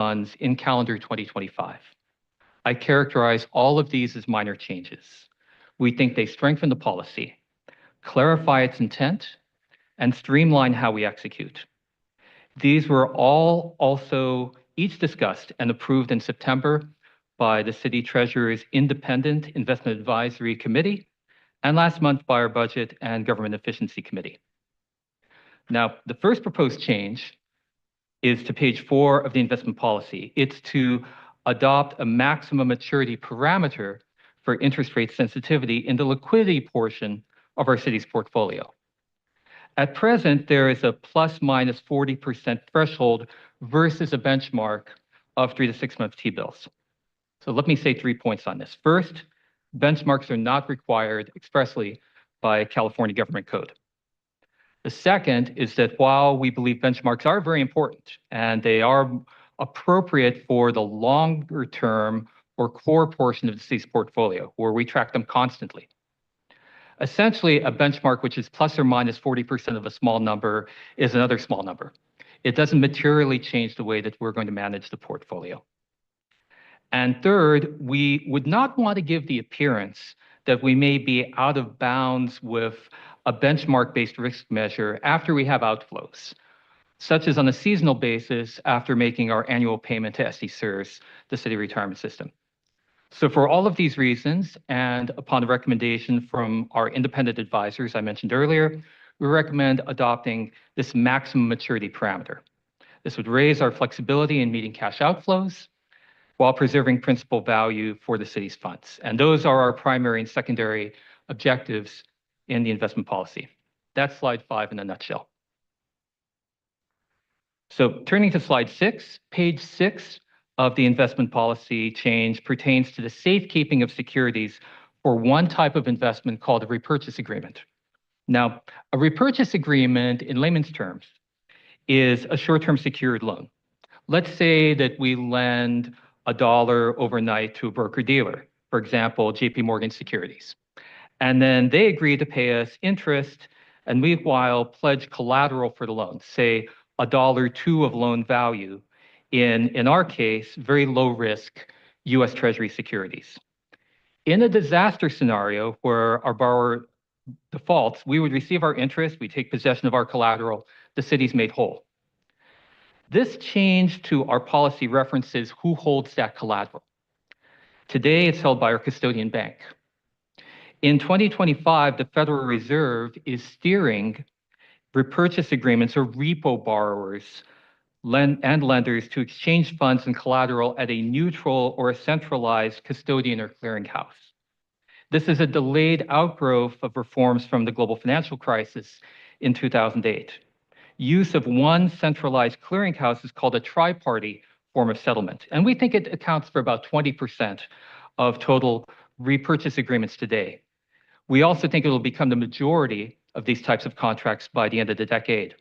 funds in calendar 2025. I characterize all of these as minor changes. We think they strengthen the policy, clarify its intent, and streamline how we execute. These were all also each discussed and approved in September by the City Treasurer's Independent Investment Advisory Committee and last month by our Budget and Government Efficiency Committee. Now, the first proposed change is to page 4 of the investment policy. It's to adopt a maximum maturity parameter for interest rate sensitivity in the liquidity portion of our city's portfolio. At present, there is a plus minus 40% threshold versus a benchmark of 3 to 6 month T-bills. So let me say 3 points on this. First, benchmarks are not required expressly by California government code. The second is that while we believe benchmarks are very important and they are appropriate for the longer term or core portion of the city's portfolio, where we track them constantly, essentially a benchmark which is plus or minus 40% of a small number is another small number. It doesn't materially change the way that we're going to manage the portfolio. And third, we would not want to give the appearance that we may be out of bounds with a benchmark-based risk measure after we have outflows, such as on a seasonal basis after making our annual payment to SDSERS, the city retirement system. So for all of these reasons, and upon the recommendation from our independent advisors I mentioned earlier, we recommend adopting this maximum maturity parameter. This would raise our flexibility in meeting cash outflows while preserving principal value for the city's funds. And those are our primary and secondary objectives in the investment policy. That's slide 5 in a nutshell. So turning to slide 6, page 6 of the investment policy change pertains to the safekeeping of securities for one type of investment called a repurchase agreement. Now, a repurchase agreement in layman's terms is a short-term secured loan. Let's say that we lend $1 overnight to a broker-dealer, for example, JP Morgan Securities. And then they agree to pay us interest and meanwhile pledge collateral for the loan, say $1.02 of loan value in our case, very low risk US Treasury securities. In a disaster scenario where our borrower defaults, we would receive our interest, we take possession of our collateral, the city's made whole. This change to our policy references who holds that collateral. Today, it's held by our custodian bank. In 2025, the Federal Reserve is steering repurchase agreements or repo borrowers and lenders to exchange funds and collateral at a neutral or a centralized custodian or clearinghouse. This is a delayed outgrowth of reforms from the global financial crisis in 2008. Use of one centralized clearinghouse is called a tri-party form of settlement, and we think it accounts for about 20% of total repurchase agreements today. We also think it will become the majority of these types of contracts by the end of the decade.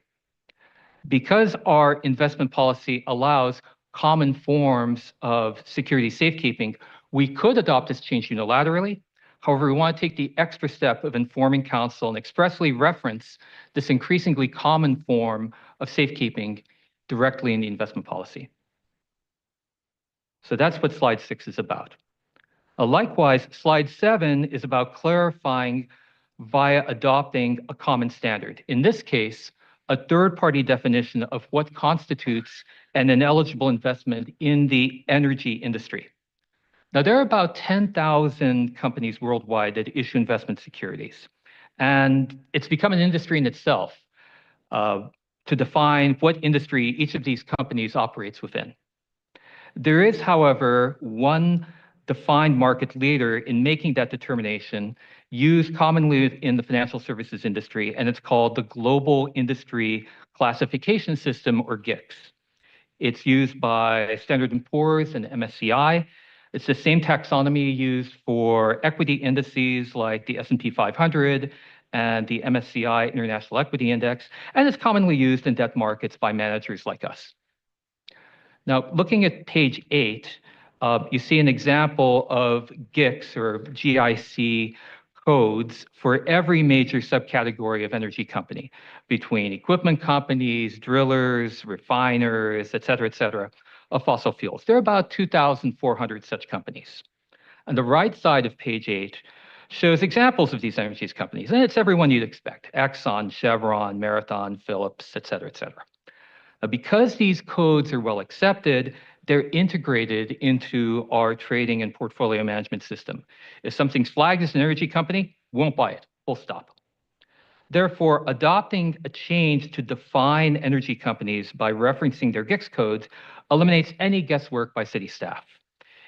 Because our investment policy allows common forms of security safekeeping, we could adopt this change unilaterally. However, we want to take the extra step of informing council and expressly reference this increasingly common form of safekeeping directly in the investment policy. So that's what slide 6 is about. Likewise, slide 7 is about clarifying via adopting a common standard. In this case, a third-party definition of what constitutes an ineligible investment in the energy industry. Now, there are about 10,000 companies worldwide that issue investment securities, and it's become an industry in itself to define what industry each of these companies operates within. There is, however, one defined market leader in making that determination used commonly in the financial services industry, and it's called the Global Industry Classification System, or GICS. It's used by Standard & Poor's and MSCI. It's the same taxonomy used for equity indices like the S&P 500 and the MSCI International Equity Index, and it's commonly used in debt markets by managers like us. Now, looking at page 8, you see an example of GICS or GIC codes for every major subcategory of energy company, between equipment companies, drillers, refiners, et cetera, of fossil fuels. There are about 2,400 such companies. And the right side of page 8 shows examples of these energy companies, and it's everyone you'd expect: Exxon, Chevron, Marathon, Phillips, et cetera, et cetera. Because these codes are well accepted, they're integrated into our trading and portfolio management system. If something's flagged as an energy company, won't buy it, full stop. Therefore, adopting a change to define energy companies by referencing their GICS codes eliminates any guesswork by city staff.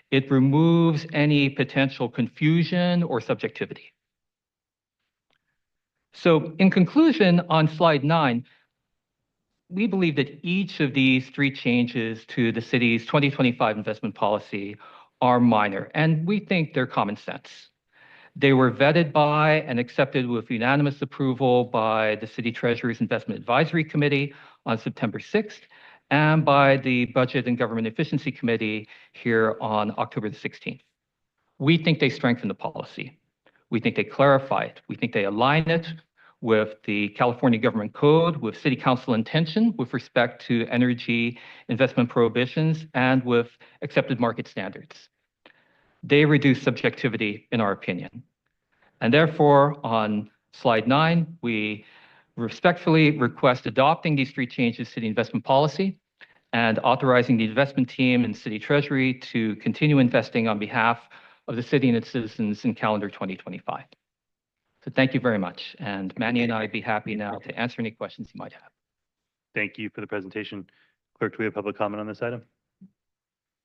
It removes any potential confusion or subjectivity. So in conclusion, on slide 9, we believe that each of these 3 changes to the city's 2025 investment policy are minor, and we think they're common sense. They were vetted by and accepted with unanimous approval by the City Treasurer's Investment Advisory Committee on September 6th and by the Budget and Government Efficiency Committee here on October the 16th. We think they strengthen the policy. We think they clarify it. We think they align it with the California Government Code, with City Council intention with respect to energy investment prohibitions, and with accepted market standards. They reduce subjectivity, in our opinion. And therefore, on slide 9, we respectfully request adopting these 3 changes to the investment policy and authorizing the investment team and City Treasury to continue investing on behalf of the city and its citizens in calendar 2025. So thank you very much. And Manny and I would be happy now to answer any questions you might have. Thank you for the presentation. Clerk, do we have public comment on this item?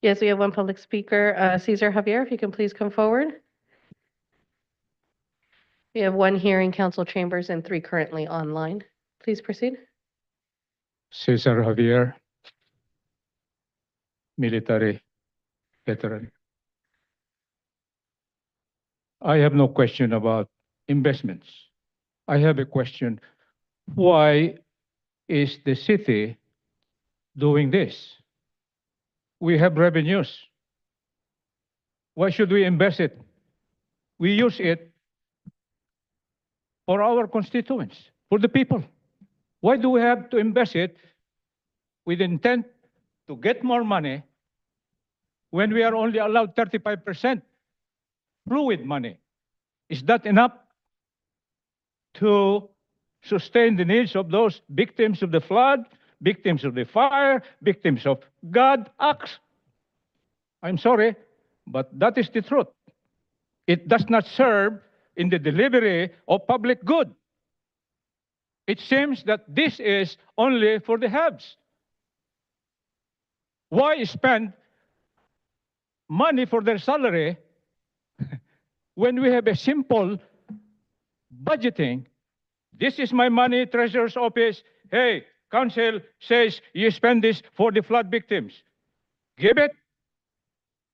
Yes, we have one public speaker, Cesar Javier, if you can please come forward. We have 1 here in council chambers and 3 currently online. Please proceed. Cesar Javier, military veteran. I have no question about investments. I have a question. Why is the city doing this? We have revenues. Why should we invest it? We use it for our constituents, for the people. Why do we have to invest it with intent to get more money when we are only allowed 35% fluid money? Is that enough to sustain the needs of those victims of the flood, victims of the fire, victims of God acts? I'm sorry, but that is the truth. It does not serve in the delivery of public good. It seems that this is only for the haves. Why spend money for their salary when we have a simple budgeting? This is my money, Treasurer's Office. Hey, Council says you spend this for the flood victims. Give it.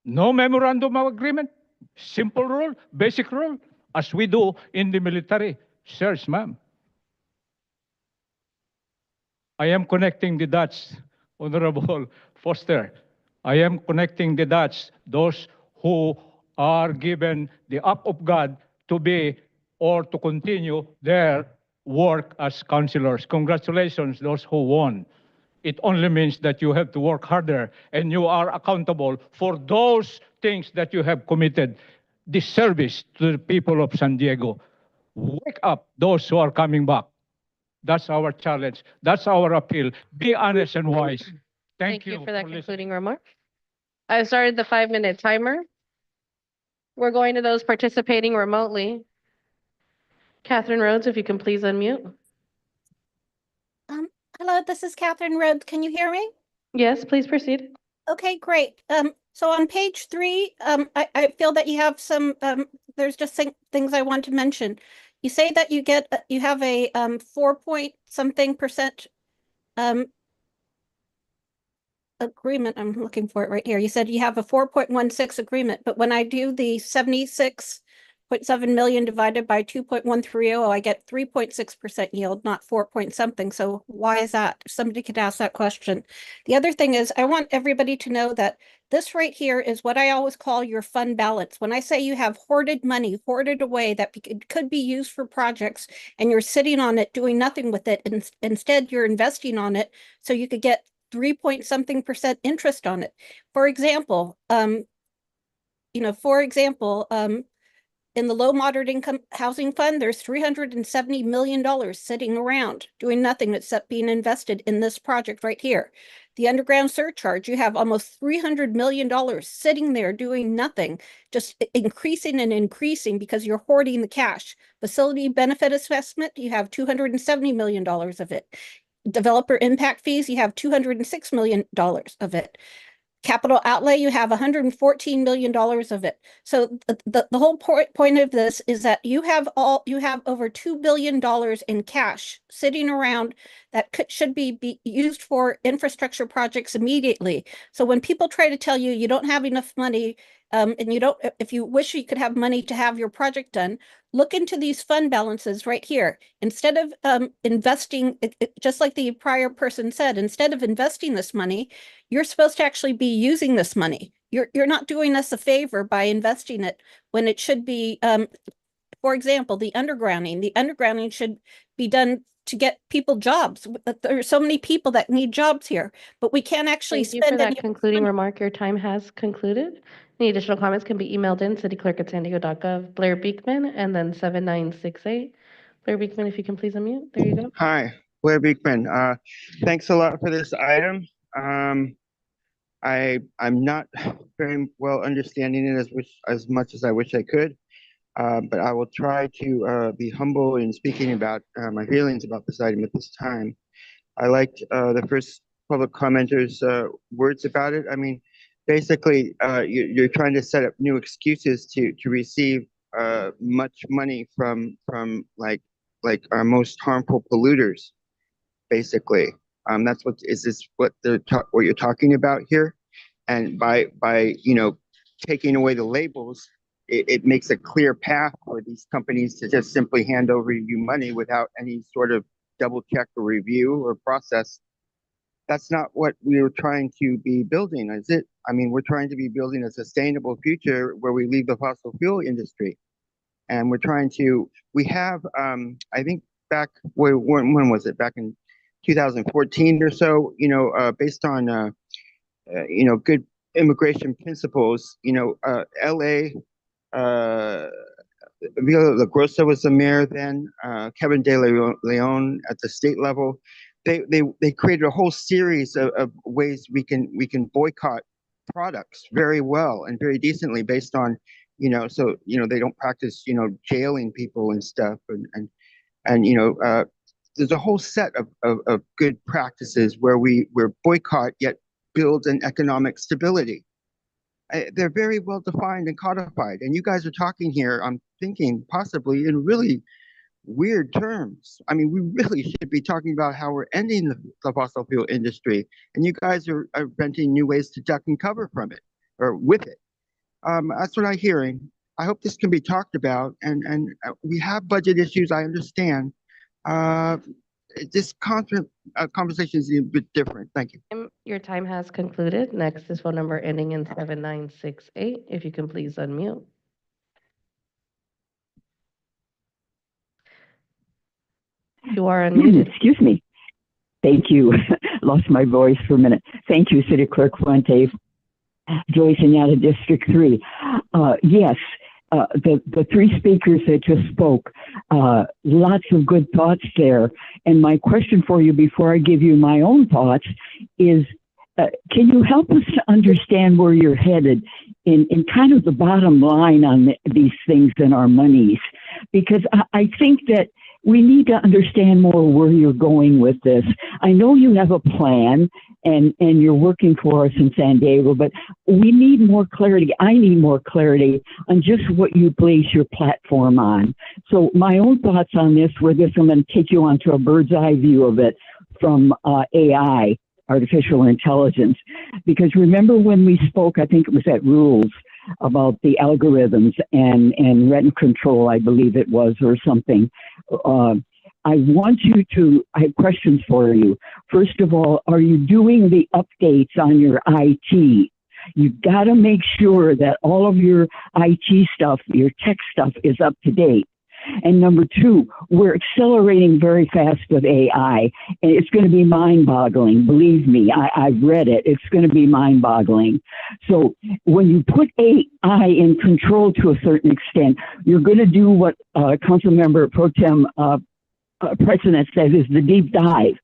No memorandum of agreement. Simple rule, basic rule, as we do in the military. Sirs, ma'am. I am connecting the dots, Honorable Foster. I am connecting the dots, those who are given the act of God to be or to continue their work as councilors. Congratulations, those who won. It only means that you have to work harder and you are accountable for those things that you have committed. This service to the people of San Diego. Wake up those who are coming back. That's our challenge. That's our appeal. Be honest and wise. Thank you for that concluding remark. I've started the 5-minute timer. We're going to those participating remotely. Catherine Rhodes, if you can please unmute. Hello, this is Catherine Rhodes. Can you hear me? Yes, please proceed. Okay, great. So on page 3, I feel that you have some, there's just things I want to mention. You say that you have a 4-point-something% agreement. I'm looking for it right here. You said you have a 4.16 agreement, but when I do the 76.7 million divided by 2.130, I get 3.6% yield, not 4-point-something. So why is that? Somebody could ask that question. The other thing is, I want everybody to know that this right here is what I always call your fund balance. When I say you have hoarded money, hoarded away that could be used for projects and you're sitting on it doing nothing with it, and instead you're investing on it so you could get 3 point something percent interest on it. For example, in the low moderate income housing fund, there's $370 million sitting around doing nothing except being invested in this project right here. The underground surcharge, you have almost $300 million sitting there doing nothing, just increasing and increasing because you're hoarding the cash. Facility benefit assessment, you have $270 million of it. Developer impact fees, you have $206 million of it. Capital outlay, you have $114 million of it. So the whole point of this is that you have over $2 billion in cash sitting around that should be used for infrastructure projects immediately. So when people try to tell you you don't have enough money, and if you wish you could have money to have your project done, look into these fund balances right here. Instead of investing, just like the prior person said, instead of investing this money, you're supposed to actually be using this money. You're not doing us a favor by investing it when it should be, for example, the undergrounding. The undergrounding should be done to get people jobs. There are so many people that need jobs here, but we can't actually Thank you for spend that any concluding money. remark. Your time has concluded. Any additional comments can be emailed in cityclerk@sandiego.gov. Blair Beekman, and then 7968. Blair Beekman, if you can please unmute. There you go. Hi, Blair Beekman. Thanks a lot for this item. I'm not very well understanding it as much as I wish I could, but I will try to be humble in speaking about my feelings about this item at this time. I liked the first public commenter's words about it. I mean, basically, you're trying to set up new excuses to receive much money from like our most harmful polluters, basically. That's what you're talking about here? And by taking away the labels, it makes a clear path for these companies to just simply hand over you money without any sort of double check or review or process. That's not what we were trying to be building, is it? I mean, we're trying to be building a sustainable future where we leave the fossil fuel industry. And we have, I think back, when was it? Back in 2014 or so, based on, good immigration principles, LA, Villa LaGrossa was the mayor then, Kevin De Leon at the state level. They created a whole series of ways we can boycott products very well and very decently based on, so they don't practice jailing people and stuff, and there's a whole set of good practices where we're boycott yet build an economic stability. They're very well defined and codified, and you guys are talking here, I'm thinking possibly in really weird terms. I mean, we really should be talking about how we're ending the fossil fuel industry, and you guys are inventing new ways to duck and cover from it or with it. That's what I'm hearing. I hope this can be talked about, and we have budget issues, I understand. This conversation is a bit different. Thank you. Your time has concluded. Next is phone number ending in 7968. If you can please unmute. You are unmuted. Excuse me. Thank you. Lost my voice for a minute. Thank you, City Clerk Fuente. Joyce Anyata, District 3. Yes, the three speakers that just spoke, lots of good thoughts there. And my question for you before I give you my own thoughts is, can you help us to understand where you're headed in kind of the bottom line on these things and our monies? Because I think that we need to understand more where you're going with this. I know you have a plan and you're working for us in San Diego, but we need more clarity. I need more clarity on just what you base your platform on. So my own thoughts on this were this: I'm going to take you onto a bird's eye view of it from AI, artificial intelligence. Because remember when we spoke, I think it was at Rules, about the algorithms and rent control, I believe it was, or something. I have questions for you. First of all, are you doing the updates on your IT? You've got to make sure that all of your IT stuff, your tech stuff, is up to date. And number two, we're accelerating very fast with AI, and it's going to be mind-boggling. Believe me, I've read it. It's going to be mind-boggling. So when you put AI in control to a certain extent, you're going to do what Councilmember Pro Tem President says is the deep dive.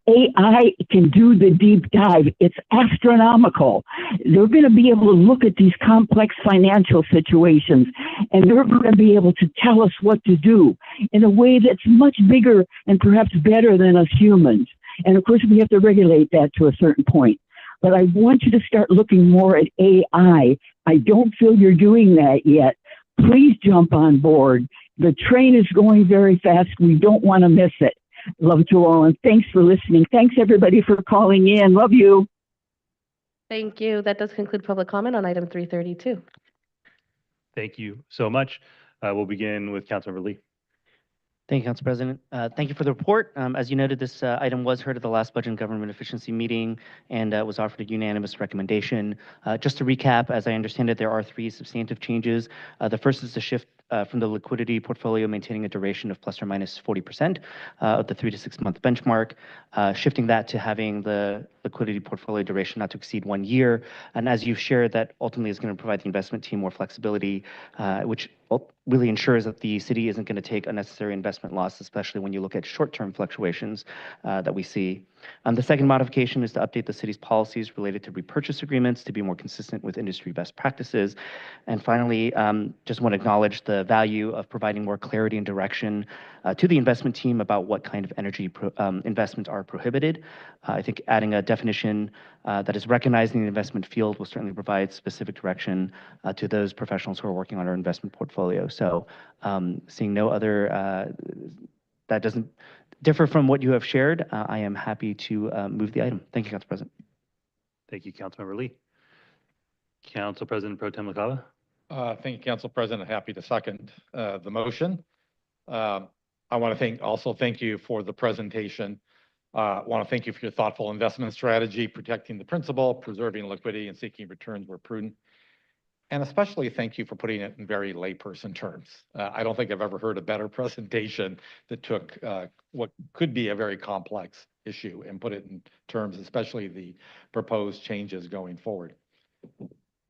AI can do the deep dive. It's astronomical. They're going to be able to look at these complex financial situations, and they're going to be able to tell us what to do in a way that's much bigger and perhaps better than us humans. And of course, we have to regulate that to a certain point. But I want you to start looking more at AI. I don't feel you're doing that yet. Please jump on board. The train is going very fast. We don't want to miss it. Love you all, and thanks for listening. Thanks, everybody, for calling in. Love you. Thank you. That does conclude public comment on item 332. Thank you so much. We'll begin with Councilmember Lee. Thank you, Council President. Thank you for the report. As you noted, this item was heard at the last Budget and Government Efficiency meeting and was offered a unanimous recommendation. Just to recap, as I understand it, there are three substantive changes. The first is the shift from the liquidity portfolio maintaining a duration of plus or minus 40% of the 3 to 6 month benchmark, shifting that to having the liquidity portfolio duration not to exceed 1 year. And as you've shared, that ultimately is going to provide the investment team more flexibility, which really ensures that the city isn't going to take unnecessary investment loss, especially when you look at short-term fluctuations that we see. The second modification is to update the city's policies related to repurchase agreements to be more consistent with industry best practices. And finally, just want to acknowledge the value of providing more clarity and direction to the investment team about what kind of energy investments are prohibited. I think adding a definition that is recognized in the investment field will certainly provide specific direction to those professionals who are working on our investment portfolio. So seeing no other, that doesn't differ from what you have shared, I am happy to move the item. Thank you, Council President. Thank you, Councilmember Lee. Council President Pro Tem LaCava. Thank you, Council President. Happy to second the motion. I want to thank you for the presentation. I want to thank you for your thoughtful investment strategy, protecting the principal, preserving liquidity, and seeking returns where prudent. And especially thank you for putting it in very layperson terms. I don't think I've ever heard a better presentation that took what could be a very complex issue and put it in terms, especially the proposed changes going forward.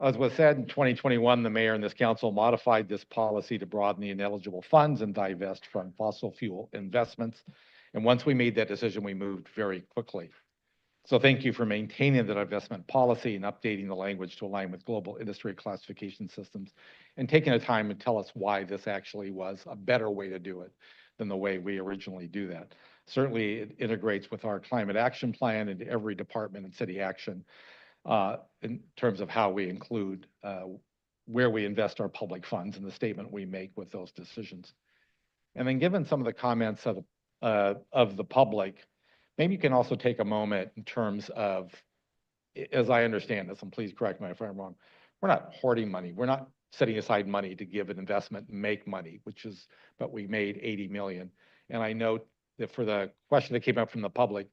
As was said, in 2021, the mayor and this council modified this policy to broaden the ineligible funds and divest from fossil fuel investments. And once we made that decision, we moved very quickly. So thank you for maintaining that investment policy and updating the language to align with global industry classification systems and taking the time to tell us why this actually was a better way to do it than the way we originally do that. Certainly, it integrates with our climate action plan into every department and city action in terms of how we include where we invest our public funds and the statement we make with those decisions. And then given some of the comments of the public, maybe you can also take a moment in terms of, as I understand this, and please correct me if I'm wrong, we're not hoarding money. We're not setting aside money to give an investment and make money, but we made 80 million. And I note that for the question that came up from the public,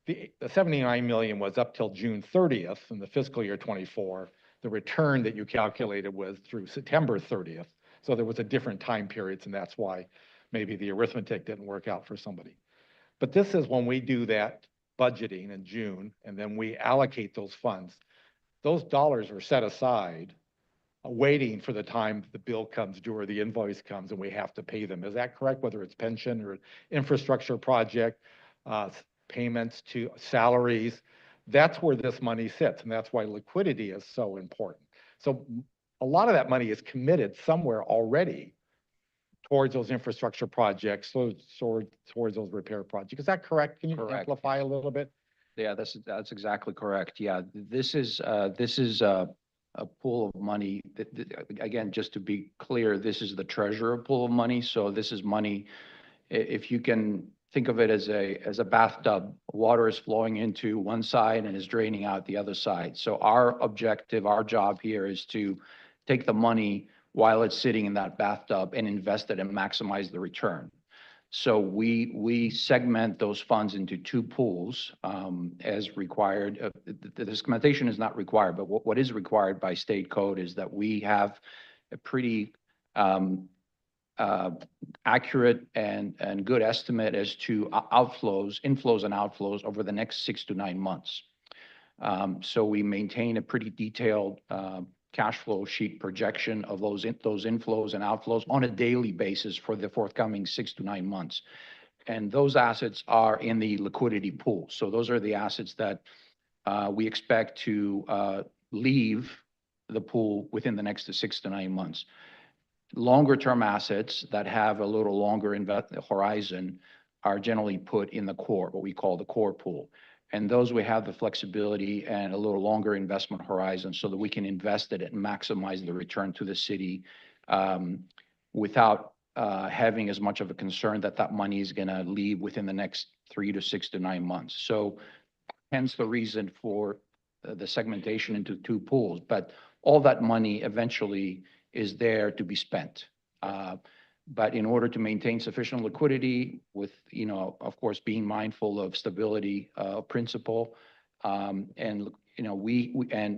the 79 million was up till June 30th in the fiscal year 24. The return that you calculated was through September 30th. So there was a different time periods, and that's why maybe the arithmetic didn't work out for somebody. But this is when we do that budgeting in June, and then we allocate those funds. Those dollars are set aside, waiting for the time the bill comes due or the invoice comes and we have to pay them. Is that correct? Whether it's pension or infrastructure project, payments to salaries, that's where this money sits, and that's why liquidity is so important. So a lot of that money is committed somewhere already towards those infrastructure projects, towards those repair projects. Is that correct? Can you amplify a little bit? Yeah, that's exactly correct. Yeah, this is a pool of money. Again, just to be clear, this is the treasurer pool of money. So this is money, if you can think of it as a bathtub, water is flowing into one side and is draining out the other side. So our objective, our job here is to take the money while it's sitting in that bathtub and invest it and maximize the return. So we segment those funds into two pools as required. The segmentation is not required, but what is required by state code is that we have a pretty accurate and good estimate as to inflows and outflows over the next 6 to 9 months. So we maintain a pretty detailed cash flow sheet projection of those inflows and outflows on a daily basis for the forthcoming 6 to 9 months. And those assets are in the liquidity pool. So those are the assets that we expect to leave the pool within the next 6 to 9 months. Longer-term assets that have a little longer horizon are generally put in the core, what we call the core pool. And those we have the flexibility and a little longer investment horizon so that we can invest it and maximize the return to the city without having as much of a concern that that money is going to leave within the next 3 to 6 to 9 months. So hence the reason for the segmentation into 2 pools. But all that money eventually is there to be spent. But in order to maintain sufficient liquidity with, of course, being mindful of stability principle and, and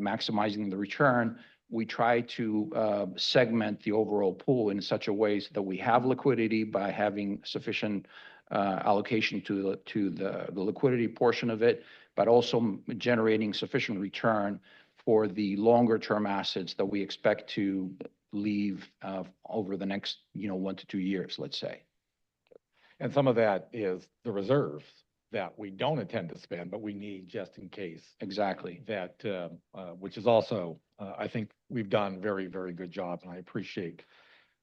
maximizing the return, we try to segment the overall pool in such a way so that we have liquidity by having sufficient allocation to the liquidity portion of it, but also generating sufficient return for the longer term assets that we expect to leave over the next, 1 to 2 years, let's say. And some of that is the reserves that we don't intend to spend, but we need just in case. Exactly. That, which is also, I think we've done very, very good job, and I appreciate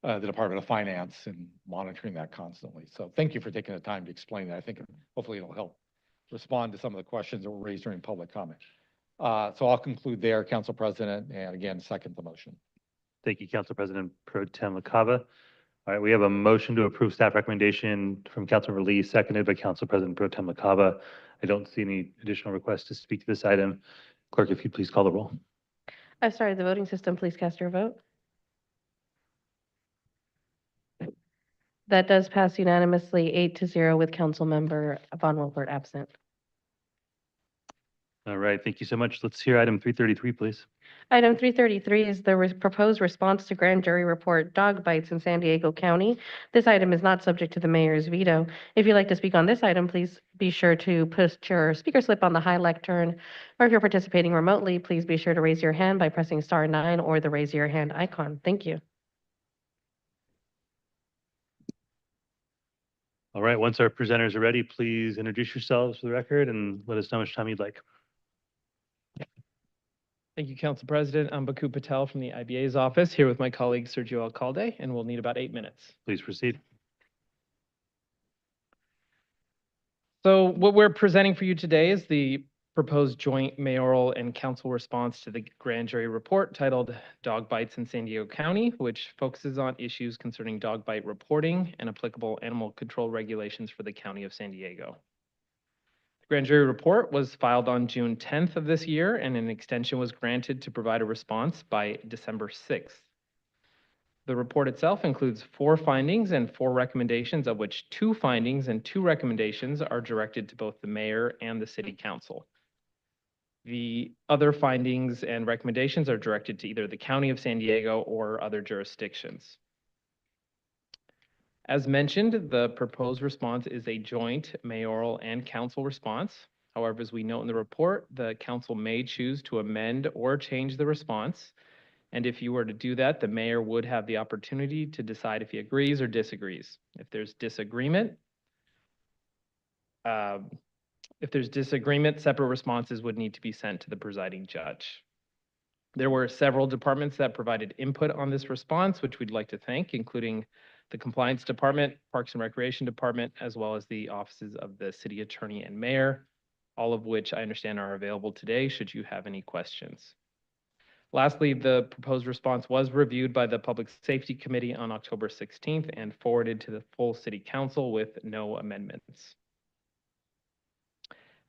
the Department of Finance and monitoring that constantly. So thank you for taking the time to explain that. I think hopefully it'll help respond to some of the questions that were raised during public comment. So I'll conclude there, Council President, and again, second the motion. Thank you, Council President Pro Tem LaCava. All right, we have a motion to approve staff recommendation from Councilmember Lee, seconded by Council President Pro Tem LaCava. I don't see any additional requests to speak to this item. Clerk, if you please call the roll. I've started the voting system. Please cast your vote. That does pass unanimously 8-0 with Councilmember Von Wilpert absent. All right, thank you so much. Let's hear item 333, please. Item 333 is the proposed response to grand jury report dog bites in San Diego County. This item is not subject to the mayor's veto. If you'd like to speak on this item, please be sure to put your speaker slip on the high lectern. Or if you're participating remotely, please be sure to raise your hand by pressing *9 or the raise your hand icon. Thank you. All right, once our presenters are ready, please introduce yourselves for the record and let us know how much time you'd like. Thank you, Council President. I'm Baku Patel from the IBA's office, here with my colleague Sergio Alcalde, and we'll need about 8 minutes. Please proceed. So what we're presenting for you today is the proposed joint mayoral and council response to the grand jury report titled Dog Bites in San Diego County, which focuses on issues concerning dog bite reporting and applicable animal control regulations for the County of San Diego. Grand jury report was filed on June 10th of this year, and an extension was granted to provide a response by December 6th. The report itself includes 4 findings and 4 recommendations, of which 2 findings and 2 recommendations are directed to both the mayor and the city council. The other findings and recommendations are directed to either the County of San Diego or other jurisdictions. As mentioned, the proposed response is a joint mayoral and council response. However, as we note in the report, the council may choose to amend or change the response. And if you were to do that, the mayor would have the opportunity to decide if he agrees or disagrees. If there's disagreement, separate responses would need to be sent to the presiding judge. There were several departments that provided input on this response, which we'd like to thank, including the Compliance Department, Parks and Recreation Department, as well as the offices of the City Attorney and Mayor, all of which I understand are available today should you have any questions. Lastly, the proposed response was reviewed by the Public Safety Committee on October 16th and forwarded to the full City Council with no amendments.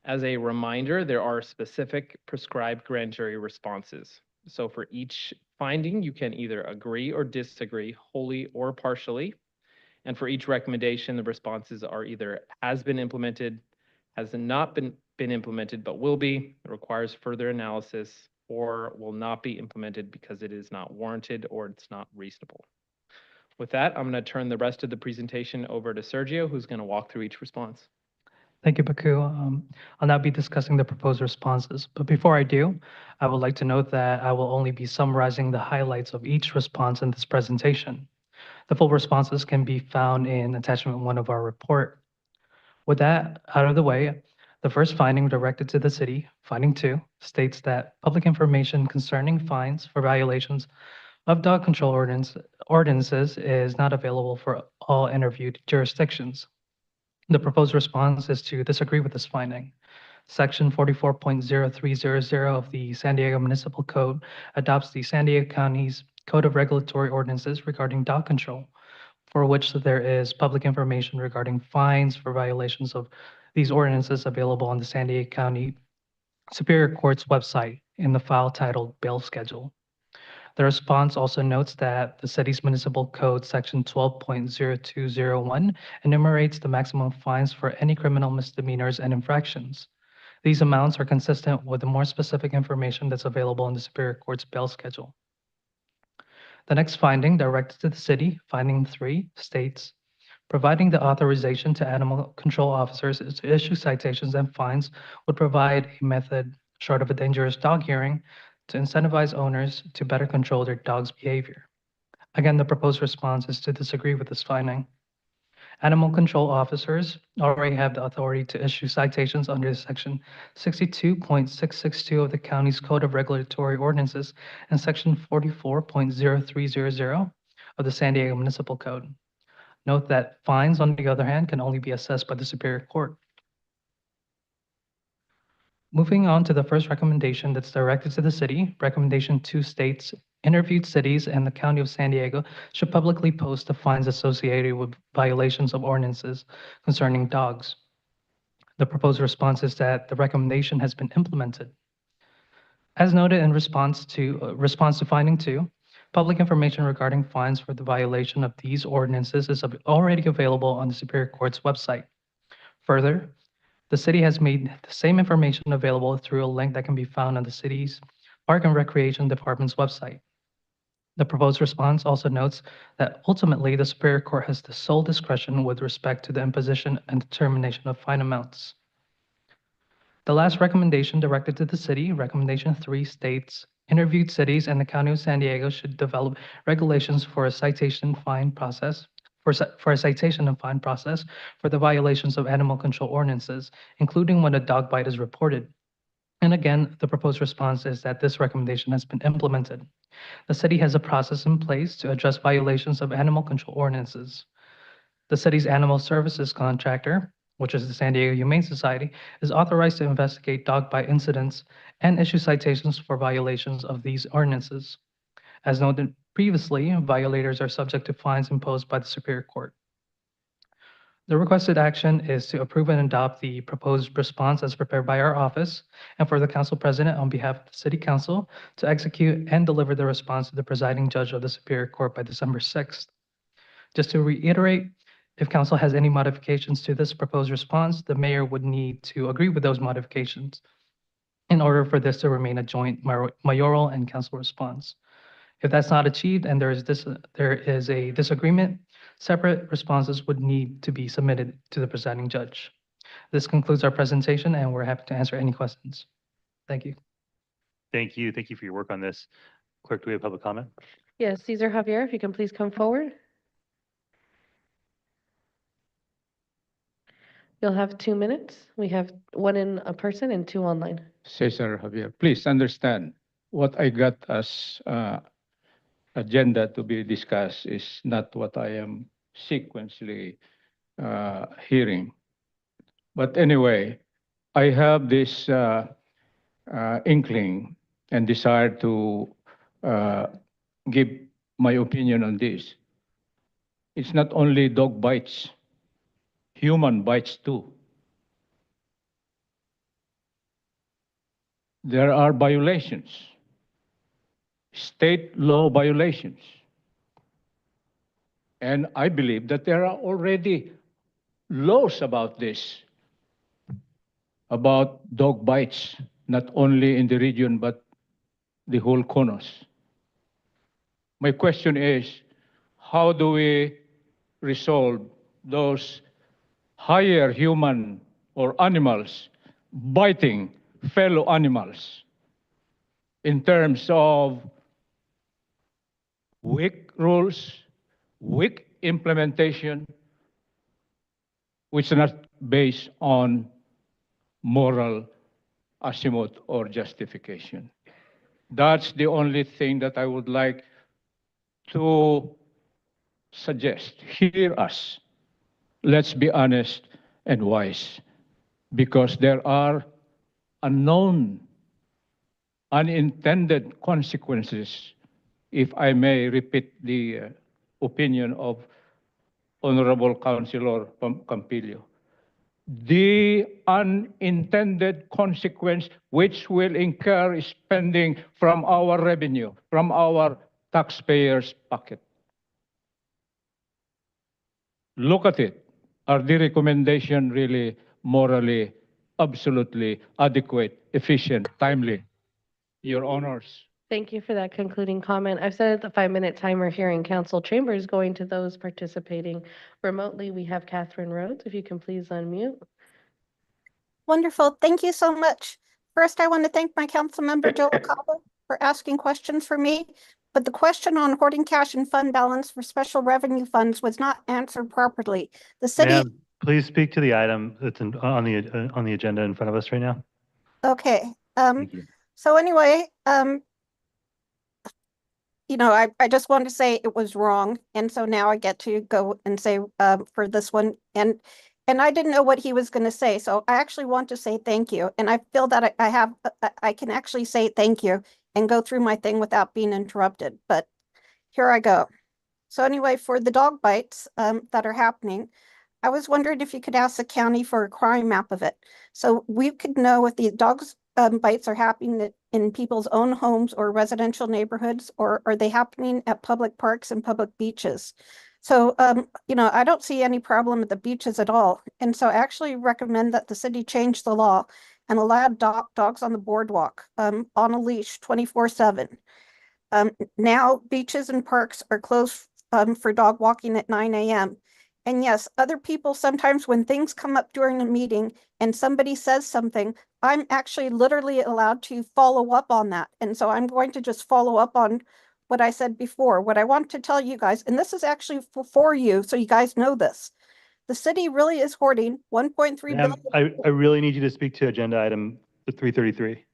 As a reminder, there are specific prescribed grand jury responses. So for each finding, you can either agree or disagree wholly or partially. And for each recommendation, the responses are either has been implemented, has not been implemented, but will be, requires further analysis, or will not be implemented because it is not warranted or it's not reasonable. With that, I'm going to turn the rest of the presentation over to Sergio, who's going to walk through each response. Thank you, Baku. I'll now be discussing the proposed responses. But before I do, I would like to note that I will only be summarizing the highlights of each response in this presentation. The full responses can be found in attachment 1 of our report. With that out of the way, the first finding directed to the city, finding 2, states that public information concerning fines for violations of dog control ordinances is not available for all interviewed jurisdictions. The proposed response is to disagree with this finding. Section 44.0300 of the San Diego Municipal Code adopts the San Diego County's Code of Regulatory Ordinances regarding dog control, for which there is public information regarding fines for violations of these ordinances available on the San Diego County Superior Court's website in the file titled Bail Schedule. The response also notes that the city's municipal code, section 12.0201, enumerates the maximum fines for any criminal misdemeanors and infractions. These amounts are consistent with the more specific information that's available in the Superior Court's bail schedule. The next finding, directed to the city, finding 3, states, providing the authorization to animal control officers to issue citations and fines would provide a method, short of a dangerous dog hearing, to incentivize owners to better control their dog's behavior. Again, the proposed response is to disagree with this finding. Animal control officers already have the authority to issue citations under Section 62.662 of the county's Code of Regulatory Ordinances and Section 44.0300 of the San Diego Municipal Code. Note that fines, on the other hand, can only be assessed by the Superior Court. Moving on to the first recommendation that's directed to the city, recommendation 2 states, interviewed cities and the County of San Diego should publicly post the fines associated with violations of ordinances concerning dogs. The proposed response is that the recommendation has been implemented. As noted in response to finding 2, public information regarding fines for the violation of these ordinances is already available on the Superior Court's website. Further, the city has made the same information available through a link that can be found on the city's Park and Recreation Department's website. The proposed response also notes that ultimately the Superior Court has the sole discretion with respect to the imposition and determination of fine amounts. The last recommendation directed to the city, recommendation 3, states, interviewed cities and the County of San Diego should develop regulations for a citation fine process for a citation and fine process for the violations of animal control ordinances, including when a dog bite is reported. And again, the proposed response is that this recommendation has been implemented. The city has a process in place to address violations of animal control ordinances. The city's animal services contractor, which is the San Diego Humane Society, is authorized to investigate dog bite incidents and issue citations for violations of these ordinances. As noted previously, violators are subject to fines imposed by the Superior Court. The requested action is to approve and adopt the proposed response as prepared by our office, and for the Council President, on behalf of the City Council, to execute and deliver the response to the presiding judge of the Superior Court by December 6th. Just to reiterate, if Council has any modifications to this proposed response, the Mayor would need to agree with those modifications in order for this to remain a joint mayoral and Council response. If that's not achieved and there is a disagreement, separate responses would need to be submitted to the presiding judge. This concludes our presentation, and we're happy to answer any questions. Thank you. Thank you. Thank you for your work on this. Clerk, do we have public comment? Yes, Cesar Javier, if you can please come forward. You'll have 2 minutes. We have 1 in person and 2 online. Cesar Javier, please understand what I got as agenda to be discussed is not what I am sequentially hearing. But anyway, I have this inkling and desire to give my opinion on this. It's not only dog bites, human bites too. There are violations, state law violations. And I believe that there are already laws about this, about dog bites, not only in the region, but the whole Conos. My question is, how do we resolve those higher human or animals biting fellow animals in terms of weak rules, weak implementation, which are not based on moral azimuth or justification. That's the only thing that I would like to suggest. Hear us. Let's be honest and wise, because there are unknown, unintended consequences, if I may repeat the opinion of Honorable Councilor Campillo. The unintended consequence which will incur spending from our revenue, from our taxpayers' pocket. Look at it. Are the recommendation really morally, absolutely adequate, efficient, timely? Your honors. Thank you for that concluding comment. I've set the 5-minute timer here in council chambers. Going to those participating remotely, we have Catherine Rhodes. If you can please unmute. Wonderful. Thank you so much. First, I want to thank my council member, Joe Acaba, for asking questions for me. But the question on hoarding cash and fund balance for special revenue funds was not answered properly. The city. Ma'am, please speak to the item that's on the agenda in front of us right now. Okay. Thank you. So anyway, you know, I just wanted to say it was wrong. And so now I get to go and say for this one. And I didn't know what he was going to say. So I actually want to say thank you. And I feel that I can actually say thank you and go through my thing without being interrupted. But here I go. So anyway, for the dog bites that are happening, I was wondering if you could ask the county for a crime map of it. So we could know if the dogs bites are happening in people's own homes or residential neighborhoods, or are they happening at public parks and public beaches? So, you know, I don't see any problem at the beaches at all. And so I actually recommend that the city change the law and allow dogs on the boardwalk on a leash 24/7. Now beaches and parks are closed for dog walking at 9 a.m. And yes, other people sometimes when things come up during a meeting and somebody says something, I'm actually literally allowed to follow up on that. And so I'm going to just follow up on what I said before. What I want to tell you guys, and this is actually for you, so you guys know this. The city really is hoarding 1.3 billion. I really need you to speak to agenda item 333.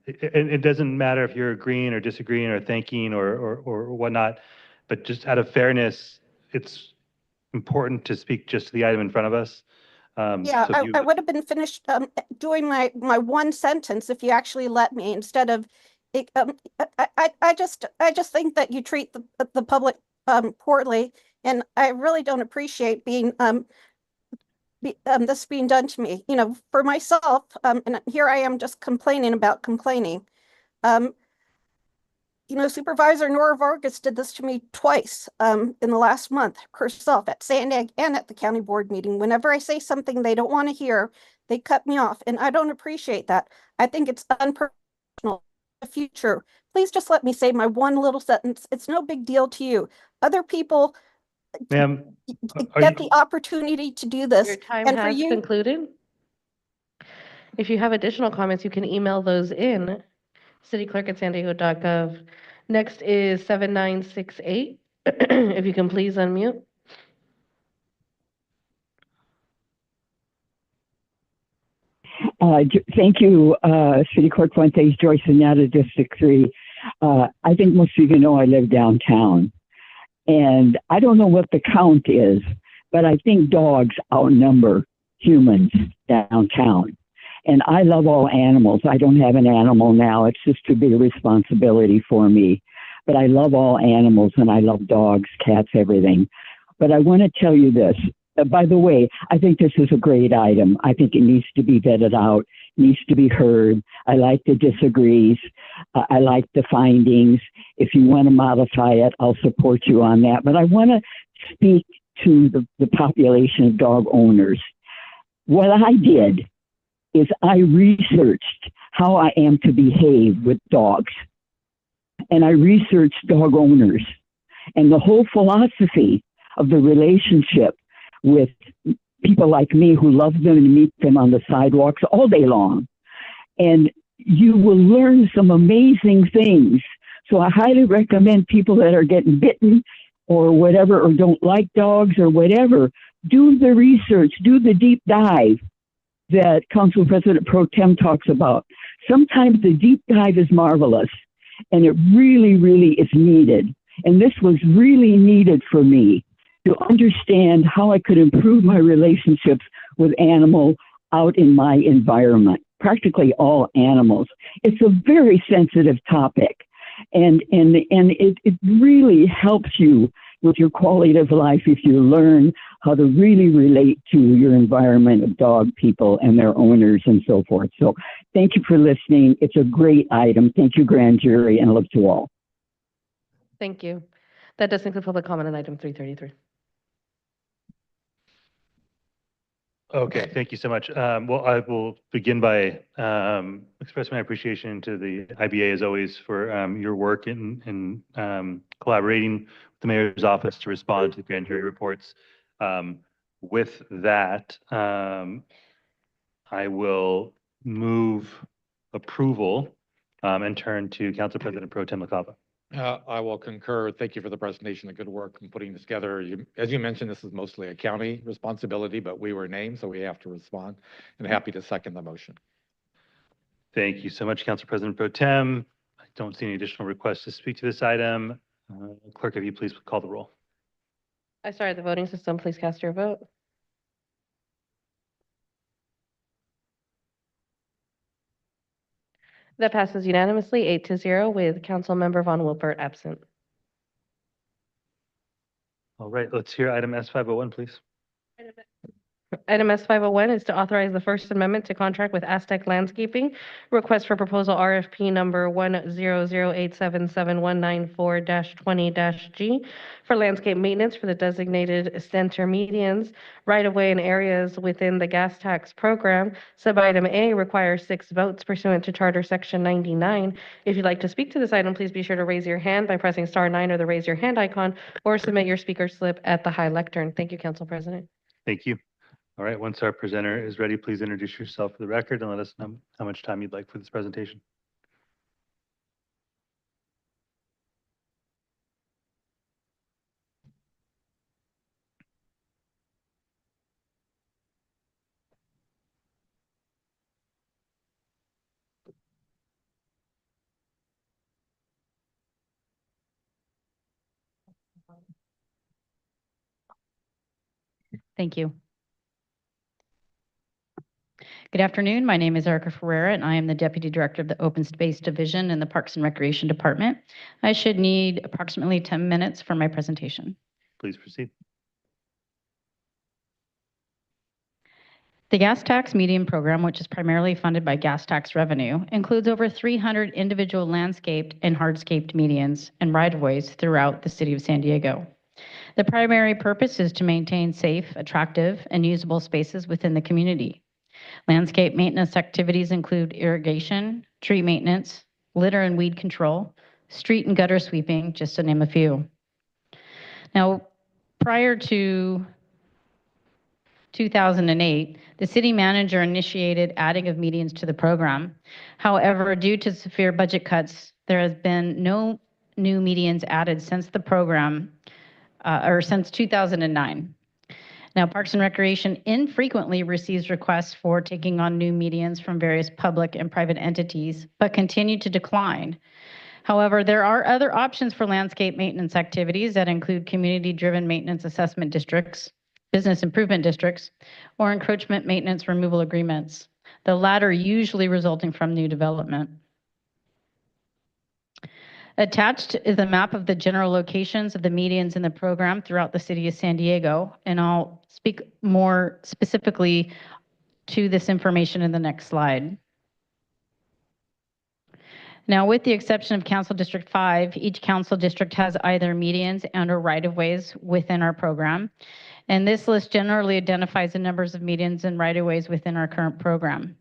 It doesn't matter if you're agreeing or disagreeing or thanking or whatnot, but just out of fairness, it's important to speak just to the item in front of us. Yeah, So I would have been finished doing my one sentence if you actually let me, instead of it. I just think that you treat the public poorly, and I really don't appreciate being this being done to me. You know, for myself, and here I am just complaining about complaining. You know, Supervisor Nora Vargas did this to me twice in the last month herself at Sandag and at the county board meeting. Whenever I say something they don't want to hear, they cut me off, and I don't appreciate that. I think it's unprofessional. The future, please just let me say my one little sentence. It's no big deal to you. Other people, ma'am, get the opportunity to do this. Your time And for has you, concluded. If you have additional comments, you can email those in cityclerk@sandiego.gov. Next is 7968. If you can please unmute. Thank you, City Clerk Fuentes, Joyce Anata, District 3. I think most of you know I live downtown. And I don't know what the count is, but I think dogs outnumber humans downtown. And I love all animals. I don't have an animal now. It's just too big a responsibility for me. But I love all animals, and I love dogs, cats, everything. But I want to tell you this. By the way, I think this is a great item. I think it needs to be vetted out, needs to be heard. I like the disagrees. I like the findings. If you want to modify it, I'll support you on that. But I want to speak to the population of dog owners. What I did is I researched how I am to behave with dogs. And I researched dog owners. And the whole philosophy of the relationship with people like me who love them and meet them on the sidewalks all day long. And you will learn some amazing things. So I highly recommend people that are getting bitten or whatever, or don't like dogs or whatever, do the research, do the deep dive that Council President Pro Tem talks about. Sometimes the deep dive is marvelous, and it really, really is needed. And this was really needed for me to understand how I could improve my relationships with animals out in my environment, practically all animals. It's a very sensitive topic, and it really helps you with your quality of life if you learn how to really relate to your environment of dog people and their owners and so forth. So thank you for listening. It's a great item. Thank you, grand jury, and love to all. Thank you. That does conclude public comment on item 333. Okay, thank you so much. Well, I will begin by expressing my appreciation to the IBA as always for your work in collaborating with the mayor's office to respond to the grand jury reports. With that, I will move approval and turn to Council President Pro Tem LaCava. I will concur. Thank you for the presentation, the good work in putting this together. As you mentioned, this is mostly a county responsibility, but we were named, so we have to respond. And happy to second the motion. Thank you so much, Council President Pro Tem. I don't see any additional requests to speak to this item. Clerk, if you please call the roll. I started the voting system. Please cast your vote. That passes unanimously, 8-0, with Councilmember Von Wilpert absent. All right, let's hear item S501, please. Item S501 is to authorize the First Amendment to contract with Aztec Landscaping. Request for proposal RFP number 100877194-20-G for landscape maintenance for the designated center medians, right-of-way in areas within the gas tax program. Sub-item A requires 6 votes pursuant to Charter Section 99. If you'd like to speak to this item, please be sure to raise your hand by pressing *9 or the raise your hand icon, or submit your speaker slip at the high lectern. Thank you, Council President. Thank you. All right, once our presenter is ready, please introduce yourself for the record and let us know how much time you'd like for this presentation. Thank you. Good afternoon. My name is Erica Ferreira, and I am the Deputy Director of the Open Space Division in the Parks and Recreation Department. I should need approximately 10 minutes for my presentation. Please proceed. The Gas Tax Median Program, which is primarily funded by gas tax revenue, includes over 300 individual landscaped and hardscaped medians and right-of-ways throughout the city of San Diego. The primary purpose is to maintain safe, attractive, and usable spaces within the community. Landscape maintenance activities include irrigation, tree maintenance, litter and weed control, street and gutter sweeping, just to name a few. Now, prior to 2008, the city manager initiated adding of medians to the program. However, due to severe budget cuts, there has been no new medians added since the program, or since 2009. Now, Parks and Recreation infrequently receives requests for taking on new medians from various public and private entities, but continue to decline. However, there are other options for landscape maintenance activities that include community-driven maintenance assessment districts, business improvement districts, or encroachment maintenance removal agreements, the latter usually resulting from new development. Attached is a map of the general locations of the medians in the program throughout the city of San Diego, and I'll speak more specifically to this information in the next slide. Now, with the exception of Council District 5, each council district has either medians and/or right-of-ways within our program, and this list generally identifies the numbers of medians and right-of-ways within our current program.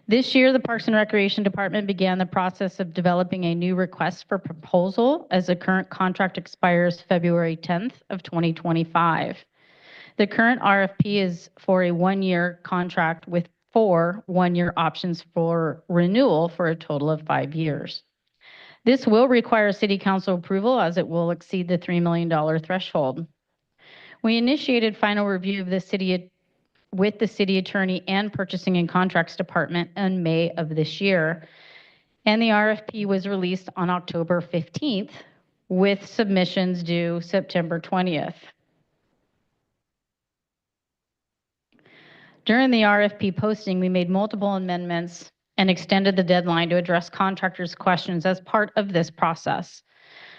This year, the Parks and Recreation Department began the process of developing a new request for proposal as the current contract expires February 10th of 2025. The current RFP is for a one-year contract with 4 one-year options for renewal for a total of 5 years. This will require City Council approval as it will exceed the $3 million threshold. We initiated final review of with the city attorney and purchasing and contracts department in May of this year, and the RFP was released on October 15th with submissions due September 20th. During the RFP posting, we made multiple amendments and extended the deadline to address contractors' questions as part of this process.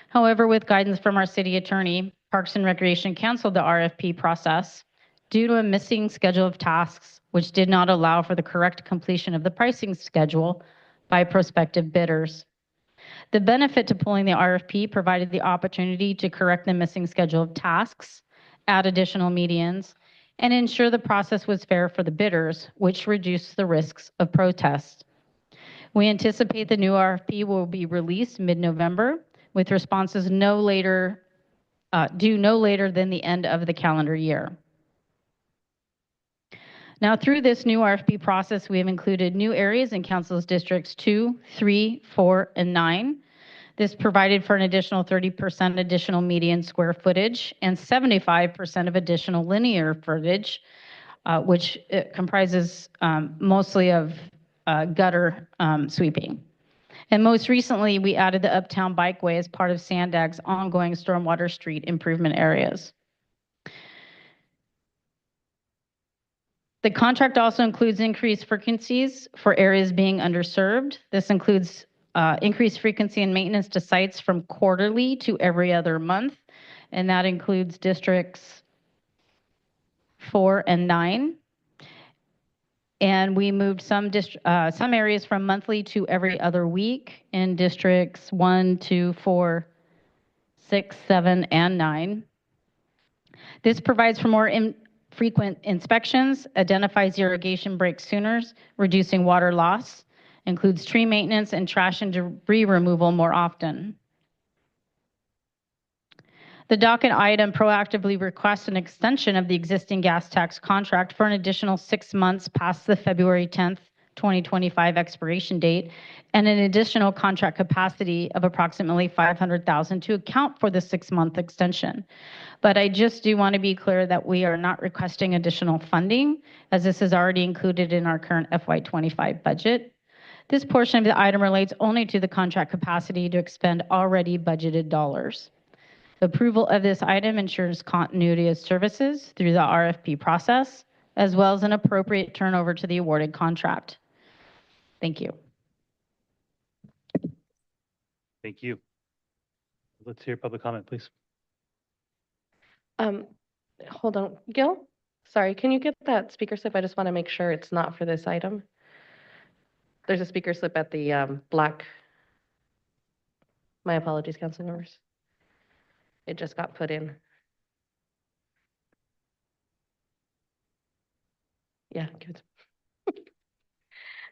However, with guidance from our city attorney, Parks and Recreation canceled the RFP process due to a missing schedule of tasks, which did not allow for the correct completion of the pricing schedule by prospective bidders. The benefit to pulling the RFP provided the opportunity to correct the missing schedule of tasks, add additional medians, and ensure the process was fair for the bidders, which reduced the risks of protest. We anticipate the new RFP will be released mid-November, with responses due no later than the end of the calendar year. Now, through this new RFP process, we have included new areas in Council's Districts 2, 3, 4, and 9. This provided for an additional 30% additional median square footage and 75% of additional linear footage, which comprises mostly of gutter sweeping. And most recently, we added the Uptown Bikeway as part of Sandag's ongoing stormwater street improvement areas. The contract also includes increased frequencies for areas being underserved. This includes increased frequency and maintenance to sites from quarterly to every other month, and that includes districts 4 and 9. And we moved some areas from monthly to every other week in districts 1, 2, 4, 6, 7, and 9. This provides for more frequent inspections, identifies irrigation breaks sooner, reducing water loss, includes tree maintenance and trash and debris removal more often. The docket item proactively requests an extension of the existing gas tax contract for an additional 6 months past the February 10th, 2025 expiration date, and an additional contract capacity of approximately $500,000 to account for the 6-month extension. But I just do want to be clear that we are not requesting additional funding, as this is already included in our current FY25 budget. This portion of the item relates only to the contract capacity to expend already budgeted dollars. Approval of this item ensures continuity of services through the RFP process, as well as an appropriate turnover to the awarded contract. Thank you. Thank you. Let's hear public comment, please. Hold on, Gil? Sorry, can you get that speaker slip? I just want to make sure it's not for this item. There's a speaker slip at the black. My apologies, council members. It just got put in. Yeah, good.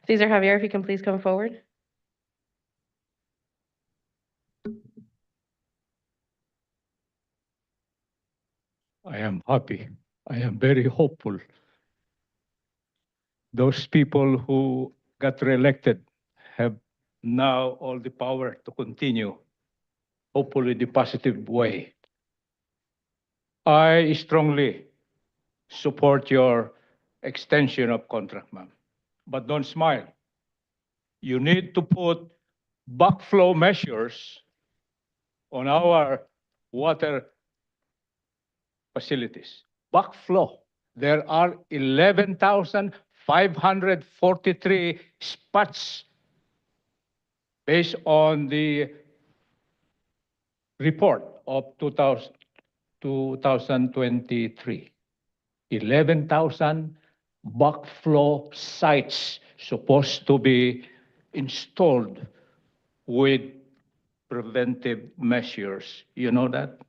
Cesar Javier, if you can please come forward. I am happy. I am very hopeful. Those people who got reelected have now all the power to continue, hopefully the positive way. I strongly support your extension of contract, ma'am. But don't smile. You need to put backflow measures on our water facilities. Backflow. There are 11,543 spots based on the report of 2023. 11,000 backflow sites supposed to be installed with preventive measures. You know that?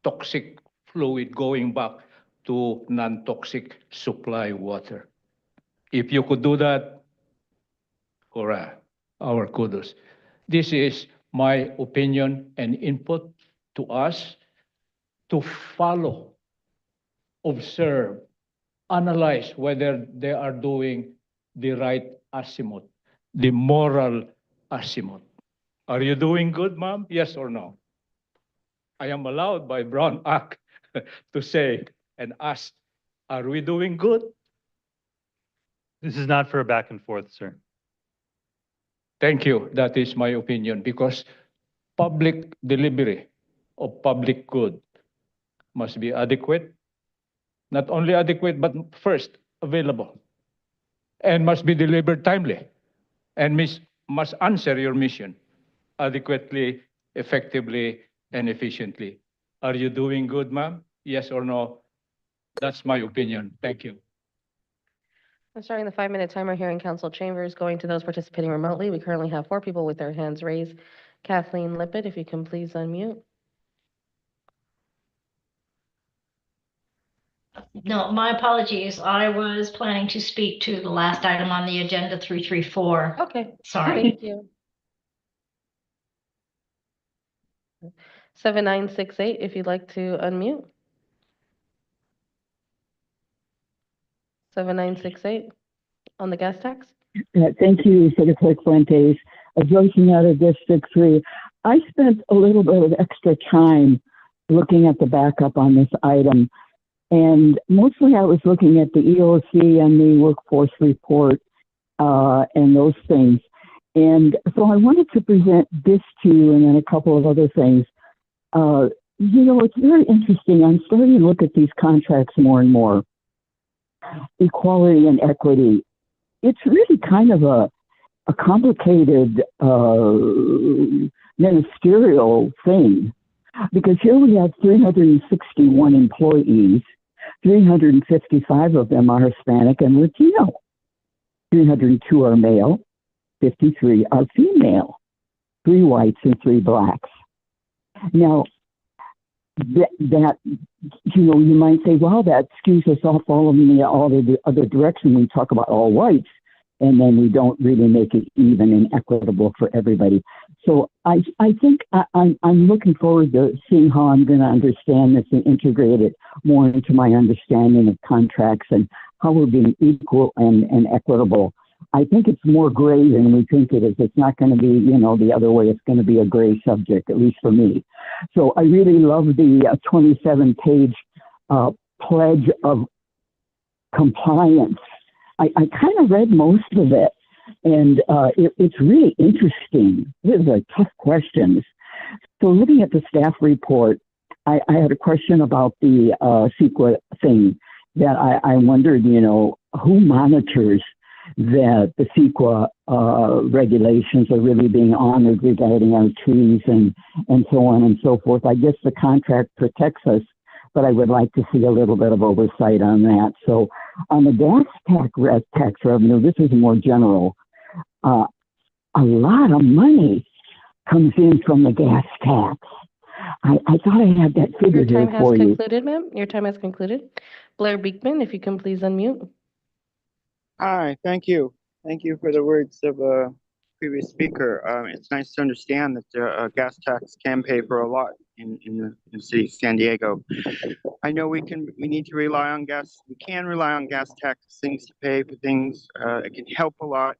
Toxic fluid going back to non-toxic supply water. If you could do that, for our kudos. This is my opinion and input to us to follow, observe, analyze whether they are doing the right azimuth, the moral azimuth. Are you doing good, ma'am? Yes or no? I am allowed by Brown Act to say and ask, are we doing good? This is not for a back and forth, sir. Thank you. That is my opinion because public delivery of public good must be adequate, not only adequate, but first available, and must be delivered timely, and must answer your mission adequately, effectively, and efficiently. Are you doing good, ma'am? Yes or no? That's my opinion. Thank you. I'm starting the 5-minute timer here in council chambers. Going to those participating remotely, we currently have 4 people with their hands raised. Kathleen Lippett, if you can please unmute. No, my apologies. I was planning to speak to the last item on the agenda, 334. Okay, Sorry. thank you. 7968, if you'd like to unmute. 7968 on the gas tax. Thank you, City Clerk Fuentes. Joycing out of District 3. I spent a little bit of extra time looking at the backup on this item, and mostly I was looking at the EOC and the workforce report and those things. And so I wanted to present this to you and then a couple of other things. You know, it's very interesting. I'm starting to look at these contracts more and more. Equality and equity. It's really kind of a complicated ministerial thing, because here we have 361 employees, 355 of them are Hispanic and Latino, 302 are male, 53 are female, 3 whites and 3 blacks. Now, that you know, you might say, well, that skews us off all the other direction. We talk about all whites, and then we don't really make it even and equitable for everybody. So I think I'm looking forward to seeing how I'm going to understand this and integrate it more into my understanding of contracts and how we're being equal and equitable. I think it's more gray than we think it is. It's not going to be, you know, the other way. It's going to be a gray subject, at least for me. So I really love the 27-page pledge of compliance. I kind of read most of it, and it's really interesting. These are tough questions. So looking at the staff report, I had a question about the CEQA thing that I wondered, you know, who monitors that the CEQA regulations are really being honored regarding our trees and so on and so forth. I guess the contract protects us, but I would like to see a little bit of oversight on that. So on the gas tax revenue, this is more general. A lot of money comes in from the gas tax. I thought I had that figure here for you. Your time has concluded, ma'am. Your time has concluded. Blair Beekman, if you can please unmute. Hi, thank you. Thank you for the words of a previous speaker. It's nice to understand that gas tax can pay for a lot in the city of San Diego. I know we need to rely on gas. We can rely on gas tax things to pay for things. It can help a lot.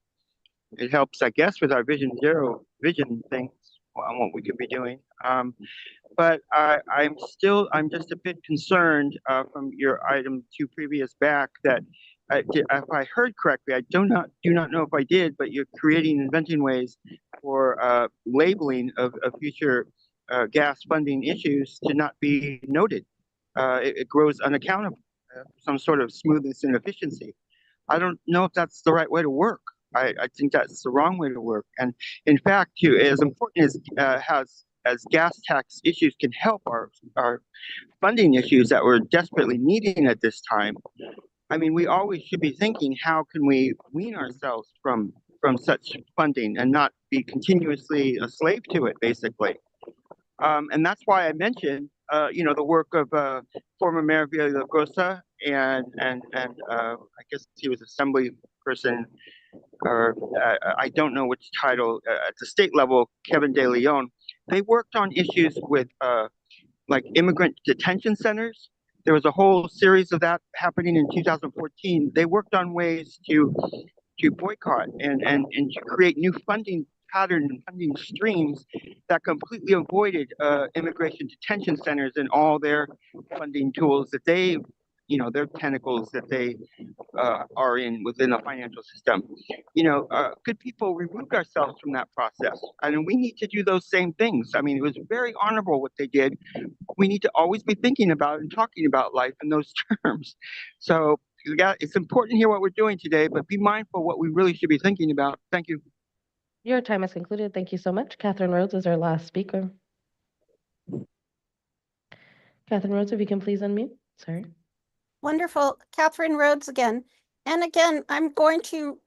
It helps, I guess, with our vision things on what we could be doing. But I'm just a bit concerned from your item 2 previous back that if I heard correctly, I do not know if I did, but you're inventing ways for labeling of future gas funding issues to not be noted. It grows unaccountable, some sort of smoothness and efficiency. I don't know if that's the right way to work. I think that's the wrong way to work. And in fact, too, as important as gas tax issues can help our funding issues that we're desperately needing at this time, I mean, we always should be thinking, how can we wean ourselves from such funding and not be continuously a slave to it, basically. And that's why I mentioned, you know, the work of former Mayor Villalobos and I guess he was assembly person or I don't know which title, at the state level, Kevin De Leon, they worked on issues with like immigrant detention centers. There was a whole series of that happening in 2014. They worked on ways to boycott and to create new funding pattern and funding streams that completely avoided immigration detention centers and all their funding tools that they, their tentacles that they are in within the financial system. Good people removed ourselves from that process, and we need to do those same things. I mean, it was very honorable what they did. We need to always be thinking about and talking about life in those terms. So it's important to hear what we're doing today, but be mindful what we really should be thinking about. Thank you. Your time has concluded. Thank you so much. Catherine Rhodes is our last speaker. Catherine Rhodes, if you can please unmute. Sorry. Wonderful. Catherine Rhodes again. And again, I'm going to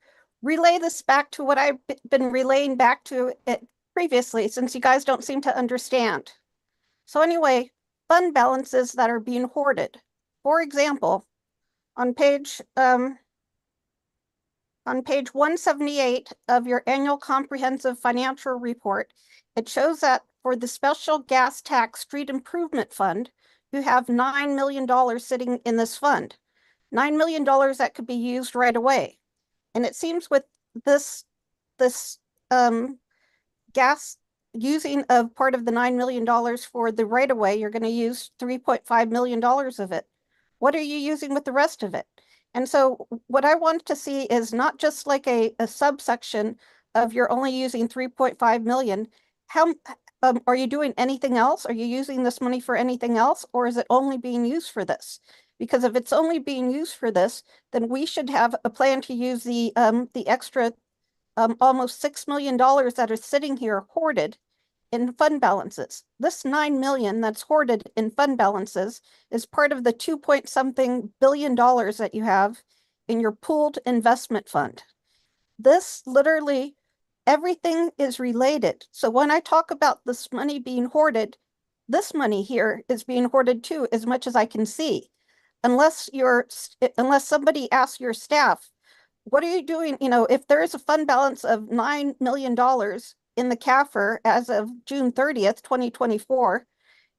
relay this back to what I've been relaying back to it previously, since you guys don't seem to understand. So anyway, fund balances that are being hoarded. For example, on page 178 of your annual comprehensive financial report, it shows that for the special gas tax street improvement fund, you have $9 million sitting in this fund. $9 million that could be used right away. And it seems with this gas using of part of the $9 million for the right of way, you're going to use $3.5 million of it. What are you using with the rest of it? And so what I want to see is not just like a subsection of you're only using 3.5 million. How are you doing anything else? Are you using this money for anything else, or is it only being used for this? Because if it's only being used for this, then we should have a plan to use the extra almost $6 million that are sitting here hoarded in fund balances. This 9 million that's hoarded in fund balances is part of the 2-point-something billion dollars that you have in your pooled investment fund. This literally, everything is related. So when I talk about this money being hoarded, this money here is being hoarded too, as much as I can see. Unless somebody asks your staff, what are you doing? If there is a fund balance of $9 million in the CAFR as of June 30th, 2024,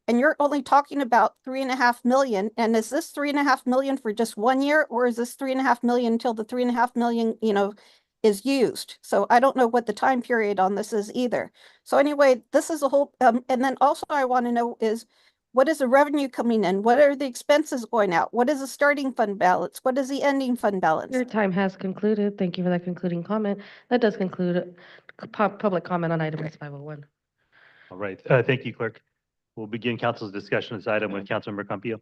and you're only talking about 3.5 million, and is this 3.5 million for just 1 year, or is this 3.5 million until the 3.5 million, is used? So I don't know what the time period on this is either. So anyway, this is a whole, and then also I want to know is, what is the revenue coming in? What are the expenses going out? What is the starting fund balance? What is the ending fund balance? Your time has concluded. Thank you for that concluding comment. That does conclude public comment on item S501. All right. Thank you, Clerk. We'll begin council's discussion of this item with Councilmember Campillo.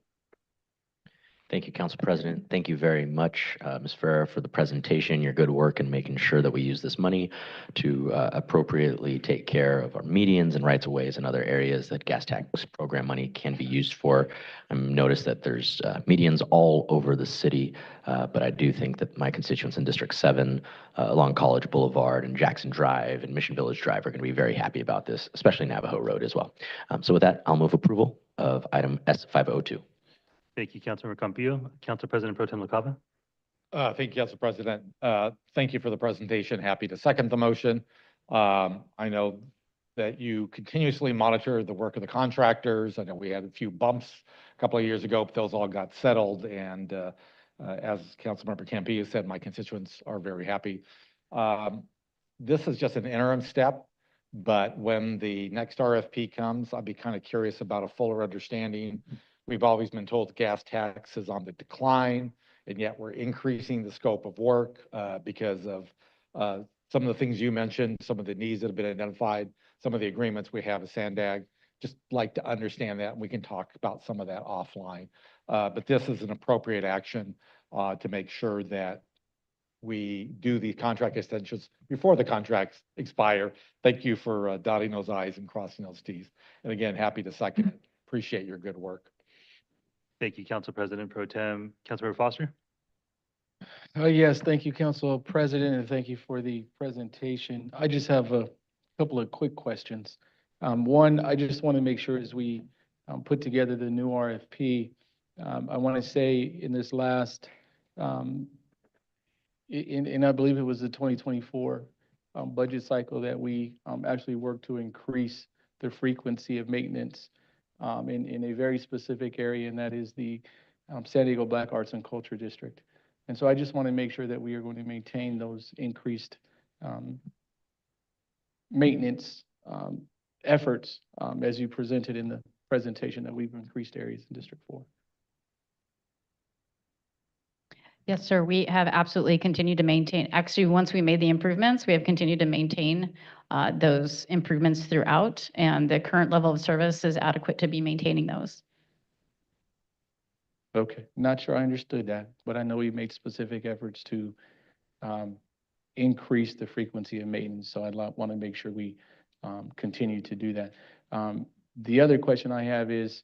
Thank you, Council President. Thank you very much, Ms. Ferrer, for the presentation, your good work in making sure that we use this money to appropriately take care of our medians and rights of ways and other areas that gas tax program money can be used for. I noticed that there's medians all over the city, but I do think that my constituents in District 7 along College Boulevard and Jackson Drive and Mission Village Drive are going to be very happy about this, especially Navajo Road as well. So with that, I'll move approval of item S502. Thank you, Councilmember Campillo. Council President Pro Tem LaCava. Thank you, Council President. Thank you for the presentation. Happy to second the motion. I know that you continuously monitor the work of the contractors. I know we had a few bumps a couple of years ago, but those all got settled. And as Councilmember Campillo said, my constituents are very happy. This is just an interim step, but when the next RFP comes, I'll be kind of curious about a fuller understanding. We've always been told gas tax is on the decline, and yet we're increasing the scope of work because of some of the things you mentioned, some of the needs that have been identified, some of the agreements we have with Sandag. Just like to understand that, and we can talk about some of that offline. But this is an appropriate action to make sure that we do the contract extensions before the contracts expire. Thank you for dotting those I's and crossing those T's. And again, happy to second it. Appreciate your good work. Thank you, Council President Pro Tem. Councilmember Foster. Yes, thank you, Council President, and thank you for the presentation. I just have a couple of quick questions. One, I just want to make sure as we put together the new RFP, I want to say in this last and I believe it was the 2024 budget cycle that we actually worked to increase the frequency of maintenance in a very specific area, and that is the San Diego Black Arts and Culture District. And so I just want to make sure that we are going to maintain those increased maintenance efforts as you presented in the presentation, that we've increased areas in District 4. Yes, sir. We have absolutely continued to maintain. Actually, once we made the improvements, we have continued to maintain those improvements throughout, and the current level of service is adequate to be maintaining those. Okay, not sure I understood that, but I know we made specific efforts to increase the frequency of maintenance, so I'd want to make sure we continue to do that. The other question I have is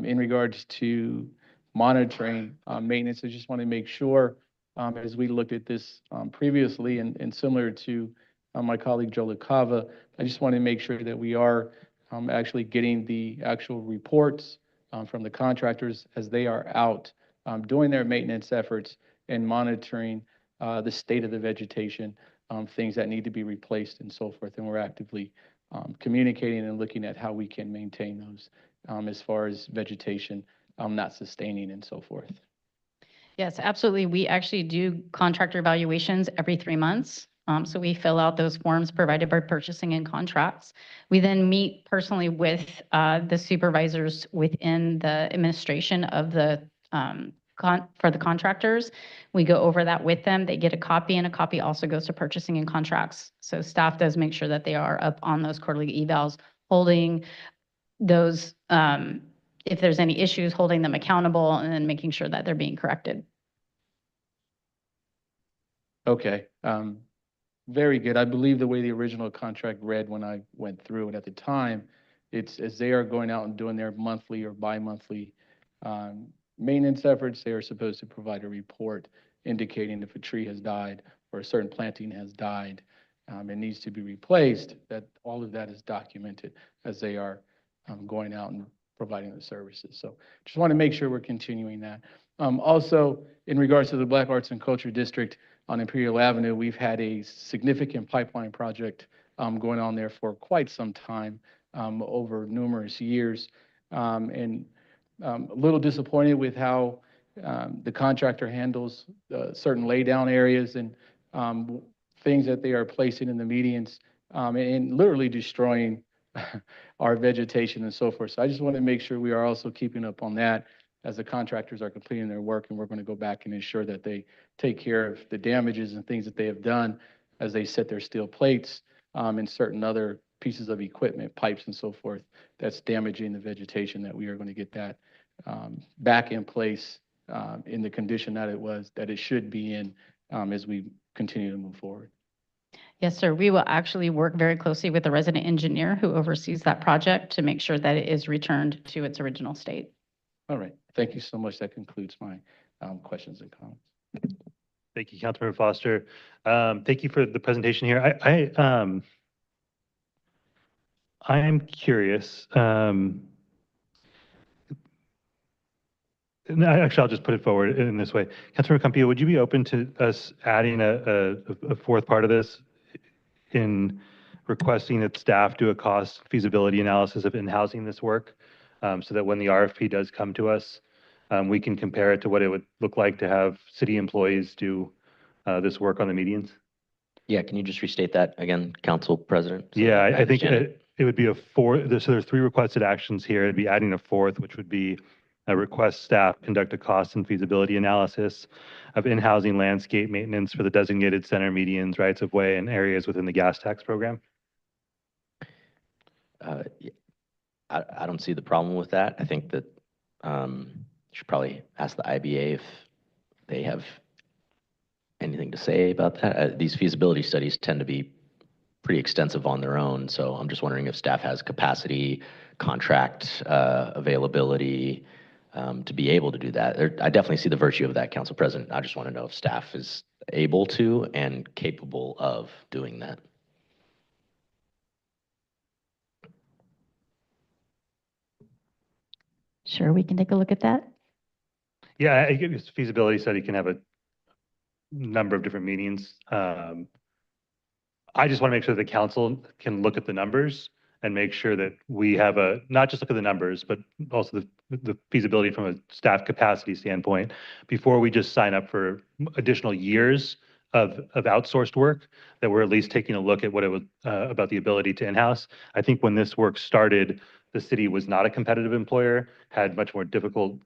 in regards to monitoring maintenance. I just want to make sure, as we looked at this previously, and similar to my colleague Joe LaCava, I just want to make sure that we are actually getting the actual reports from the contractors as they are out doing their maintenance efforts and monitoring the state of the vegetation, things that need to be replaced and so forth. And we're actively communicating and looking at how we can maintain those as far as vegetation not sustaining and so forth. Yes, absolutely. We actually do contractor evaluations every 3 months. So we fill out those forms provided by purchasing and contracts. We then meet personally with the supervisors within the administration of the for the contractors. We go over that with them. They get a copy, and a copy also goes to purchasing and contracts. So staff does make sure that they are up on those quarterly evals, holding those, if there's any issues, holding them accountable and then making sure that they're being corrected. Okay, very good. I believe the way the original contract read when I went through it at the time, it's as they are going out and doing their monthly or bi-monthly maintenance efforts, they are supposed to provide a report indicating if a tree has died or a certain planting has died and needs to be replaced, that all of that is documented as they are going out and providing the services. So just want to make sure we're continuing that. Also, in regards to the Black Arts and Culture District on Imperial Avenue, we've had a significant pipeline project going on there for quite some time, over numerous years. And a little disappointed with how the contractor handles certain laydown areas and things that they are placing in the medians and literally destroying our vegetation and so forth. So I just want to make sure we are also keeping up on that as the contractors are completing their work, and we're going to go back and ensure that they take care of the damages and things that they have done as they set their steel plates and certain other pieces of equipment, pipes and so forth, that's damaging the vegetation, that we are going to get that back in place in the condition that it should be in as we continue to move forward. Yes, sir. We will actually work very closely with the resident engineer who oversees that project to make sure that it is returned to its original state. All right. Thank you so much. That concludes my questions and comments. Thank you, Councilmember Foster. Thank you for the presentation here. I am curious. Actually, I'll just put it forward in this way. Councilmember Campillo, would you be open to us adding a fourth part of this in requesting that staff do a cost feasibility analysis of in-housing this work so that when the RFP does come to us, we can compare it to what it would look like to have city employees do this work on the medians? Yeah, can you just restate that again, Council President? Yeah, I think it would be a fourth. So there's 3 requested actions here. It'd be adding a fourth, which would be a request staff conduct a cost and feasibility analysis of in-housing landscape maintenance for the designated center medians, rights of way, and areas within the gas tax program. I don't see the problem with that. I think that you should probably ask the IBA if they have anything to say about that. These feasibility studies tend to be pretty extensive on their own, so I'm just wondering if staff has capacity, contract availability to be able to do that. I definitely see the virtue of that, Council President. I just want to know if staff is able to and capable of doing that. Sure, we can take a look at that. Yeah, I guess feasibility study can have a number of different meetings. I just want to make sure the council can look at the numbers and make sure that we have not just look at the numbers, but also the feasibility from a staff capacity standpoint before we just sign up for additional years of outsourced work, that we're at least taking a look at what it was about the ability to in-house. I think when this work started, the city was not a competitive employer, had a much more difficult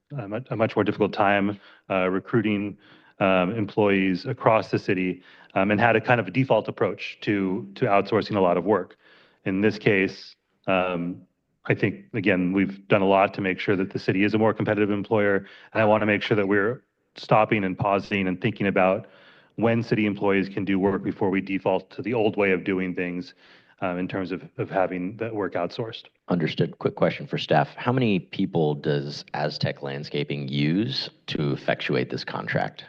time recruiting employees across the city, and had a kind of a default approach to outsourcing a lot of work. In this case, I think, again, we've done a lot to make sure that the city is a more competitive employer, and I want to make sure that we're stopping and pausing and thinking about when city employees can do work before we default to the old way of doing things in terms of having that work outsourced. Understood. Quick question for staff. How many people does Aztec Landscaping use to effectuate this contract?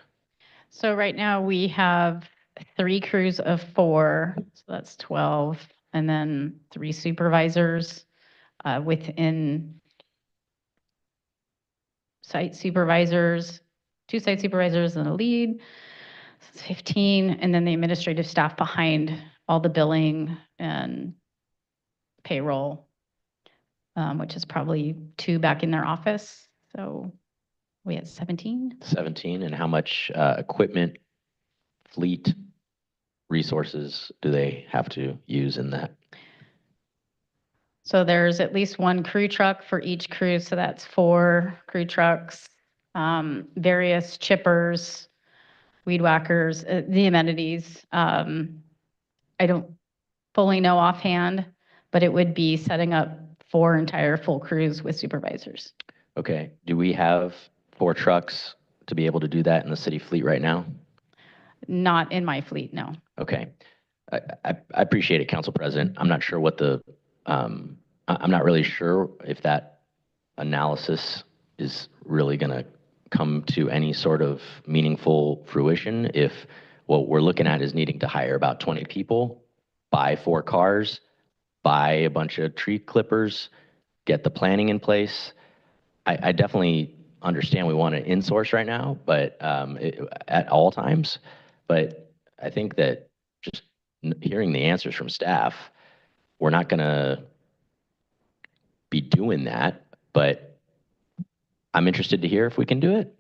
So right now we have 3 crews of 4, so that's 12, and then 3 supervisors within site supervisors, 2 site supervisors and a lead. So it's 15, and then the administrative staff behind all the billing and payroll, which is probably 2 back in their office. So we had 17. 17, and how much equipment, fleet, resources do they have to use in that? So there's at least 1 crew truck for each crew, so that's 4 crew trucks, various chippers, weed whackers, the amenities. I don't fully know offhand, but it would be setting up 4 entire full crews with supervisors. Okay. Do we have 4 trucks to be able to do that in the city fleet right now? Not in my fleet, no. Okay. I appreciate it, Council President. I'm not sure what I'm not really sure if that analysis is really going to come to any sort of meaningful fruition if what we're looking at is needing to hire about 20 people, buy 4 cars, buy a bunch of tree clippers, get the planning in place. I definitely understand we want to insource right now, but at all times. But I think that just hearing the answers from staff, we're not going to be doing that, but I'm interested to hear if we can do it.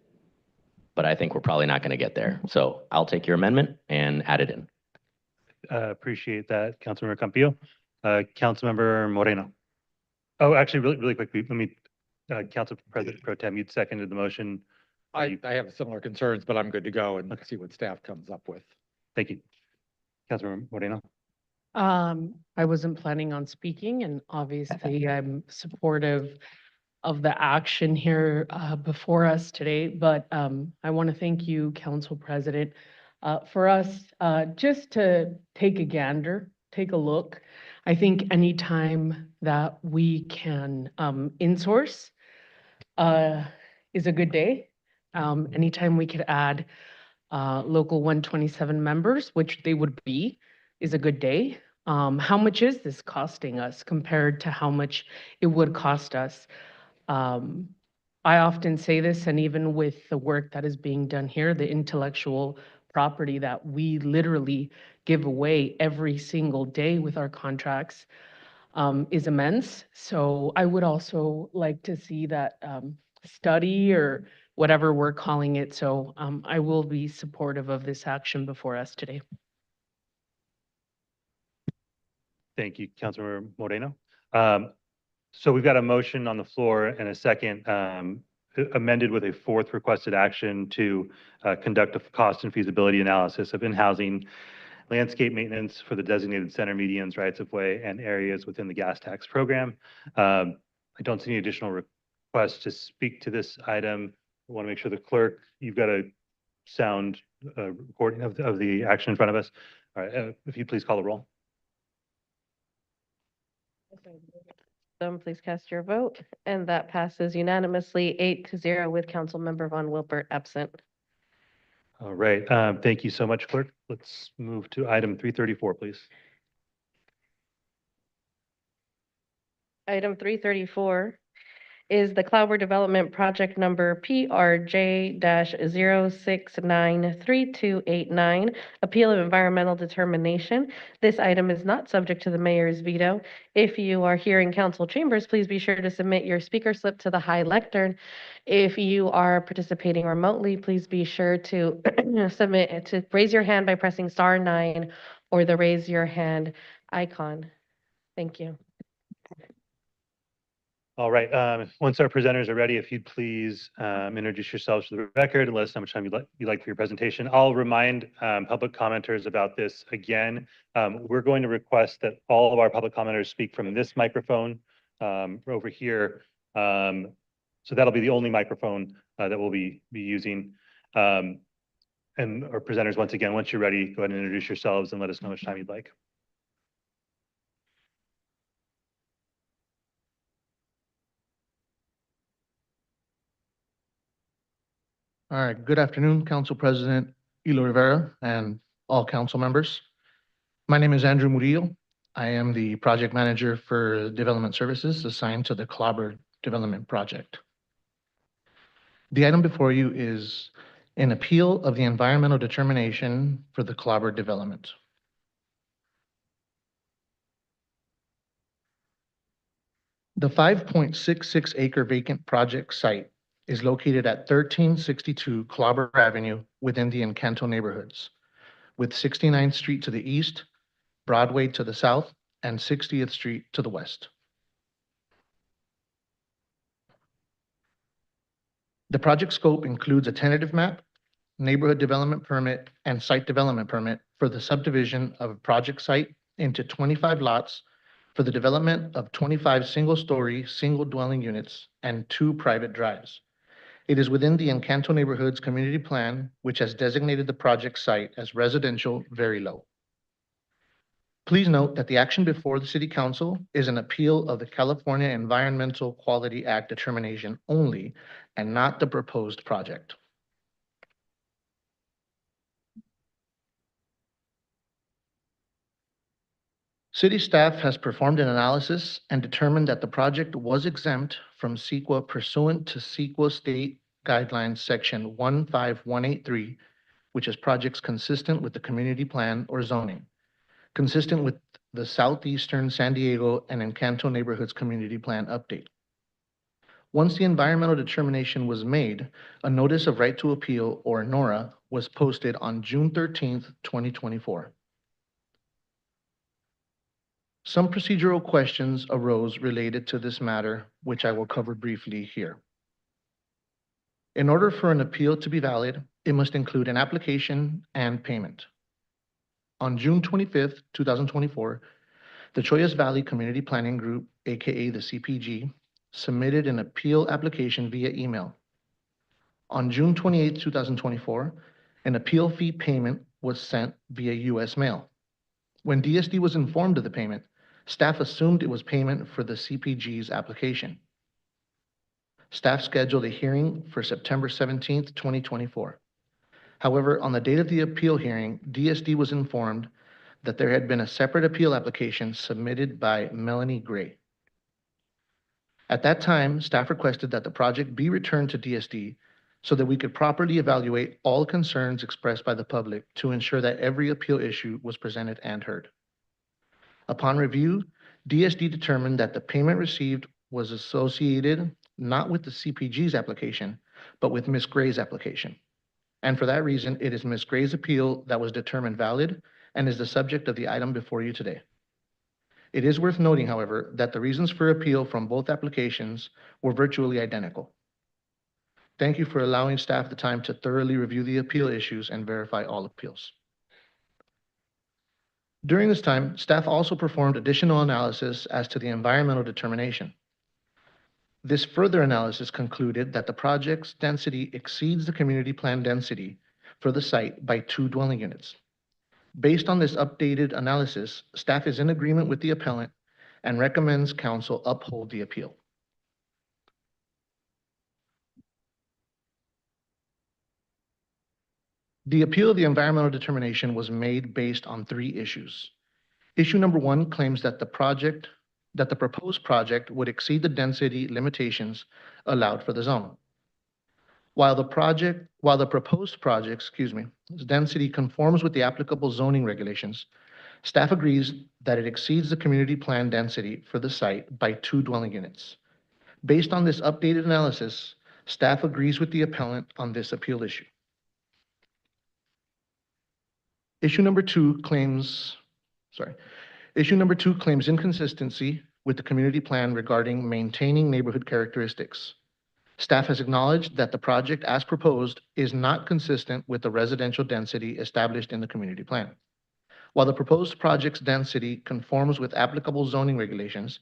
But I think we're probably not going to get there. So I'll take your amendment and add it in. Appreciate that, Councilmember Campillo. Councilmember Moreno. Oh, actually, really quickly, let me, Council President Pro Tem, you'd seconded the motion. I have similar concerns, but I'm good to go and see what staff comes up with. Thank you. Councilmember Moreno. I wasn't planning on speaking, and obviously I'm supportive of the action here before us today, but I want to thank you, Council President, for us just to take a gander, take a look. I think anytime that we can insource is a good day. Anytime we could add local 127 members, which they would be, is a good day. How much is this costing us compared to how much it would cost us? I often say this, and even with the work that is being done here, the intellectual property that we literally give away every single day with our contracts is immense. So I would also like to see that study or whatever we're calling it. So I will be supportive of this action before us today. Thank you, Councilmember Moreno. So we've got a motion on the floor and a second amended with a 4th requested action to conduct a cost and feasibility analysis of in-housing landscape maintenance for the designated center medians, rights of way, and areas within the gas tax program. I don't see any additional requests to speak to this item. I want to make sure the clerk, you've got a sound recording of the action in front of us. All right, if you please call the roll. Please cast your vote, and that passes unanimously 8-0 with Councilmember Von Wilpert absent. All right, thank you so much, clerk. Let's move to item 334, please. Item 334 is the Cloudward Development Project Number PRJ-0693289, Appeal of Environmental Determination. This item is not subject to the mayor's veto. If you are here in council chambers, please be sure to submit your speaker slip to the high lectern. If you are participating remotely, please be sure to raise your hand by pressing *9 or the raise your hand icon. Thank you. All right, once our presenters are ready, if you'd please introduce yourselves for the record and let us know how much time you'd like for your presentation. I'll remind public commenters about this again. We're going to request that all of our public commenters speak from this microphone over here. So that'll be the only microphone that we'll be using. And our presenters, once again, once you're ready, go ahead and introduce yourselves and let us know how much time you'd like. All right, good afternoon, Council President Elo Rivera and all council members. My name is Andrew Murillo. I am the project manager for development services assigned to the Clobber Development Project. The item before you is an appeal of the environmental determination for the Clobber development. The 5.66 acre vacant project site is located at 1362 Clobber Avenue within the Encanto neighborhoods, with 69th Street to the east, Broadway to the south, and 60th Street to the west. The project scope includes a tentative map, neighborhood development permit, and site development permit for the subdivision of a project site into 25 lots for the development of 25 single-story, single-dwelling units and 2 private drives. It is within the Encanto Neighborhoods Community Plan, which has designated the project site as residential very low. Please note that the action before the City Council is an appeal of the California Environmental Quality Act determination only and not the proposed project. City staff has performed an analysis and determined that the project was exempt from CEQA pursuant to CEQA State Guidelines Section 15183, which is projects consistent with the community plan or zoning, consistent with the Southeastern San Diego and Encanto Neighborhoods Community Plan update. Once the environmental determination was made, a notice of right to appeal, or NORA, was posted on June 13th, 2024. Some procedural questions arose related to this matter, which I will cover briefly here. In order for an appeal to be valid, it must include an application and payment. On June 25th, 2024, the Chollas Valley Community Planning Group, aka the CPG, submitted an appeal application via email. On June 28th, 2024, an appeal fee payment was sent via U.S. mail. When DSD was informed of the payment, staff assumed it was payment for the CPG's application. Staff scheduled a hearing for September 17th, 2024. However, on the date of the appeal hearing, DSD was informed that there had been a separate appeal application submitted by Melanie Gray. At that time, staff requested that the project be returned to DSD so that we could properly evaluate all concerns expressed by the public to ensure that every appeal issue was presented and heard. Upon review, DSD determined that the payment received was associated not with the CPG's application, but with Ms. Gray's application. And for that reason, it is Ms. Gray's appeal that was determined valid and is the subject of the item before you today. It is worth noting, however, that the reasons for appeal from both applications were virtually identical. Thank you for allowing staff the time to thoroughly review the appeal issues and verify all appeals. During this time, staff also performed additional analysis as to the environmental determination. This further analysis concluded that the project's density exceeds the community plan density for the site by 2 dwelling units. Based on this updated analysis, staff is in agreement with the appellant and recommends council uphold the appeal. The appeal of the environmental determination was made based on 3 issues. Issue number 1 claims that the project that the proposed project would exceed the density limitations allowed for the zone. While the proposed project, density conforms with the applicable zoning regulations, staff agrees that it exceeds the community plan density for the site by 2 dwelling units. Based on this updated analysis, staff agrees with the appellant on this appeal issue. Issue number two claims inconsistency with the community plan regarding maintaining neighborhood characteristics. Staff has acknowledged that the project as proposed is not consistent with the residential density established in the community plan. While the proposed project's density conforms with applicable zoning regulations,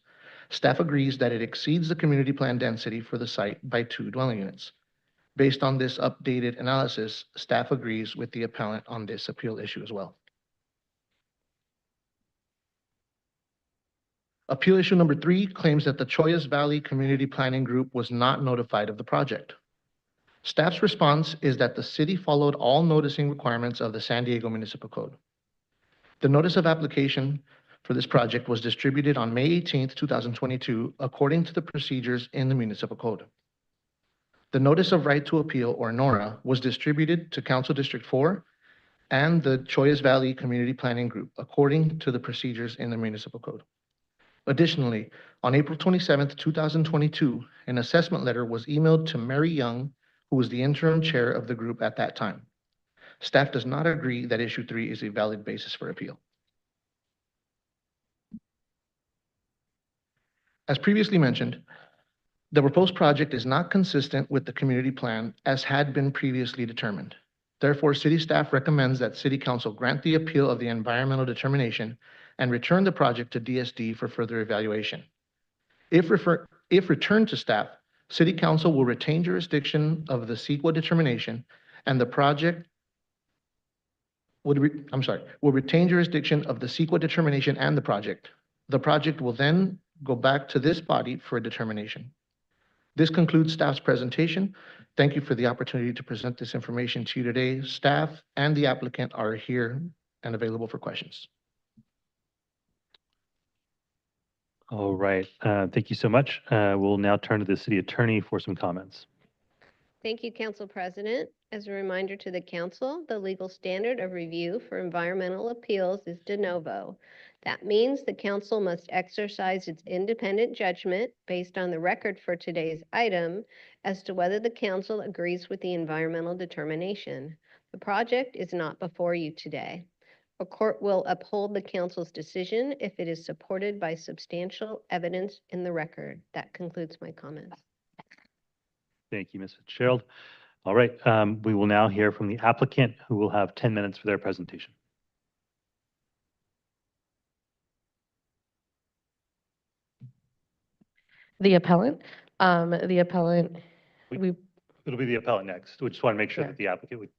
staff agrees that it exceeds the community plan density for the site by 2 dwelling units. Based on this updated analysis, staff agrees with the appellant on this appeal issue as well. Appeal issue number 3 claims that the Choyas Valley Community Planning Group was not notified of the project. Staff's response is that the city followed all noticing requirements of the San Diego Municipal Code. The notice of application for this project was distributed on May 18th, 2022, according to the procedures in the Municipal Code. The Notice of Right to Appeal, or NORA, was distributed to Council District 4 and the Choyas Valley Community Planning Group, according to the procedures in the Municipal Code. Additionally, on April 27th, 2022, an assessment letter was emailed to Mary Young, who was the interim chair of the group at that time. Staff does not agree that issue 3 is a valid basis for appeal. As previously mentioned, the proposed project is not consistent with the community plan as had been previously determined. Therefore, city staff recommends that City Council grant the appeal of the environmental determination and return the project to DSD for further evaluation. If returned to staff, City Council will retain jurisdiction of the CEQA determination and the project will retain jurisdiction of the CEQA determination and the project. The project will then go back to this body for a determination. This concludes staff's presentation. Thank you for the opportunity to present this information to you today. Staff and the applicant are here and available for questions. All right, thank you so much. We'll now turn to the city attorney for some comments. Thank you, Council President. As a reminder to the council, the legal standard of review for environmental appeals is de novo. That means the council must exercise its independent judgment based on the record for today's item as to whether the council agrees with the environmental determination. The project is not before you today. A court will uphold the council's decision if it is supported by substantial evidence in the record. That concludes my comments. Thank you, Ms. Fitzgerald. All right, we will now hear from the applicant, who will have 10 minutes for their presentation. The appellant, It'll be the appellant next. We just want to make sure that the applicant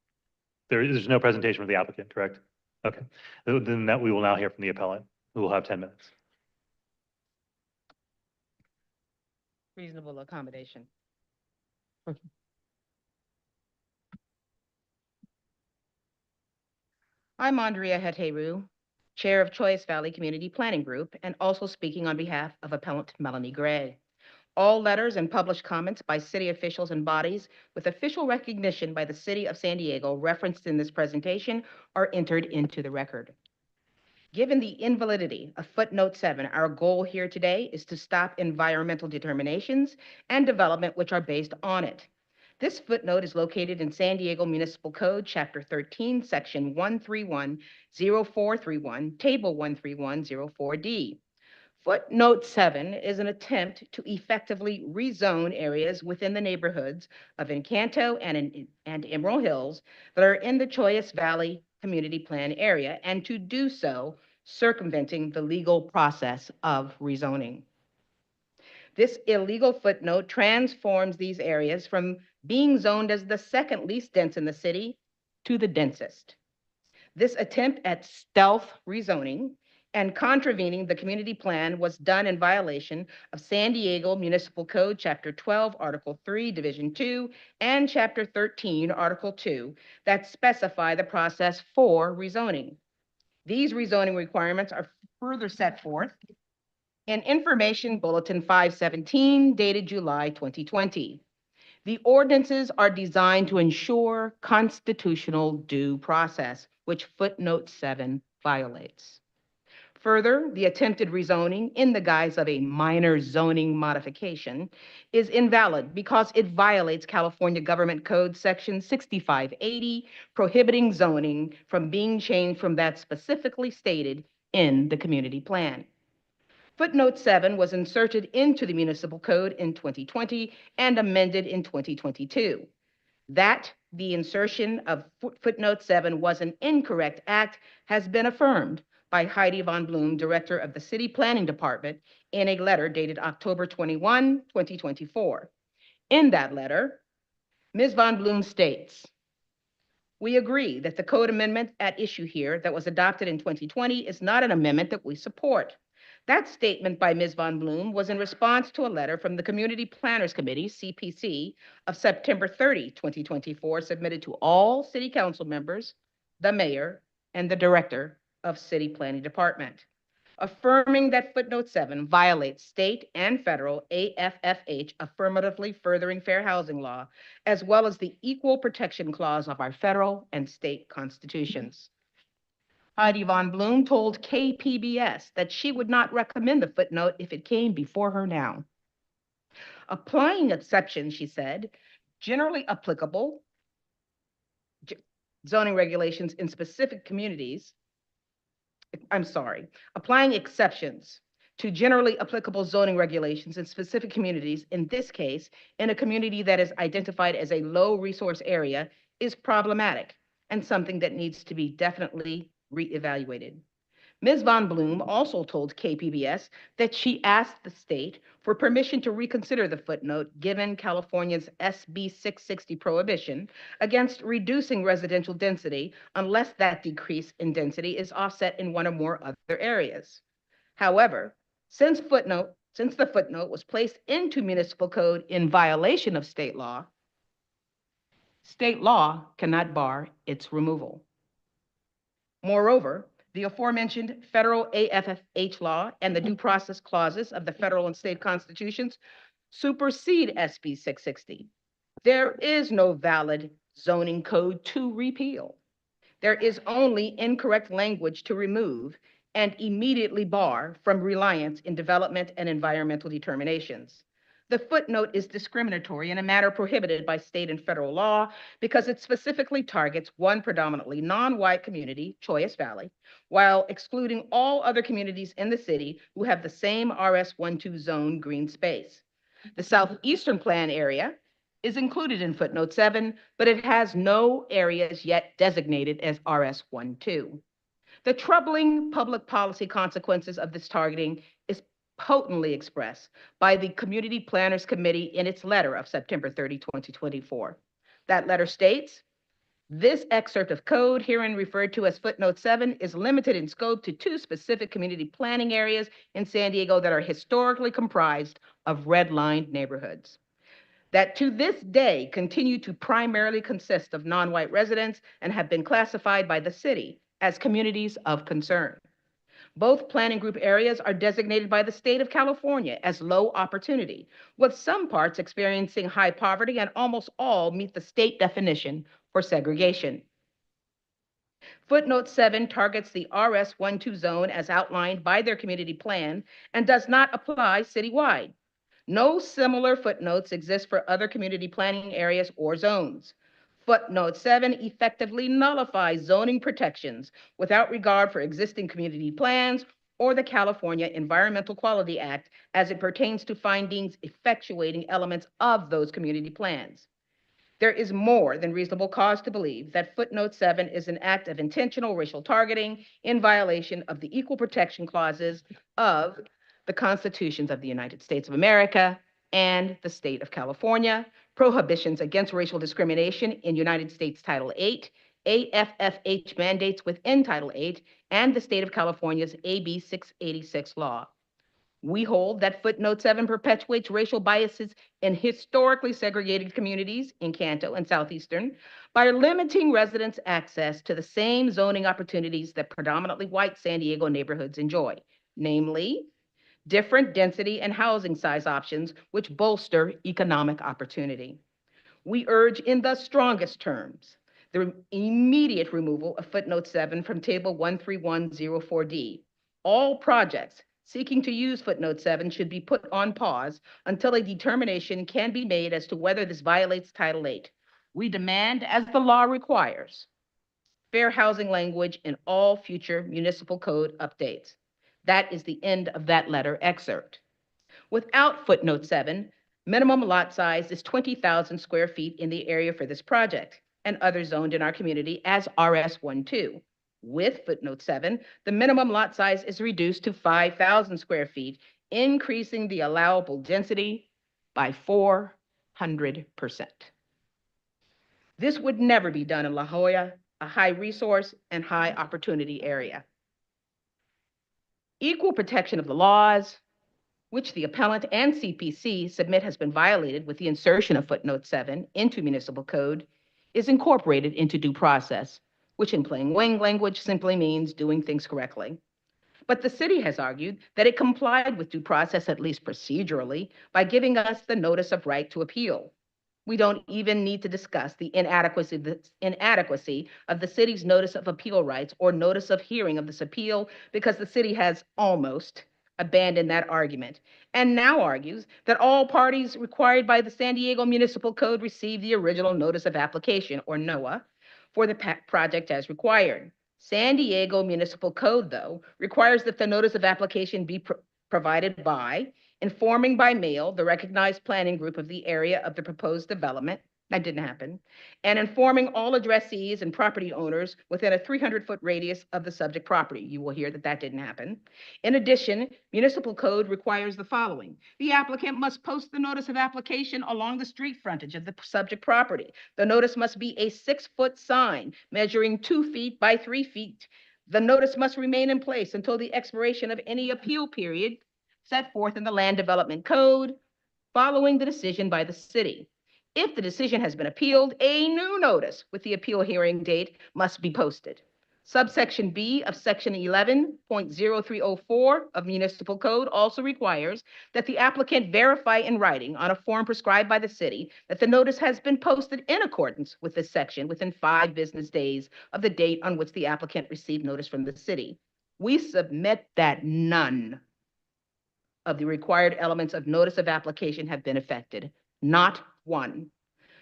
there's no presentation from the applicant, correct? Okay, then that we will now hear from the appellant, who will have 10 minutes. Reasonable accommodation. I'm Andrea Heteru, Chair of Choice Valley Community Planning Group, and also speaking on behalf of Appellant Melanie Gray. All letters and published comments by city officials and bodies with official recognition by the City of San Diego referenced in this presentation are entered into the record. Given the invalidity of footnote 7, our goal here today is to stop environmental determinations and development which are based on it. This footnote is located in San Diego Municipal Code, Chapter 13, Section 131-0431, Table 13104D. Footnote 7 is an attempt to effectively rezone areas within the neighborhoods of Encanto and Emerald Hills that are in the Choyas Valley Community Plan area, and to do so circumventing the legal process of rezoning. This illegal footnote transforms these areas from being zoned as the second least dense in the city to the densest. This attempt at stealth rezoning and contravening the community plan was done in violation of San Diego Municipal Code, Chapter 12, Article 3, Division 2, and Chapter 13, Article 2, that specify the process for rezoning. These rezoning requirements are further set forth In Information Bulletin 517 dated July 2020. The ordinances are designed to ensure constitutional due process, which footnote 7 violates. Further, the attempted rezoning in the guise of a minor zoning modification is invalid because it violates California Government Code Section 6580, prohibiting zoning from being changed from that specifically stated in the community plan. Footnote 7 was inserted into the municipal code in 2020 and amended in 2022. That the insertion of footnote 7 was an incorrect act has been affirmed by Heidi Von Bloom, Director of the City Planning Department, in a letter dated October 21, 2024. In that letter, Ms. Von Bloom states, "We agree that the code amendment at issue here that was adopted in 2020 is not an amendment that we support. That statement by Ms. Von Bloom was in response to a letter from the Community Planners Committee, CPC, of September 30, 2024, submitted to all city council members, the mayor, and the director of City Planning Department, affirming that footnote 7 violates state and federal AFFH affirmatively furthering fair housing law, as well as the equal protection clause of our federal and state constitutions." Heidi Von Bloom told KPBS that she would not recommend the footnote if it came before her now. Applying exceptions, she said, generally applicable zoning regulations in specific communities, applying exceptions to generally applicable zoning regulations in specific communities, in this case, in a community that is identified as a low resource area, is problematic and something that needs to be definitely reevaluated. Ms. Von Bloom also told KPBS that she asked the state for permission to reconsider the footnote given California's SB 660 prohibition against reducing residential density unless that decrease in density is offset in one or more other areas. However, since the footnote was placed into municipal code in violation of state law cannot bar its removal. Moreover, the aforementioned federal AFFH law and the due process clauses of the federal and state constitutions supersede SB 660. There is no valid zoning code to repeal. There is only incorrect language to remove and immediately bar from reliance in development and environmental determinations. The footnote is discriminatory in a manner prohibited by state and federal law because it specifically targets one predominantly non-white community, Choyas Valley, while excluding all other communities in the city who have the same RS12 zone green space. The southeastern plan area is included in footnote 7, but it has no areas yet designated as RS12. The troubling public policy consequences of this targeting is potently expressed by the Community Planners Committee in its letter of September 30, 2024. That letter states, "This excerpt of code, herein referred to as footnote 7, is limited in scope to 2 specific community planning areas in San Diego that are historically comprised of red-lined neighborhoods that to this day continue to primarily consist of non-white residents and have been classified by the city as communities of concern. Both planning group areas are designated by the state of California as low opportunity, with some parts experiencing high poverty and almost all meet the state definition for segregation." Footnote 7 targets the RS12 zone as outlined by their community plan and does not apply citywide. No similar footnotes exist for other community planning areas or zones. Footnote 7 effectively nullifies zoning protections without regard for existing community plans or the California Environmental Quality Act as it pertains to findings effectuating elements of those community plans. There is more than reasonable cause to believe that footnote 7 is an act of intentional racial targeting in violation of the equal protection clauses of the Constitutions of the United States of America and the state of California, prohibitions against racial discrimination in United States Title 8, AFFH mandates within Title 8, and the state of California's AB 686 law. We hold that footnote 7 perpetuates racial biases in historically segregated communities in Canto and Southeastern by limiting residents' access to the same zoning opportunities that predominantly white San Diego neighborhoods enjoy, namely different density and housing size options which bolster economic opportunity. We urge in the strongest terms the immediate removal of footnote 7 from table 13104D. All projects seeking to use footnote 7 should be put on pause until a determination can be made as to whether this violates Title 8. We demand, as the law requires, fair housing language in all future municipal code updates. That is the end of that letter excerpt. Without footnote 7, minimum lot size is 20,000 square feet in the area for this project and others zoned in our community as RS12. With footnote 7, the minimum lot size is reduced to 5,000 square feet, increasing the allowable density by 400%. This would never be done in La Jolla, a high resource and high opportunity area. Equal protection of the laws, which the appellant and CPC submit has been violated with the insertion of footnote 7 into municipal code, is incorporated into due process, which in plain language simply means doing things correctly. But the city has argued that it complied with due process, at least procedurally, by giving us the notice of right to appeal. We don't even need to discuss the inadequacy of the city's notice of appeal rights or notice of hearing of this appeal because the city has almost abandoned that argument and now argues that all parties required by the San Diego Municipal Code receive the original notice of application, or NOAA, for the project as required. San Diego Municipal Code, though, requires that the notice of application be provided by informing by mail the recognized planning group of the area of the proposed development. That didn't happen. And informing all addressees and property owners within a 300-foot radius of the subject property. You will hear that that didn't happen. In addition, municipal code requires the following. The applicant must post the notice of application along the street frontage of the subject property. The notice must be a 6-foot sign measuring 2 feet by 3 feet. The notice must remain in place until the expiration of any appeal period set forth in the Land Development Code following the decision by the city. If the decision has been appealed, a new notice with the appeal hearing date must be posted. Subsection B of Section 11.0304 of Municipal Code also requires that the applicant verify in writing on a form prescribed by the city that the notice has been posted in accordance with this section within 5 business days of the date on which the applicant received notice from the city. We submit that none of the required elements of notice of application have been effected, not one,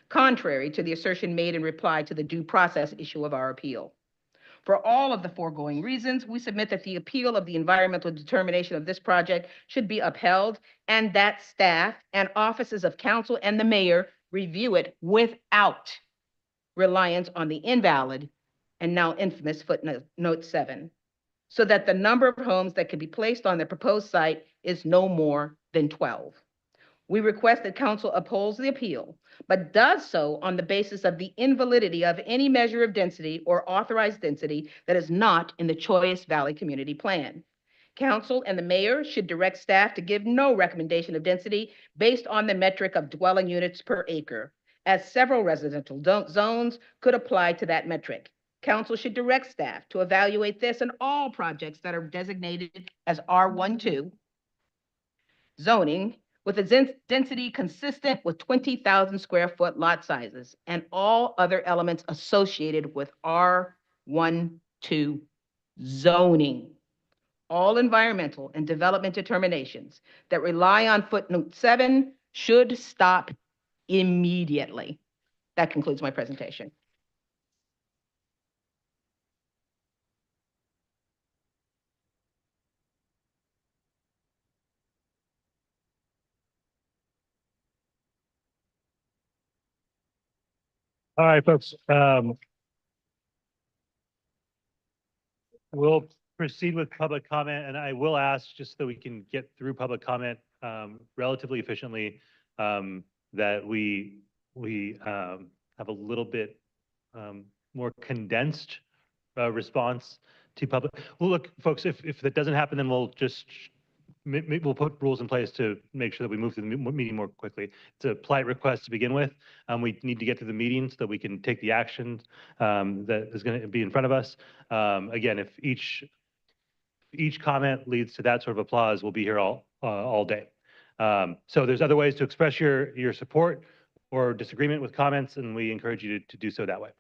contrary to the assertion made in reply to the due process issue of our appeal. For all of the foregoing reasons, we submit that the appeal of the environmental determination of this project should be upheld and that staff and offices of council and the mayor review it without reliance on the invalid and now infamous footnote 7, so that the number of homes that can be placed on the proposed site is no more than 12. We request that council upholds the appeal, but does so on the basis of the invalidity of any measure of density or authorized density that is not in the Choice Valley Community Plan. Council and the mayor should direct staff to give no recommendation of density based on the metric of dwelling units per acre, as several residential zones could apply to that metric. Council should direct staff to evaluate this in all projects that are designated as R12 zoning with a density consistent with 20,000 square foot lot sizes and all other elements associated with R12 zoning. All environmental and development determinations that rely on footnote 7 should stop immediately. That concludes my presentation. All right, folks. We'll proceed with public comment, and I will ask, just so we can get through public comment relatively efficiently, that we have a little bit more condensed response to public. Well, look, folks, if that doesn't happen, then we'll just we'll put rules in place to make sure that we move through the meeting more quickly. It's a polite request to begin with. We need to get through the meeting so that we can take the action that is going to be in front of us. Again, if each comment leads to that sort of applause, we'll be here all all day. So there's other ways to express your support or disagreement with comments, and we encourage you to do so that way.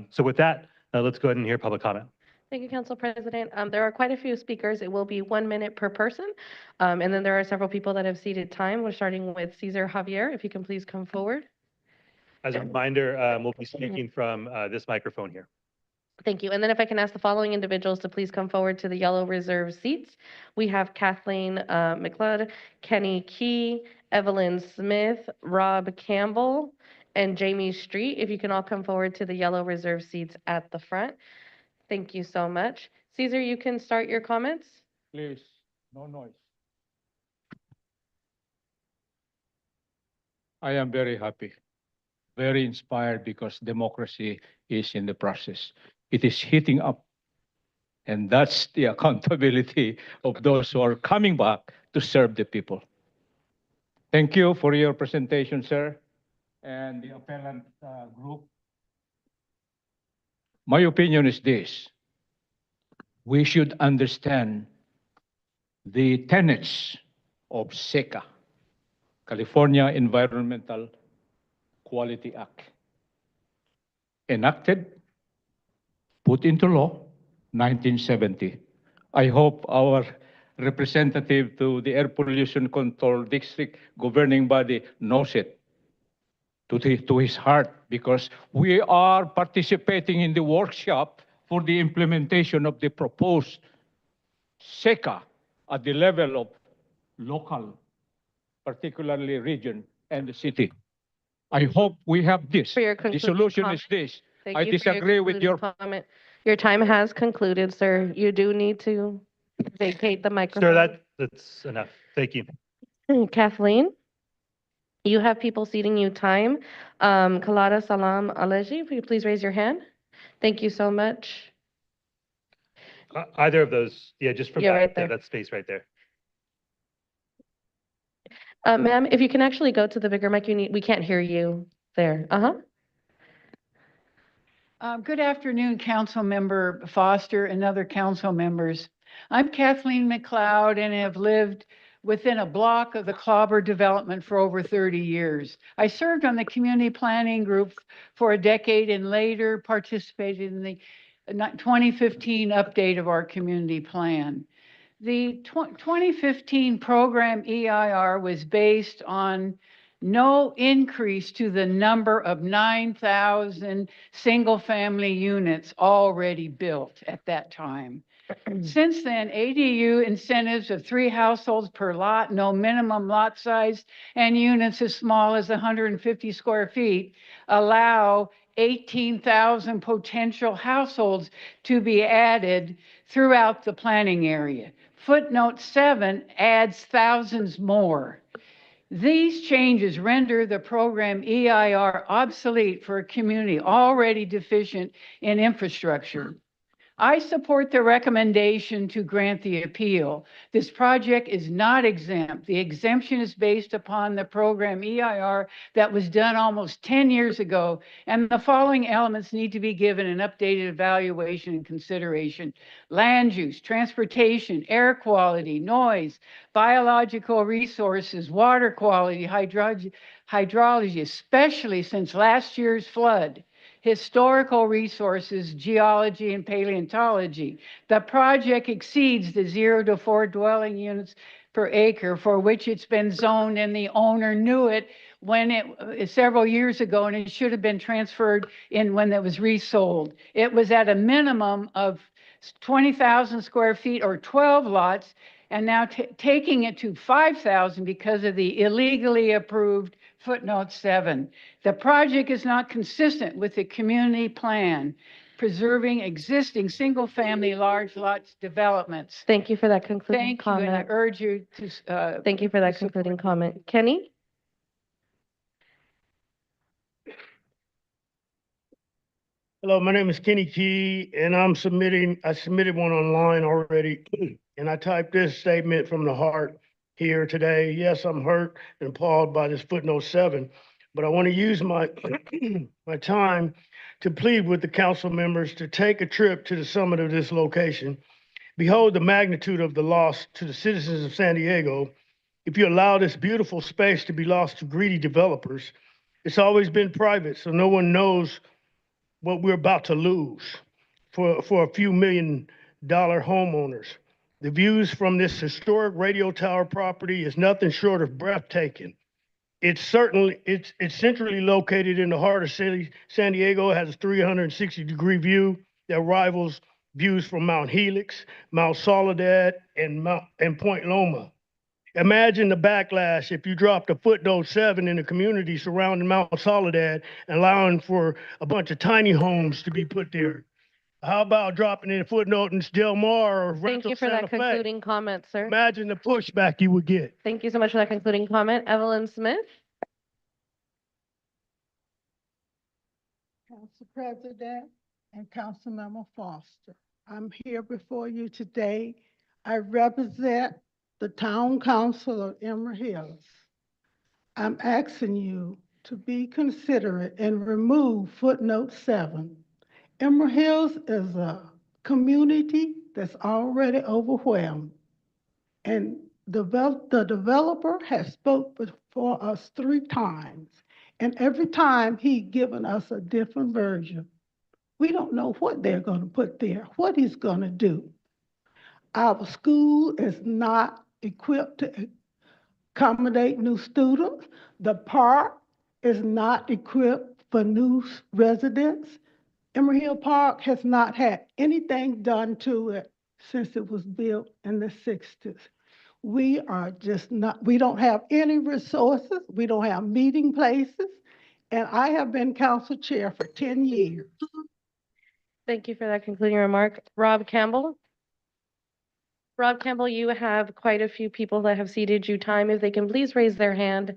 So with that, let's go ahead and hear public comment. Thank you, Council President. There are quite a few speakers. It will be 1 minute per person. And then there are several people that have ceded time. We're starting with Cesar Javier. If you can please come forward. As a reminder, we'll be speaking from this microphone here. Thank you. And then if I can ask the following individuals to please come forward to the yellow reserve seats. We have Kathleen McLeod, Kenny Key, Evelyn Smith, Rob Campbell, and Jamie Street. If you can all come forward to the yellow reserve seats at the front. Thank you so much. Cesar, you can start your comments. Please, no noise. I am very happy, very inspired because democracy is in the process. It is heating up. And that's the accountability of those who are coming back to serve the people. Thank you for your presentation, sir, and the appellant group. My opinion is this. We should understand the tenets of SECA, California Environmental Quality Act, enacted, put into law, 1970. I hope our representative to the Air Pollution Control District governing body knows it to his heart, because we are participating in the workshop for the implementation of the proposed SECA at the level of local, particularly region and the city. I hope we have this. For your The concluding solution comment. is this. Thank I you for your disagree with your concluding comment. Your time has concluded, sir. You do need to vacate the Sir, microphone. that's enough. Thank you. Kathleen, you have people ceding you time. Kalada Salam Aleji, if you please raise your hand. Thank you so much. Either of those, yeah, just from Yeah, right there. that space right there. Ma'am, if you can actually go to the bigger mic, we can't hear you there. Good afternoon, Council Member Foster and other council members. I'm Kathleen McLeod and have lived within a block of the Clobber development for over 30 years. I served on the community planning group for a decade and later participated in the 2015 update of our community plan. The 2015 program EIR was based on no increase to the number of 9,000 single-family units already built at that time. Since then, ADU incentives of 3 households per lot, no minimum lot size, and units as small as 150 square feet allow 18,000 potential households to be added throughout the planning area. Footnote 7 adds thousands more. These changes render the program EIR obsolete for a community already deficient in infrastructure. I support the recommendation to grant the appeal. This project is not exempt. The exemption is based upon the program EIR that was done almost 10 years ago, and the following elements need to be given an updated evaluation and consideration: land use, transportation, air quality, noise, biological resources, water quality, hydrology, especially since last year's flood, historical resources, geology, and paleontology. The project exceeds the 0 to 4 dwelling units per acre for which it's been zoned, and the owner knew it when it several years ago, and it should have been transferred in when it was resold. It was at a minimum of 20,000 square feet or 12 lots, and now taking it to 5,000 because of the illegally approved footnote 7. The project is not consistent with the community plan, preserving existing single-family large lots developments. Thank you for that concluding Thank you, comment. and I urge you to. Thank you for that concluding comment. Kenny? Hello, my name is Kenny Key, and I submitted one online already, and I typed this statement from the heart here today. Yes, I'm hurt and appalled by this footnote 7, but I want to use my my time to plead with the council members to take a trip to the summit of this location Behold the magnitude of the loss to the citizens of San Diego if you allow this beautiful space to be lost to greedy developers. It's always been private, so no one knows what we're about to lose for a few $1 million homeowners. The views from this historic radio tower property is nothing short of breathtaking. It's centrally located in the heart of San Diego. It has a 360-degree view that rivals views from Mount Helix, Mount Soledad, and Point Loma. Imagine the backlash if you dropped a footnote 7 in the community surrounding Mount Soledad and allowing for a bunch of tiny homes to be put there. How about dropping in a footnote in Del Mar or Thank Rancho you for Santa that Fe? concluding comment, sir. Imagine the pushback you would get. Thank you so much for that concluding comment. Evelyn Smith? Council President and Councilmember Foster, I'm here before you today. I represent the Town Council of Emerald Hills. I'm asking you to be considerate and remove footnote 7. Emerald Hills is a community that's already overwhelmed. And the developer has spoke before us 3 times. And every time he given us a different version. We don't know what they're going to put there, what he's going to do. Our school is not equipped to accommodate new students. The park is not equipped for new residents. Emerald Hill Park has not had anything done to it since it was built in the 60s. We are just not, we don't have any resources. We don't have meeting places. And I have been council chair for 10 years. Thank you for that concluding remark. Rob Campbell? Rob Campbell, you have quite a few people that have ceded you time. If they can please raise their hand.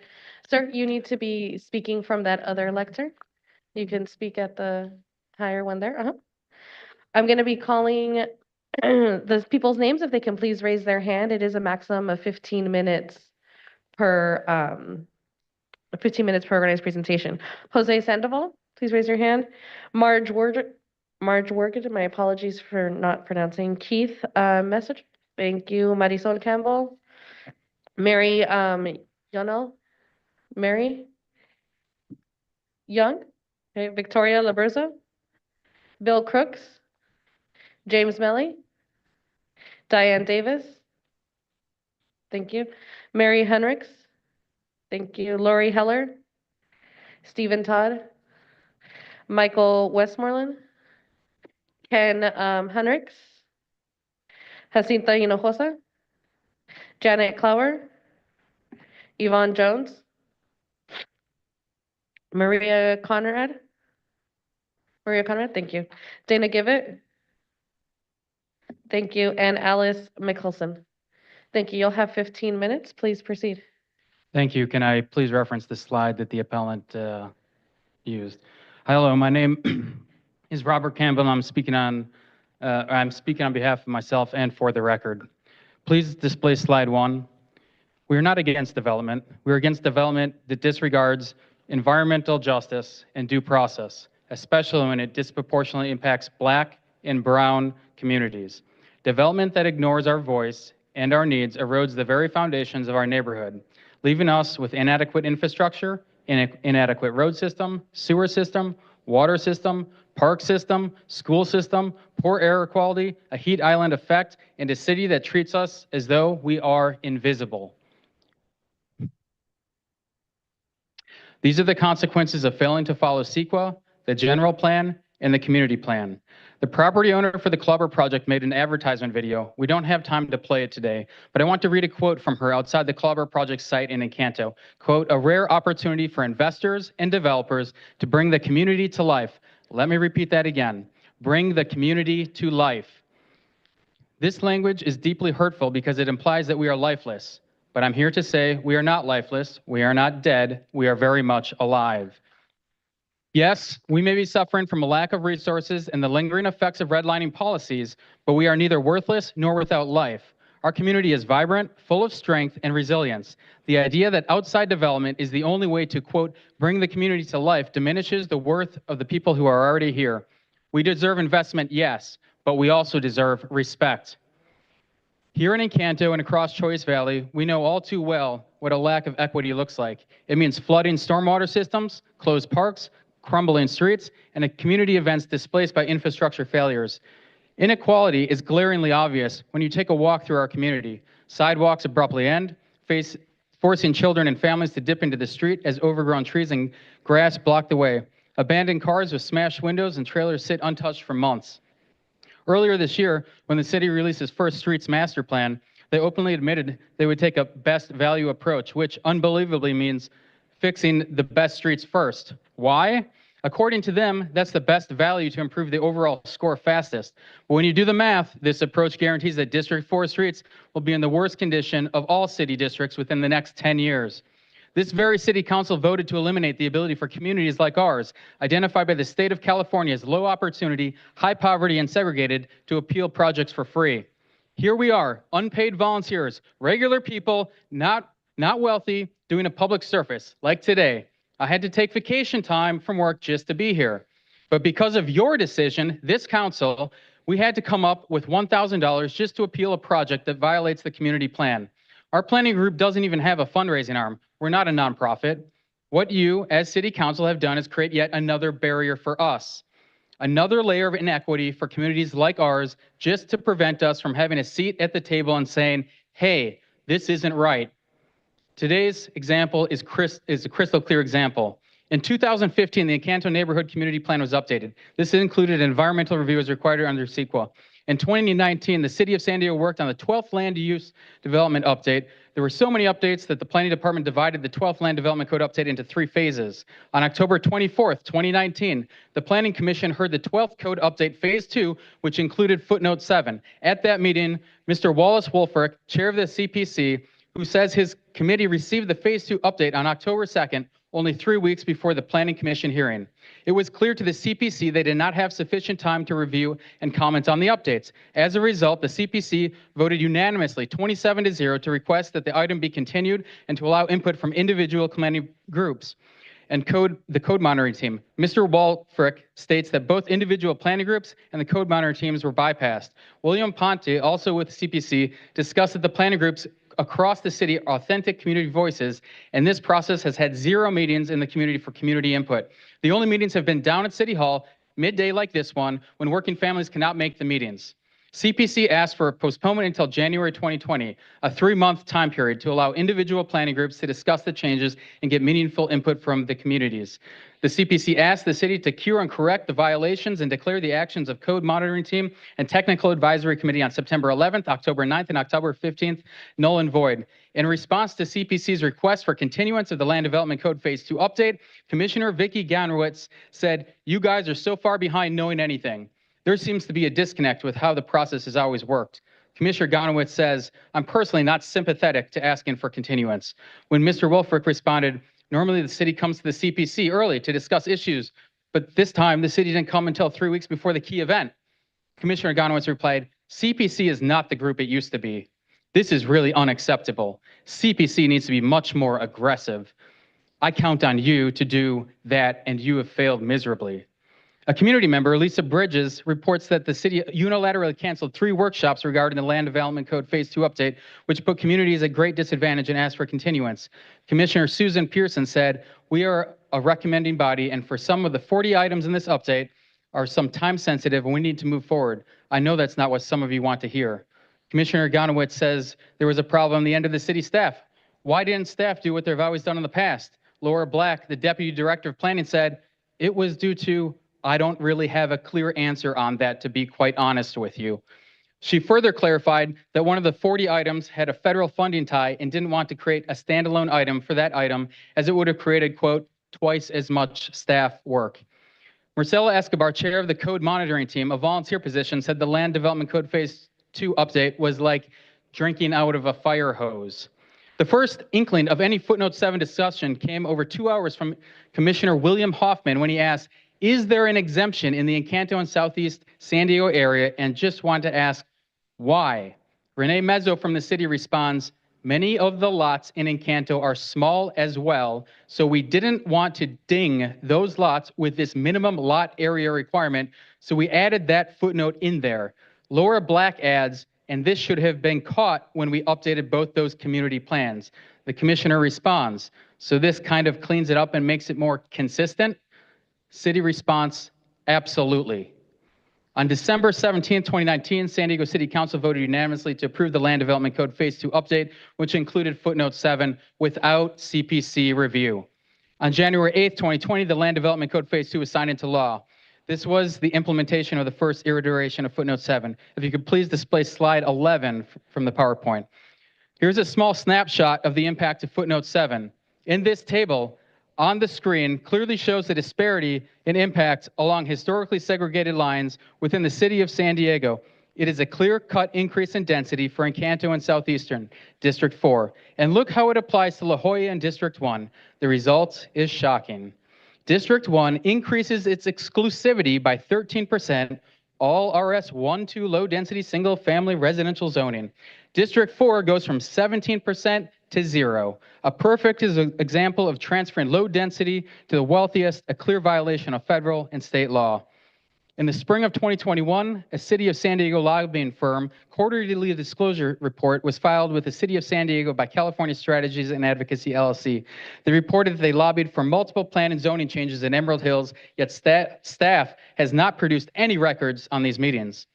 Sir, you need to be speaking from that other lectern. You can speak at the higher one there. I'm going to be calling the people's names. If they can please raise their hand. It is a maximum of 15 minutes per 15 minutes per organized presentation. Jose Sandoval, please raise your hand. Marge Worgid, my apologies for not pronouncing. Keith Message, thank you. Marisol Campbell. Mary Yonel, Mary Young, okay. Victoria Laberza, Bill Crooks, James Melly, Diane Davis, thank you. Mary Henricks, thank you. Lori Heller, Stephen Todd, Michael Westmoreland, Ken Henricks, Jacinta Hinojosa, Janet Clower, Yvonne Jones, Maria Conrad, thank you. Dana Givet, thank you. And Alice Mickelson. Thank you. You'll have 15 minutes. Please proceed. Thank you. Can I please reference the slide that the appellant used? Hello, my name is Robert Campbell, and I'm speaking on behalf of myself and for the record. Please display slide 1. We are not against development. We are against development that disregards environmental justice and due process, especially when it disproportionately impacts Black and Brown communities. Development that ignores our voice and our needs erodes the very foundations of our neighborhood, leaving us with inadequate infrastructure, inadequate road system, sewer system, water system, park system, school system, poor air quality, a heat island effect, and a city that treats us as though we are invisible. These are the consequences of failing to follow CEQA, the general plan, and the community plan. The property owner for the Clubber project made an advertisement video. We don't have time to play it today, but I want to read a quote from her outside the Clubber project site in Encanto. Quote, "A rare opportunity for investors and developers to bring the community to life." Let me repeat that again. Bring the community to life. This language is deeply hurtful because it implies that we are lifeless. But I'm here to say we are not lifeless, we are not dead, we are very much alive. Yes, we may be suffering from a lack of resources and the lingering effects of redlining policies, but we are neither worthless nor without life. Our community is vibrant, full of strength and resilience. The idea that outside development is the only way to, quote, bring the community to life diminishes the worth of the people who are already here. We deserve investment, yes, but we also deserve respect. Here in Encanto and across Choice Valley, we know all too well what a lack of equity looks like. It means flooding stormwater systems, closed parks, crumbling streets, and community events displaced by infrastructure failures. Inequality is glaringly obvious when you take a walk through our community. Sidewalks abruptly end, forcing children and families to dip into the street as overgrown trees and grass block the way. Abandoned cars with smashed windows and trailers sit untouched for months. Earlier this year, when the city released its first streets master plan, they openly admitted they would take a best value approach, which unbelievably means fixing the best streets first. Why? According to them, that's the best value to improve the overall score fastest. But when you do the math, this approach guarantees that District 4 streets will be in the worst condition of all city districts within the next 10 years. This very city council voted to eliminate the ability for communities like ours, identified by the state of California as low opportunity, high poverty, and segregated, to appeal projects for free. Here we are, unpaid volunteers, regular people, not wealthy, doing a public service, like today. I had to take vacation time from work just to be here. But because of your decision, this council, we had to come up with $1,000 just to appeal a project that violates the community plan. Our planning group doesn't even have a fundraising arm. We're not a nonprofit. What you, as city council, have done is create yet another barrier for us. Another layer of inequity for communities like ours, just to prevent us from having a seat at the table and saying, hey, this isn't right. Today's example is a crystal clear example. In 2015, the Encanto Neighborhood Community Plan was updated. This included an environmental review as required under CEQA. In 2019, the City of San Diego worked on the 12th Land Use Development Update. There were so many updates that the Planning Department divided the 12th Land Development Code update into 3 phases. On October 24th, 2019, the Planning Commission heard the 12th Code Update Phase 2, which included footnote 7. At that meeting, Mr. Wallace Wolferick, chair of the CPC, who says his committee received the Phase 2 update on October 2nd, only 3 weeks before the Planning Commission hearing. It was clear to the CPC they did not have sufficient time to review and comment on the updates. As a result, the CPC voted unanimously 27-0 to request that the item be continued and to allow input from individual planning groups and the code monitoring team. Mr. Wolferick states that both individual planning groups and the code monitoring teams were bypassed. William Ponte, also with CPC, discussed that the planning groups across the city are authentic community voices, and this process has had 0 meetings in the community for community input. The only meetings have been down at City Hall, midday like this one, when working families cannot make the meetings. CPC asked for a postponement until January 2020, a 3-month time period to allow individual planning groups to discuss the changes and get meaningful input from the communities. The CPC asked the city to cure and correct the violations and declare the actions of Code Monitoring Team and Technical Advisory Committee on September 11th, October 9th, and October 15th, null and void. In response to CPC's request for continuance of the Land Development Code Phase 2 update, Commissioner Vicki Ganrowitz said, "You guys are so far behind knowing anything. There seems to be a disconnect with how the process has always worked." Commissioner Ganrowitz says, "I'm personally not sympathetic to asking for continuance." When Mr. Wolferick responded, "Normally the city comes to the CPC early to discuss issues, but this time the city didn't come until 3 weeks before the key event." Commissioner Ganrowitz replied, "CPC is not the group it used to be. This is really unacceptable. CPC needs to be much more aggressive. I count on you to do that, and you have failed miserably." A community member, Lisa Bridges, reports that the city unilaterally canceled 3 workshops regarding the Land Development Code Phase 2 update, which put communities at great disadvantage, and asked for continuance. Commissioner Susan Pearson said, "We are a recommending body, and for some of the 40 items in this update are some time sensitive, and we need to move forward. I know that's not what some of you want to hear." Commissioner Ganowitz says there was a problem on the end of the city staff. Why didn't staff do what they've always done in the past? Laura Black, the Deputy Director of Planning, said, "It was due to, I don't really have a clear answer on that, to be quite honest with you." She further clarified that one of the 40 items had a federal funding tie and didn't want to create a standalone item for that item, as it would have created, quote, "twice as much staff work." Marcela Escobar, chair of the Code Monitoring Team, a volunteer position, said the Land Development Code Phase 2 update was like drinking out of a fire hose. The first inkling of any footnote 7 discussion came over 2 hours from Commissioner William Hoffman when he asked, "Is there an exemption in the Encanto and Southeast San Diego area?" and just want to ask, why? Renee Mezzo from the city responds, "Many of the lots in Encanto are small as well, so we didn't want to ding those lots with this minimum lot area requirement, so we added that footnote in there." Laura Black adds, and this should have been caught when we updated both those community plans. The commissioner responds, so this kind of cleans it up and makes it more consistent. City response, absolutely. On December 17, 2019, San Diego City Council voted unanimously to approve the Land Development Code Phase 2 update, which included footnote 7 without CPC review. On January 8, 2020, the Land Development Code Phase 2 was signed into law. This was the implementation of the first iteration of footnote 7. If you could please display slide 11 from the PowerPoint. Here's a small snapshot of the impact of footnote 7. In this table, on the screen clearly shows the disparity in impact along historically segregated lines within the city of San Diego. It is a clear-cut increase in density for Encanto and Southeastern, District 4. And look how it applies to La Jolla and District 1. The result is shocking. District 1 increases its exclusivity by 13%, all RS1-2 low-density single-family residential zoning. District 4 goes from 17% to 0. A perfect example of transferring low density to the wealthiest, a clear violation of federal and state law. In the spring of 2021, a City of San Diego lobbying firm quarterly disclosure report was filed with the City of San Diego by California Strategies and Advocacy, LLC. They reported that they lobbied for multiple plan and zoning changes in Emerald Hills, yet staff has not produced any records on these meetings.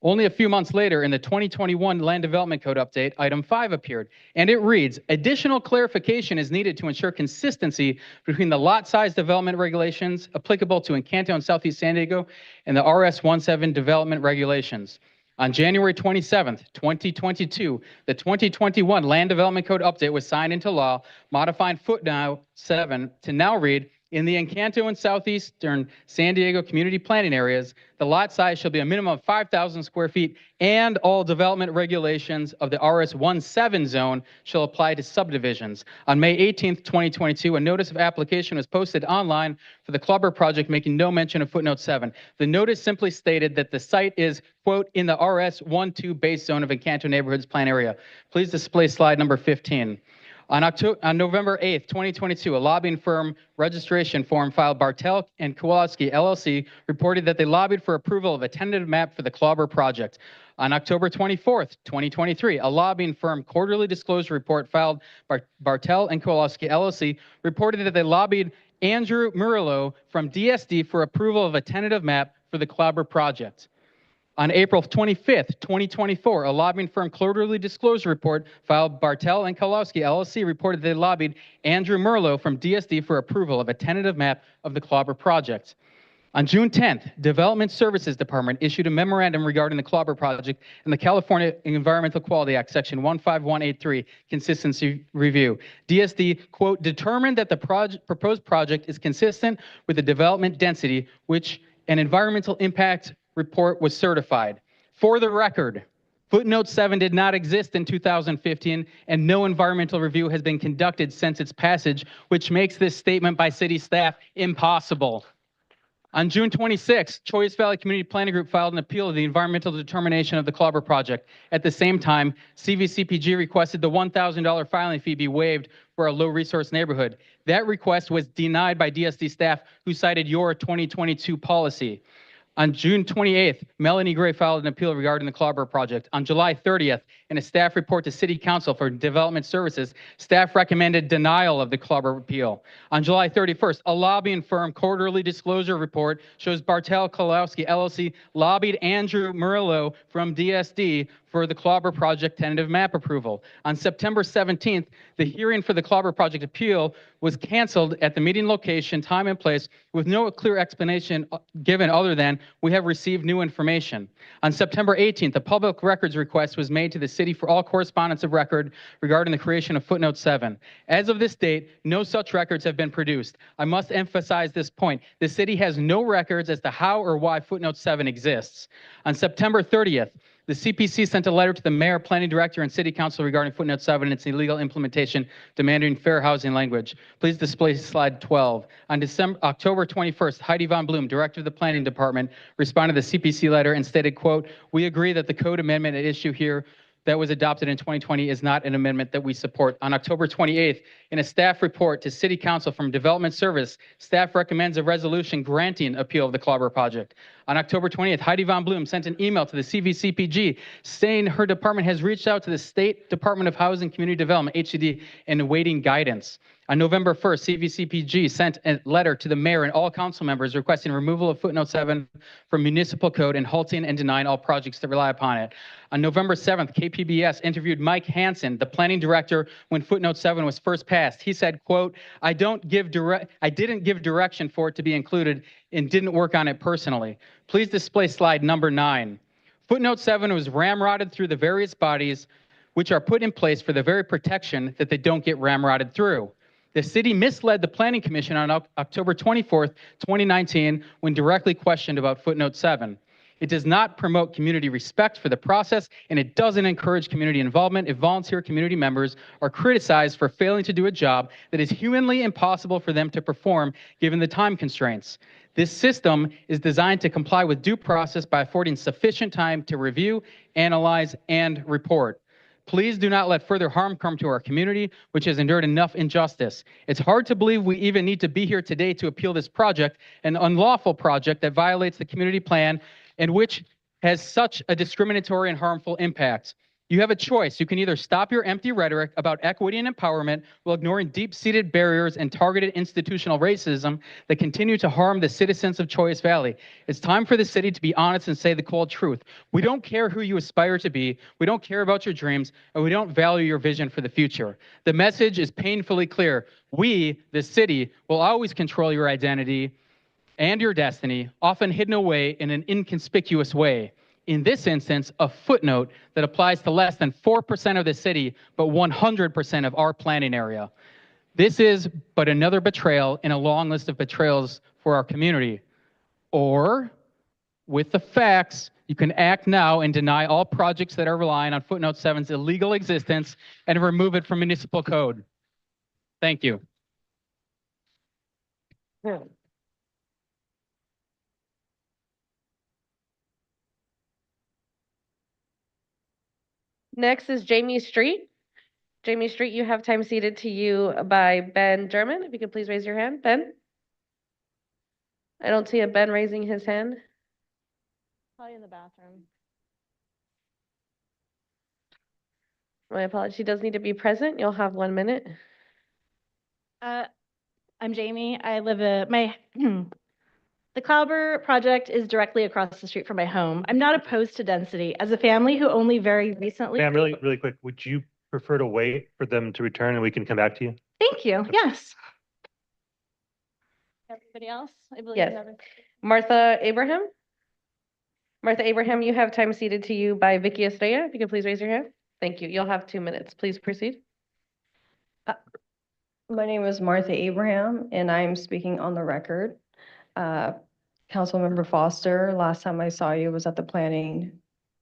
Only a few months later, in the 2021 Land Development Code update, item 5 appeared, and it reads, additional clarification is needed to ensure consistency between the lot size development regulations applicable to Encanto and Southeast San Diego and the RS17 development regulations. On January 27, 2022, the 2021 Land Development Code update was signed into law, modifying footnote 7 to now read, in the Encanto and Southeastern San Diego community planning areas, the lot size shall be a minimum of 5,000 square feet, and all development regulations of the RS17 zone shall apply to subdivisions. On May 18, 2022, a notice of application was posted online for the Clubber project, making no mention of footnote 7. The notice simply stated that the site is, quote, in the RS12 base zone of Encanto Neighborhoods Plan Area. Please display slide number 15. On November 8, 2022, a lobbying firm registration form filed Bartel and Kowalski, LLC, reported that they lobbied for approval of a tentative map for the Clawber project. On October 24, 2023, a lobbying firm quarterly disclosure report filed by Bartel and Kowalski, LLC, reported that they lobbied Andrew Murillo from DSD for approval of a tentative map for the Clawber project. On April 25, 2024, a lobbying firm quarterly disclosure report filed Bartel and Kowalski, LLC, reported they lobbied Andrew Murillo from DSD for approval of a tentative map of the Clawber project. On June 10th, Development Services Department issued a memorandum regarding the Clawber project and the California Environmental Quality Act, Section 15183, Consistency Review. DSD, quote, determined that the proposed project is consistent with the development density, which an environmental impact report was certified. For the record, footnote 7 did not exist in 2015, and no environmental review has been conducted since its passage, which makes this statement by city staff impossible. On June 26, Choice Valley Community Planning Group filed an appeal of the environmental determination of the Clawber project. At the same time, CVCPG requested the $1,000 filing fee be waived for a low-resource neighborhood. That request was denied by DSD staff, who cited your 2022 policy. On June 28th, Melanie Gray filed an appeal regarding the Clawber project. On July 30th, in a staff report to City Council for Development Services, staff recommended denial of the Clawber appeal. On July 31st, a lobbying firm quarterly disclosure report shows Bartel Kowalski, LLC, lobbied Andrew Murillo from DSD for the Clawber project tentative map approval. On September 17th, the hearing for the Clawber project appeal was canceled at the meeting location, time, and place with no clear explanation given other than we have received new information. On September 18th, a public records request was made to the city for all correspondence of record regarding the creation of footnote 7. As of this date, no such records have been produced. I must emphasize this point. The city has no records as to how or why footnote 7 exists. On September 30th, the CPC sent a letter to the mayor, planning director, and city council regarding footnote 7 and its illegal implementation, demanding fair housing language. Please display slide 12. On October 21st, Heidi Von Bloom, director of the planning department, responded to the CPC letter and stated, quote, we agree that the code amendment at issue here that was adopted in 2020 is not an amendment that we support. On October 28th, in a staff report to City Council from Development Service, staff recommends a resolution granting appeal of the Clobber project. On October 20th, Heidi Von Bloom sent an email to the CVCPG saying her department has reached out to the State Department of Housing and Community Development, HCD, and awaiting guidance. On November 1st, CVCPG sent a letter to the mayor and all council members requesting removal of footnote 7 from municipal code and halting and denying all projects that rely upon it. On November 7th, KPBS interviewed Mike Hansen, the planning director, when footnote 7 was first passed. He said, quote, I didn't give direction for it to be included and didn't work on it personally. Please display slide number 9. Footnote 7 was ramrodded through the various bodies which are put in place for the very protection that they don't get ramrodded through. The city misled the Planning Commission on October 24th, 2019, when directly questioned about footnote 7. It does not promote community respect for the process, and it doesn't encourage community involvement if volunteer community members are criticized for failing to do a job that is humanly impossible for them to perform given the time constraints. This system is designed to comply with due process by affording sufficient time to review, analyze, and report. Please do not let further harm come to our community, which has endured enough injustice. It's hard to believe we even need to be here today to appeal this project, an unlawful project that violates the community plan and which has such a discriminatory and harmful impact. You have a choice. You can either stop your empty rhetoric about equity and empowerment while ignoring deep-seated barriers and targeted institutional racism that continue to harm the citizens of Choice Valley. It's time for the city to be honest and say the cold truth. We don't care who you aspire to be, we don't care about your dreams, and we don't value your vision for the future. The message is painfully clear. We, the city, will always control your identity and your destiny, often hidden away in an inconspicuous way. In this instance, a footnote that applies to less than 4% of the city, but 100% of our planning area. This is but another betrayal in a long list of betrayals for our community. Or, with the facts, you can act now and deny all projects that are relying on footnote 7's illegal existence and remove it from municipal code. Thank you. Next is Jamie Street. Jamie Street, you have time ceded to you by Ben German. If you could please raise your hand. Ben? I don't see a Ben raising his hand. Probably in the bathroom. My apologies. He does need to be present. You'll have 1 minute. I'm Jamie. I live the Clobber project is directly across the street from my home. I'm not opposed to density. As a family who only very recently. Ma'am, really quick, would you prefer to wait for them to return and we can come back to you? Thank you. Yes. Everybody else? I believe. Yes. Martha Abraham? Martha Abraham, you have time ceded to you by Vicky Estrella. If you could please raise your hand. Thank you. You'll have 2 minutes. Please proceed. My name is Martha Abraham, and I'm speaking on the record. Councilmember Foster, last time I saw you was at the planning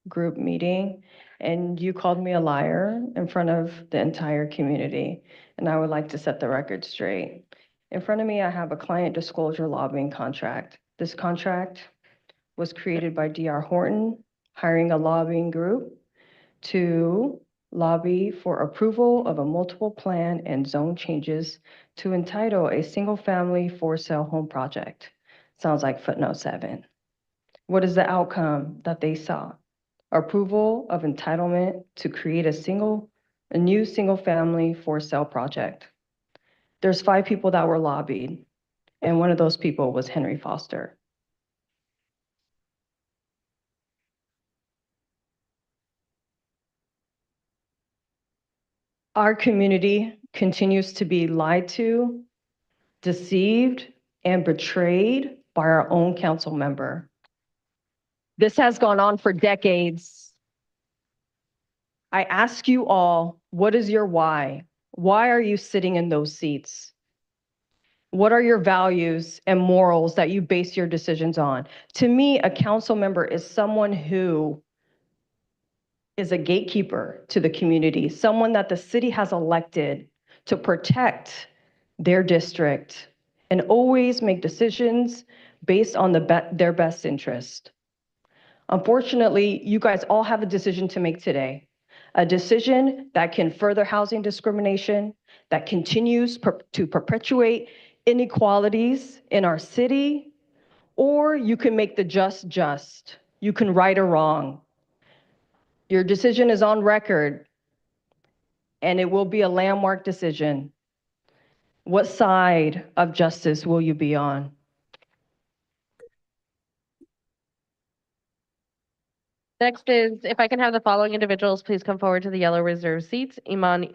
group meeting, and you called me a liar in front of the entire community, and I would like to set the record straight. In front of me, I have a client disclosure lobbying contract. This contract was created by D.R. Horton, hiring a lobbying group to lobby for approval of a multiple plan and zone changes to entitle a single-family for-sale home project. Sounds like footnote 7. What is the outcome that they saw? Approval of entitlement to create a new single-family for-sale project. There's 5 people that were lobbied, and one of those people was Henry Foster. Our community continues to be lied to, deceived, and betrayed by our own council member. This has gone on for decades. I ask you all, what is your why? Why are you sitting in those seats? What are your values and morals that you base your decisions on? To me, a council member is someone who is a gatekeeper to the community, someone that the city has elected to protect their district and always make decisions based on their best interest. Unfortunately, you guys all have a decision to make today. a decision that can further housing discrimination, that continues to perpetuate inequalities in our city, or you can make the just. You can right or wrong. Your decision is on record, and it will be a landmark decision. What side of justice will you be on? Next is, if I can have the following individuals please come forward to the yellow reserve seats. Amin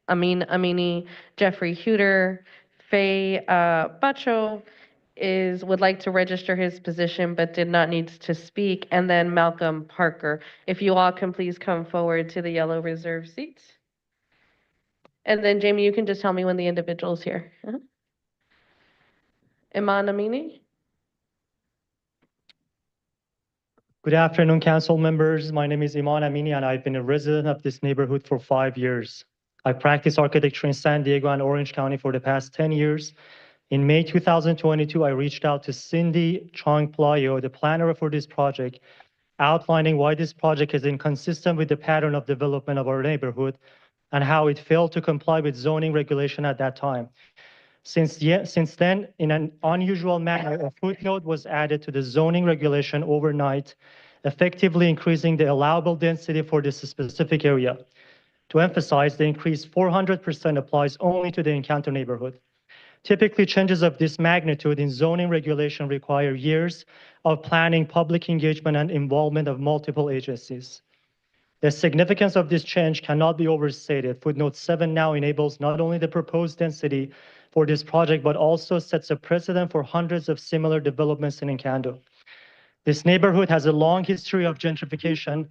Amini, Jeffrey Huter, Faye Bacho would like to register his position but did not need to speak, and then Malcolm Parker. If you all can please come forward to the yellow reserve seats. And then Jamie, you can just tell me when the individual's here. Iman Amini? Good afternoon, council members. My name is Iman Amini, and I've been a resident of this neighborhood for 5 years. I practiced architecture in San Diego and Orange County for the past 10 years. In May 2022, I reached out to Cindy Chong Playo, the planner for this project, outlining why this project is inconsistent with the pattern of development of our neighborhood and how it failed to comply with zoning regulation at that time. Since then, in an unusual manner, a footnote was added to the zoning regulation overnight, effectively increasing the allowable density for this specific area. To emphasize, the increase 400% applies only to the Encanto neighborhood. Typically, changes of this magnitude in zoning regulation require years of planning, public engagement, and involvement of multiple agencies. The significance of this change cannot be overstated. Footnote 7 now enables not only the proposed density for this project, but also sets a precedent for hundreds of similar developments in Encanto. This neighborhood has a long history of gentrification.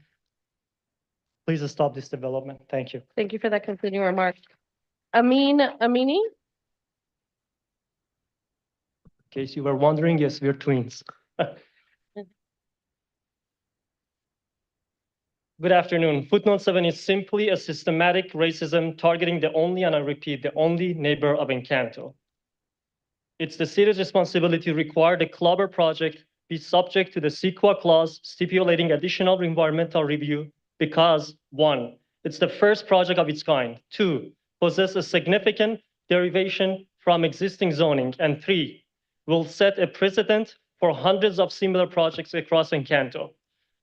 Please stop this development. Thank you. Thank you for that concluding remark. Amin Amini? In case you were wondering, yes, we're twins. Good afternoon. Footnote 7 is simply a systematic racism targeting the only, and I repeat, the only neighbor of Encanto. It's the city's responsibility to require the Clubber project be subject to the CEQA clause stipulating additional environmental review because 1, it's the first project of its kind, 2, possess a significant derivation from existing zoning, and 3, will set a precedent for hundreds of similar projects across Encanto.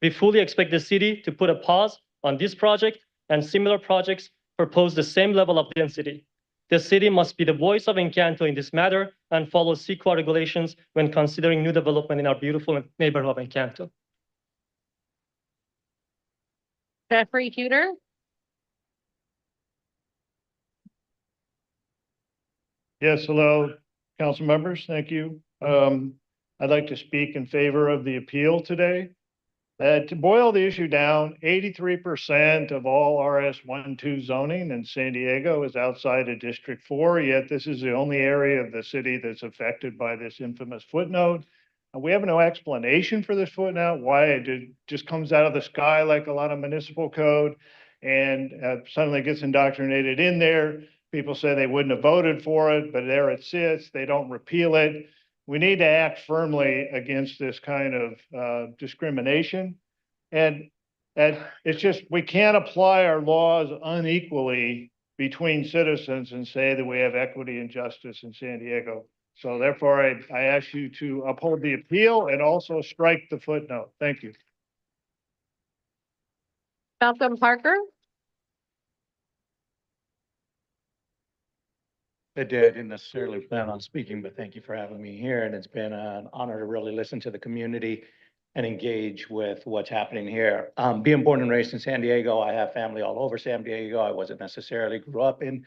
We fully expect the city to put a pause on this project and similar projects propose the same level of density. The city must be the voice of Encanto in this matter and follow CEQA regulations when considering new development in our beautiful neighborhood of Encanto. Jeffrey Huter? Yes, hello, council members. Thank you. I'd like to speak in favor of the appeal today. To boil the issue down, 83% of all RS12 zoning in San Diego is outside of District 4, yet this is the only area of the city that's affected by this infamous footnote. And we have no explanation for this footnote, why it just comes out of the sky like a lot of municipal code and suddenly gets indoctrinated in there. People say they wouldn't have voted for it, but there it sits. They don't repeal it. We need to act firmly against this kind of discrimination. And it's just, we can't apply our laws unequally between citizens and say that we have equity and justice in San Diego. So therefore, I ask you to uphold the appeal and also strike the footnote. Thank you. Malcolm Parker? I didn't necessarily plan on speaking, but thank you for having me here. And it's been an honor to really listen to the community and engage with what's happening here. Being born and raised in San Diego, I have family all over San Diego. I wasn't necessarily grew up in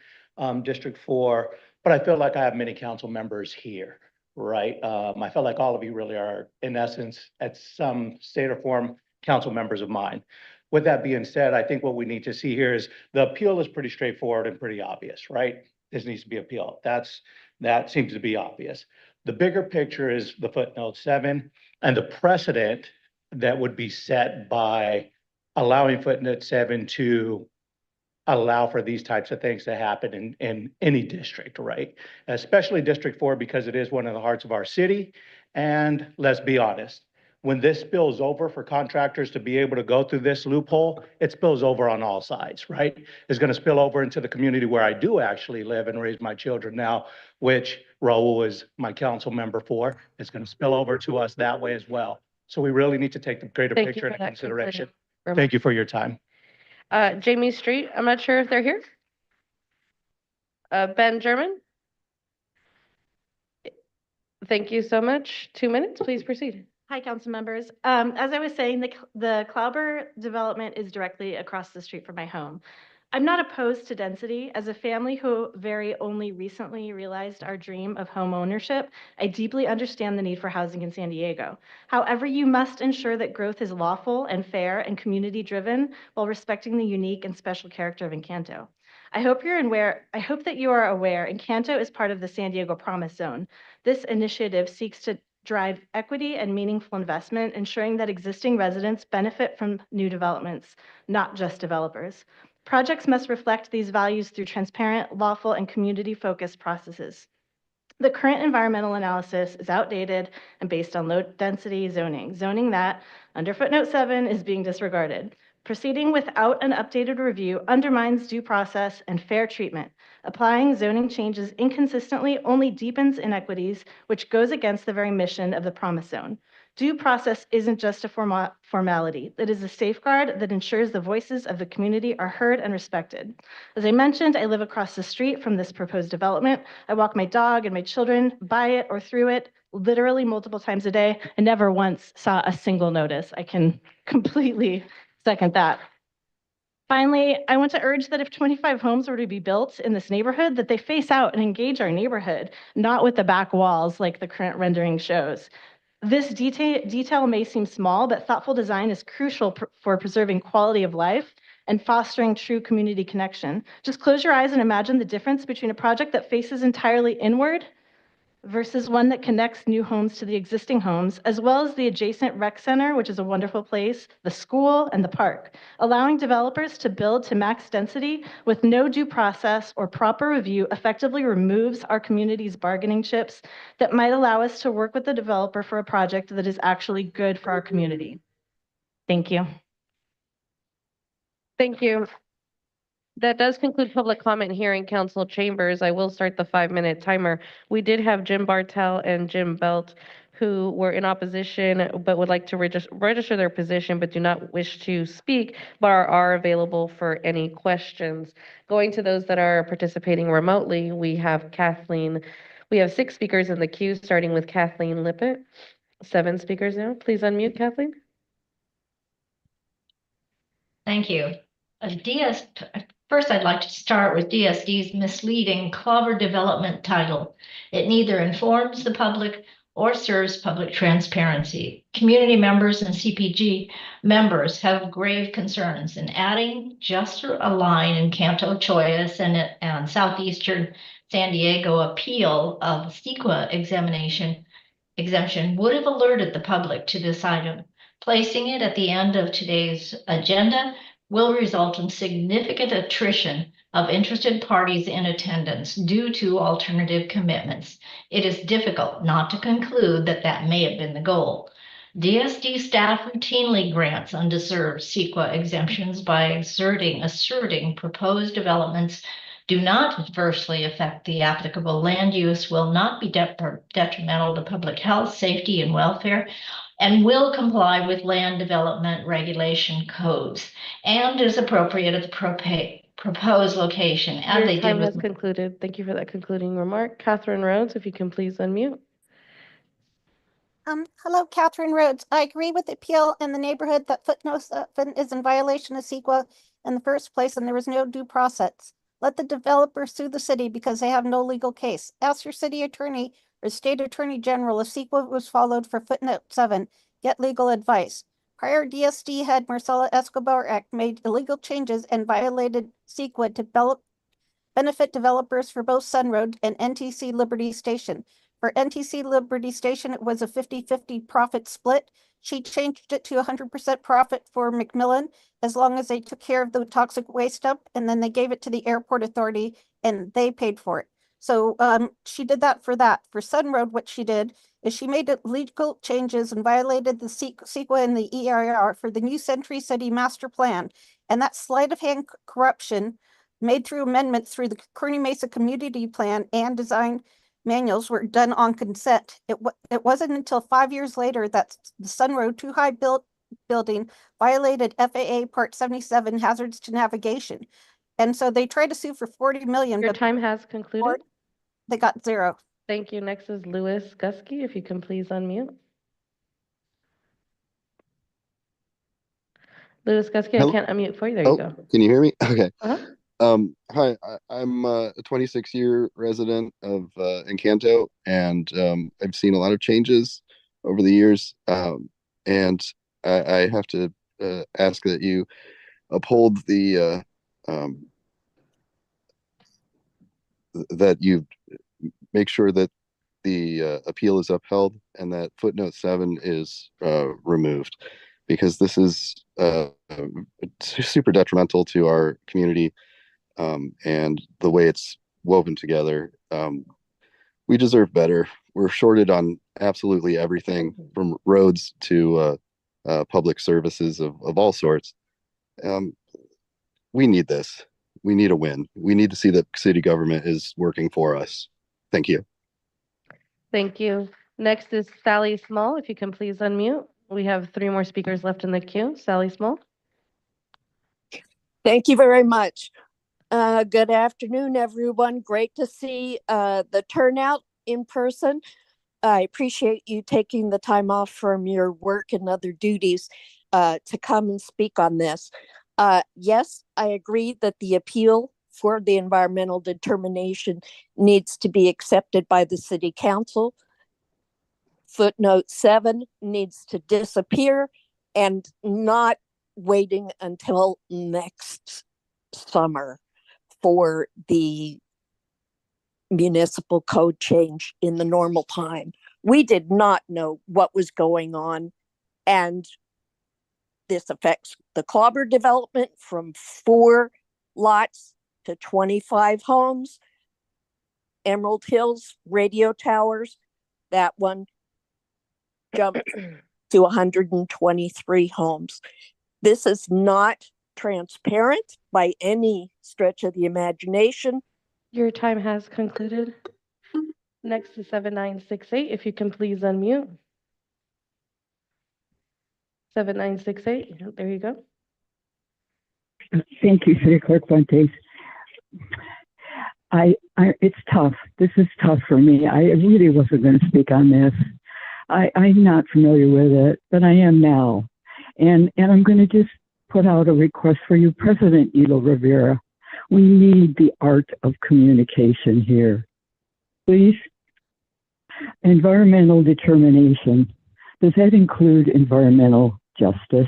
District 4, but I feel like I have many council members here, right? I feel like all of you really are, in essence, at some state or form, council members of mine. With that being said, I think what we need to see here is the appeal is pretty straightforward and pretty obvious, right? This needs to be appealed. That seems to be obvious. The bigger picture is the footnote 7 and the precedent that would be set by allowing footnote 7 to allow for these types of things to happen in any district, right? Especially District 4, because it is one of the hearts of our city. And let's be honest, when this spills over for contractors to be able to go through this loophole, it spills over on all sides, right? It's going to spill over into the community where I do actually live and raise my children now, which Raul is my council member for. It's going to spill over to us that way as well. So we really need to take the greater Thank you picture for into that consideration. concluding Thank you for your time. Jamie Street, I'm not sure if they're here. Ben German? Thank you so much. 2 minutes, please proceed. Hi, council members. As I was saying, the Clobber development is directly across the street from my home. I'm not opposed to density. As a family who very only recently realized our dream of home ownership, I deeply understand the need for housing in San Diego. However, you must ensure that growth is lawful and fair and community-driven while respecting the unique and special character of Encanto. I hope that you are aware Encanto is part of the San Diego Promise Zone. This initiative seeks to drive equity and meaningful investment, ensuring that existing residents benefit from new developments, not just developers. Projects must reflect these values through transparent, lawful, and community-focused processes. The current environmental analysis is outdated and based on low-density zoning that, under footnote 7, is being disregarded. Proceeding without an updated review undermines due process and fair treatment. Applying zoning changes inconsistently only deepens inequities, which goes against the very mission of the Promise Zone. Due process isn't just a formality. It is a safeguard that ensures the voices of the community are heard and respected. As I mentioned, I live across the street from this proposed development. I walk my dog and my children by it or through it literally multiple times a day. I never once saw a single notice. I can completely second that. Finally, I want to urge that if 25 homes were to be built in this neighborhood, that they face out and engage our neighborhood, not with the back walls like the current rendering shows. This detail may seem small, but thoughtful design is crucial for preserving quality of life and fostering true community connection. Just close your eyes and imagine the difference between a project that faces entirely inward versus one that connects new homes to the existing homes, as well as the adjacent rec center, which is a wonderful place, the school, and the park. Allowing developers to build to max density with no due process or proper review effectively removes our community's bargaining chips that might allow us to work with the developer for a project that is actually good for our community. Thank you. Thank you. That does conclude public comment here in council chambers. I will start the 5-minute timer. We did have Jim Bartel and Jim Belt who were in opposition but would like to register their position but do not wish to speak, but are available for any questions. Going to those that are participating remotely, we have 6 speakers in the queue, starting with Kathleen Lippett. 7 speakers now. Please unmute, Kathleen. Thank you. First, I'd like to start with DSD's misleading Clobber development title. It neither informs the public or serves public transparency. Community members and CPG members have grave concerns, and adding just a line in Canto Choias and southeastern San Diego appeal of CEQA exemption would have alerted the public to this item. Placing it at the end of today's agenda will result in significant attrition of interested parties in attendance due to alternative commitments. It is difficult not to conclude that that may have been the goal. DSD staff routinely grants undeserved CEQA exemptions by asserting proposed developments do not adversely affect the applicable land use, will not be detrimental to public health, safety, and welfare, and will comply with land development regulation codes and is appropriate at the proposed location. As Your they time did has with concluded. Thank you for that concluding remark. Catherine Rhodes, if you can please unmute. Hello, Catherine Rhodes. I agree with the appeal in the neighborhood that footnote 7 is in violation of CEQA in the first place, and there was no due process. Let the developer sue the city because they have no legal case. Ask your city attorney or state attorney general if CEQA was followed for footnote 7. Get legal advice. Prior DSD head Marcela Escobar Act made illegal changes and violated CEQA to benefit developers for both Sun Road and NTC Liberty Station. For NTC Liberty Station, it was a 50-50 profit split. She changed it to 100% profit for McMillan as long as they took care of the toxic waste dump, and then they gave it to the airport authority and they paid for it. So she did that for that. For Sun Road, what she did is she made legal changes and violated the CEQA and the EIR for the new Century City Master Plan. And that sleight of hand corruption made through amendments through the Kearney Mesa Community Plan and design manuals were done on consent. It wasn't until 5 years later that the Sun Road Too High building violated FAA Part 77 hazards to navigation. And so they tried to sue for 40 million. Your but time has concluded. They got zero. Thank you. Next is Louis Gusky, if you can please unmute. Louis Gusky, I can't unmute for you. There you go. Can you hear me? Okay. Uh-huh. Hi, I'm a 26-year resident of Encanto, and I've seen a lot of changes over the years. And I have to ask that you uphold that you make sure that the appeal is upheld and that footnote 7 is removed, because this is super detrimental to our community and the way it's woven together. We deserve better. We're shorted on absolutely everything from roads to public services of all sorts. We need this. We need a win. We need to see that city government is working for us. Thank you. Thank you. Next is Sally Small, if you can please unmute. We have 3 more speakers left in the queue. Sally Small. Thank you very much. Good afternoon, everyone. Great to see the turnout in person. I appreciate you taking the time off from your work and other duties to come and speak on this. Yes, I agree that the appeal for the environmental determination needs to be accepted by the city council. Footnote 7 needs to disappear and not waiting until next summer for the municipal code change in the normal time. We did not know what was going on, and this affects the Clobber development from 4 lots to 25 homes. Emerald Hills radio towers, that one jumped to 123 homes. This is not transparent by any stretch of the imagination. Your time has concluded. Next is 7968, if you can please unmute. 7968, there you go. Thank you, City Clerk Fuentes. It's tough. This is tough for me. I really wasn't going to speak on this. I'm not familiar with it, but I am now. And I'm going to just put out a request for you, President Elo Rivera. We need the art of communication here. Please. Environmental determination. Does that include environmental justice?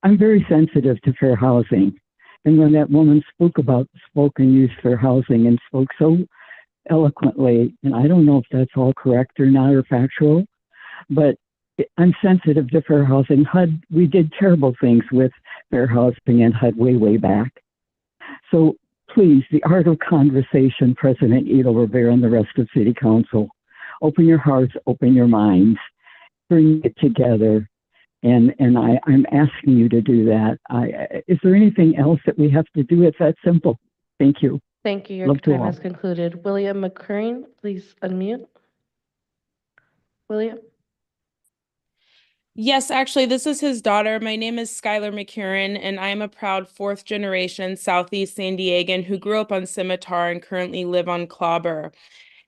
I'm very sensitive to fair housing. And when that woman spoke and used fair housing and spoke so eloquently, and I don't know if that's all correct or not or factual, but I'm sensitive to fair housing. HUD, we did terrible things with fair housing and HUD way back. So please, the art of conversation, President Elo Rivera and the rest of City Council, open your hearts, open your minds, bring it together. And I'm asking you to do that. Is there anything else that we have to do? It's that simple. Thank you. Thank you. Your Love to time all. has concluded. William McCurry, please unmute. William. Yes, actually, this is his daughter. My name is Skylar McCurran, and I am a proud 4th generation Southeast San Diegan who grew up on Scimitar and currently live on Clobber.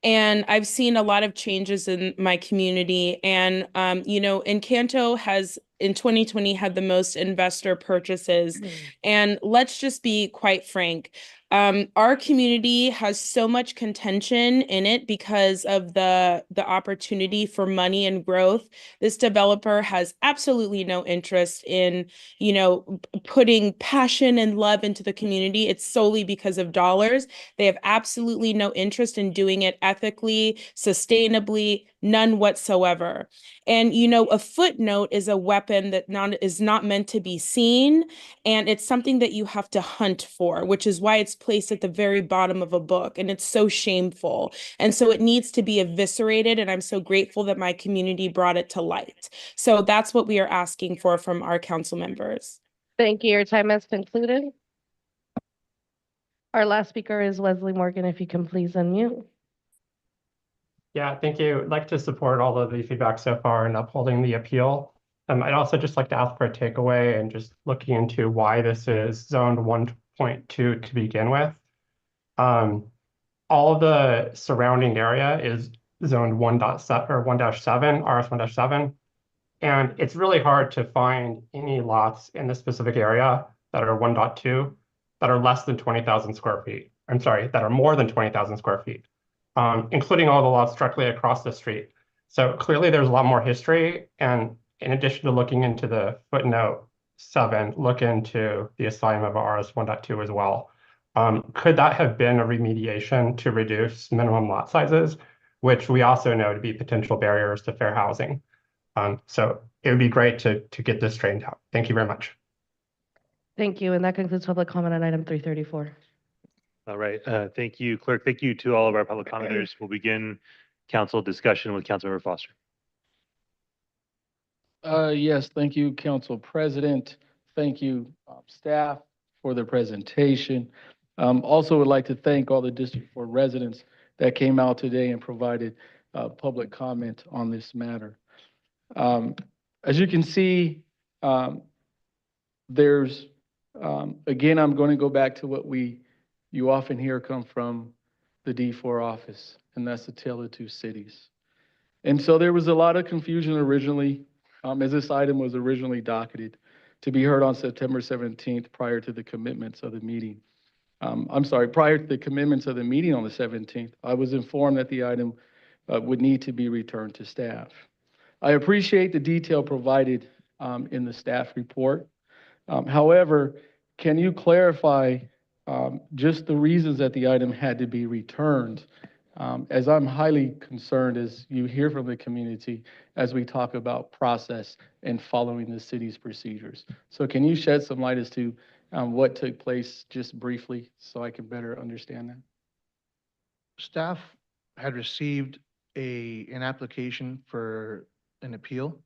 And I've seen a lot of changes in my community. And, Encanto has in 2020 had the most investor purchases. And let's just be quite frank. Our community has so much contention in it because of the opportunity for money and growth. This developer has absolutely no interest in, putting passion and love into the community. It's solely because of dollars. They have absolutely no interest in doing it ethically, sustainably, none whatsoever. And, a footnote is a weapon that is not meant to be seen. And it's something that you have to hunt for, which is why it's placed at the very bottom of a book, and it's so shameful. And so it needs to be eviscerated, and I'm so grateful that my community brought it to light. So that's what we are asking for from our council members. Thank you. Your time has concluded. Our last speaker is Leslie Morgan. If you can please unmute. Yeah, thank you. I'd like to support all of the feedback so far in upholding the appeal. I'd also just like to ask for a takeaway and just looking into why this is zoned 1.2 to begin with. All of the surrounding area is zoned 1.7 or 1-7, RS 1-7. And it's really hard to find any lots in this specific area that are 1.2 that are less than 20,000 square feet. I'm sorry, that are more than 20,000 square feet, including all the lots directly across the street. So clearly there's a lot more history. And in addition to looking into the footnote 7, look into the assignment of RS 1.2 as well. Could that have been a remediation to reduce minimum lot sizes, which we also know to be potential barriers to fair housing? So it would be great to get this straightened out. Thank you very much. Thank you. And that concludes public comment on item 334. All right. Thank you, Clerk. Thank you to all of our public commenters. We'll begin council discussion with Councilmember Foster. Yes, thank you, Council President. Thank you, staff, for the presentation. Also would like to thank all the District 4 residents that came out today and provided public comment on this matter. As you can see, there's, again, I'm going to go back to what you often hear come from the D4 office, and that's the tale of two cities. And so there was a lot of confusion originally, as this item was originally docketed to be heard on September 17th prior to the commitments of the meeting. Prior to the commitments of the meeting on the 17th, I was informed that the item would need to be returned to staff. I appreciate the detail provided in the staff report. However, can you clarify just the reasons that the item had to be returned? As I'm highly concerned, as you hear from the community, as we talk about process and following the city's procedures. So can you shed some light as to what took place just briefly so I can better understand that? Staff had received an application for an appeal,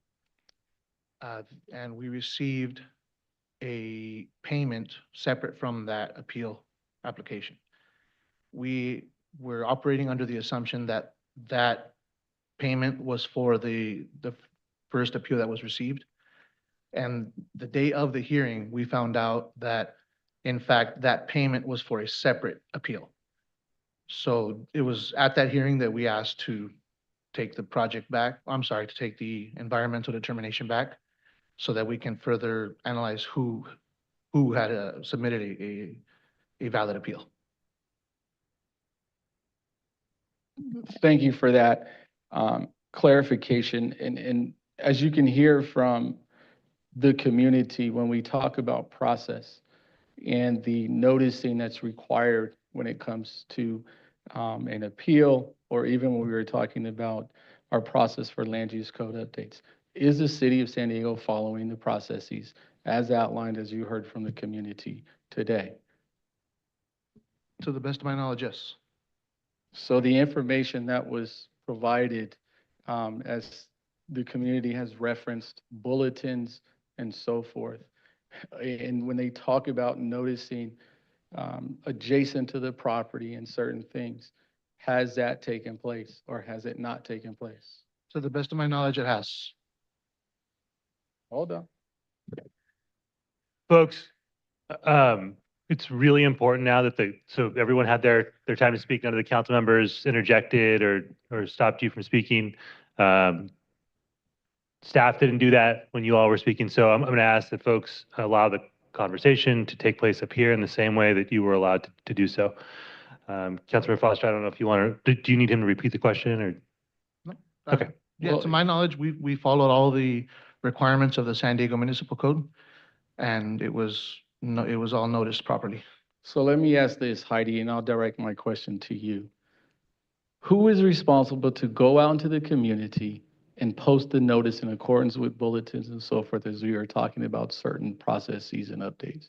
and we received a payment separate from that appeal application. We were operating under the assumption that that payment was for the first appeal that was received. And the day of the hearing, we found out that, in fact, that payment was for a separate appeal. So it was at that hearing that we asked to take the project back. I'm sorry, to take the environmental determination back so that we can further analyze who had submitted a valid appeal. Thank you for that clarification. And as you can hear from the community, when we talk about process and the noticing that's required when it comes to an appeal, or even when we were talking about our process for land use code updates, is the city of San Diego following the processes as outlined, as you heard from the community today? To the best of my knowledge, yes. So the information that was provided, as the community has referenced, bulletins and so forth, and when they talk about noticing adjacent to the property and certain things, has that taken place or has it not taken place? To the best of my knowledge, it has. Hold on. Folks, it's really important now that so everyone had their time to speak. None of the council members interjected or stopped you from speaking. Staff didn't do that when you all were speaking. So I'm going to ask that folks allow the conversation to take place up here in the same way that you were allowed to do so. Councilor Foster, I don't know if you want to, do you need him to repeat the question or? No. Okay. Yeah, to my knowledge, we followed all the requirements of the San Diego Municipal Code, and it was all noticed properly. So let me ask this, Heidi, and I'll direct my question to you. Who is responsible to go out into the community and post the notice in accordance with bulletins and so forth, as we are talking about certain processes and updates?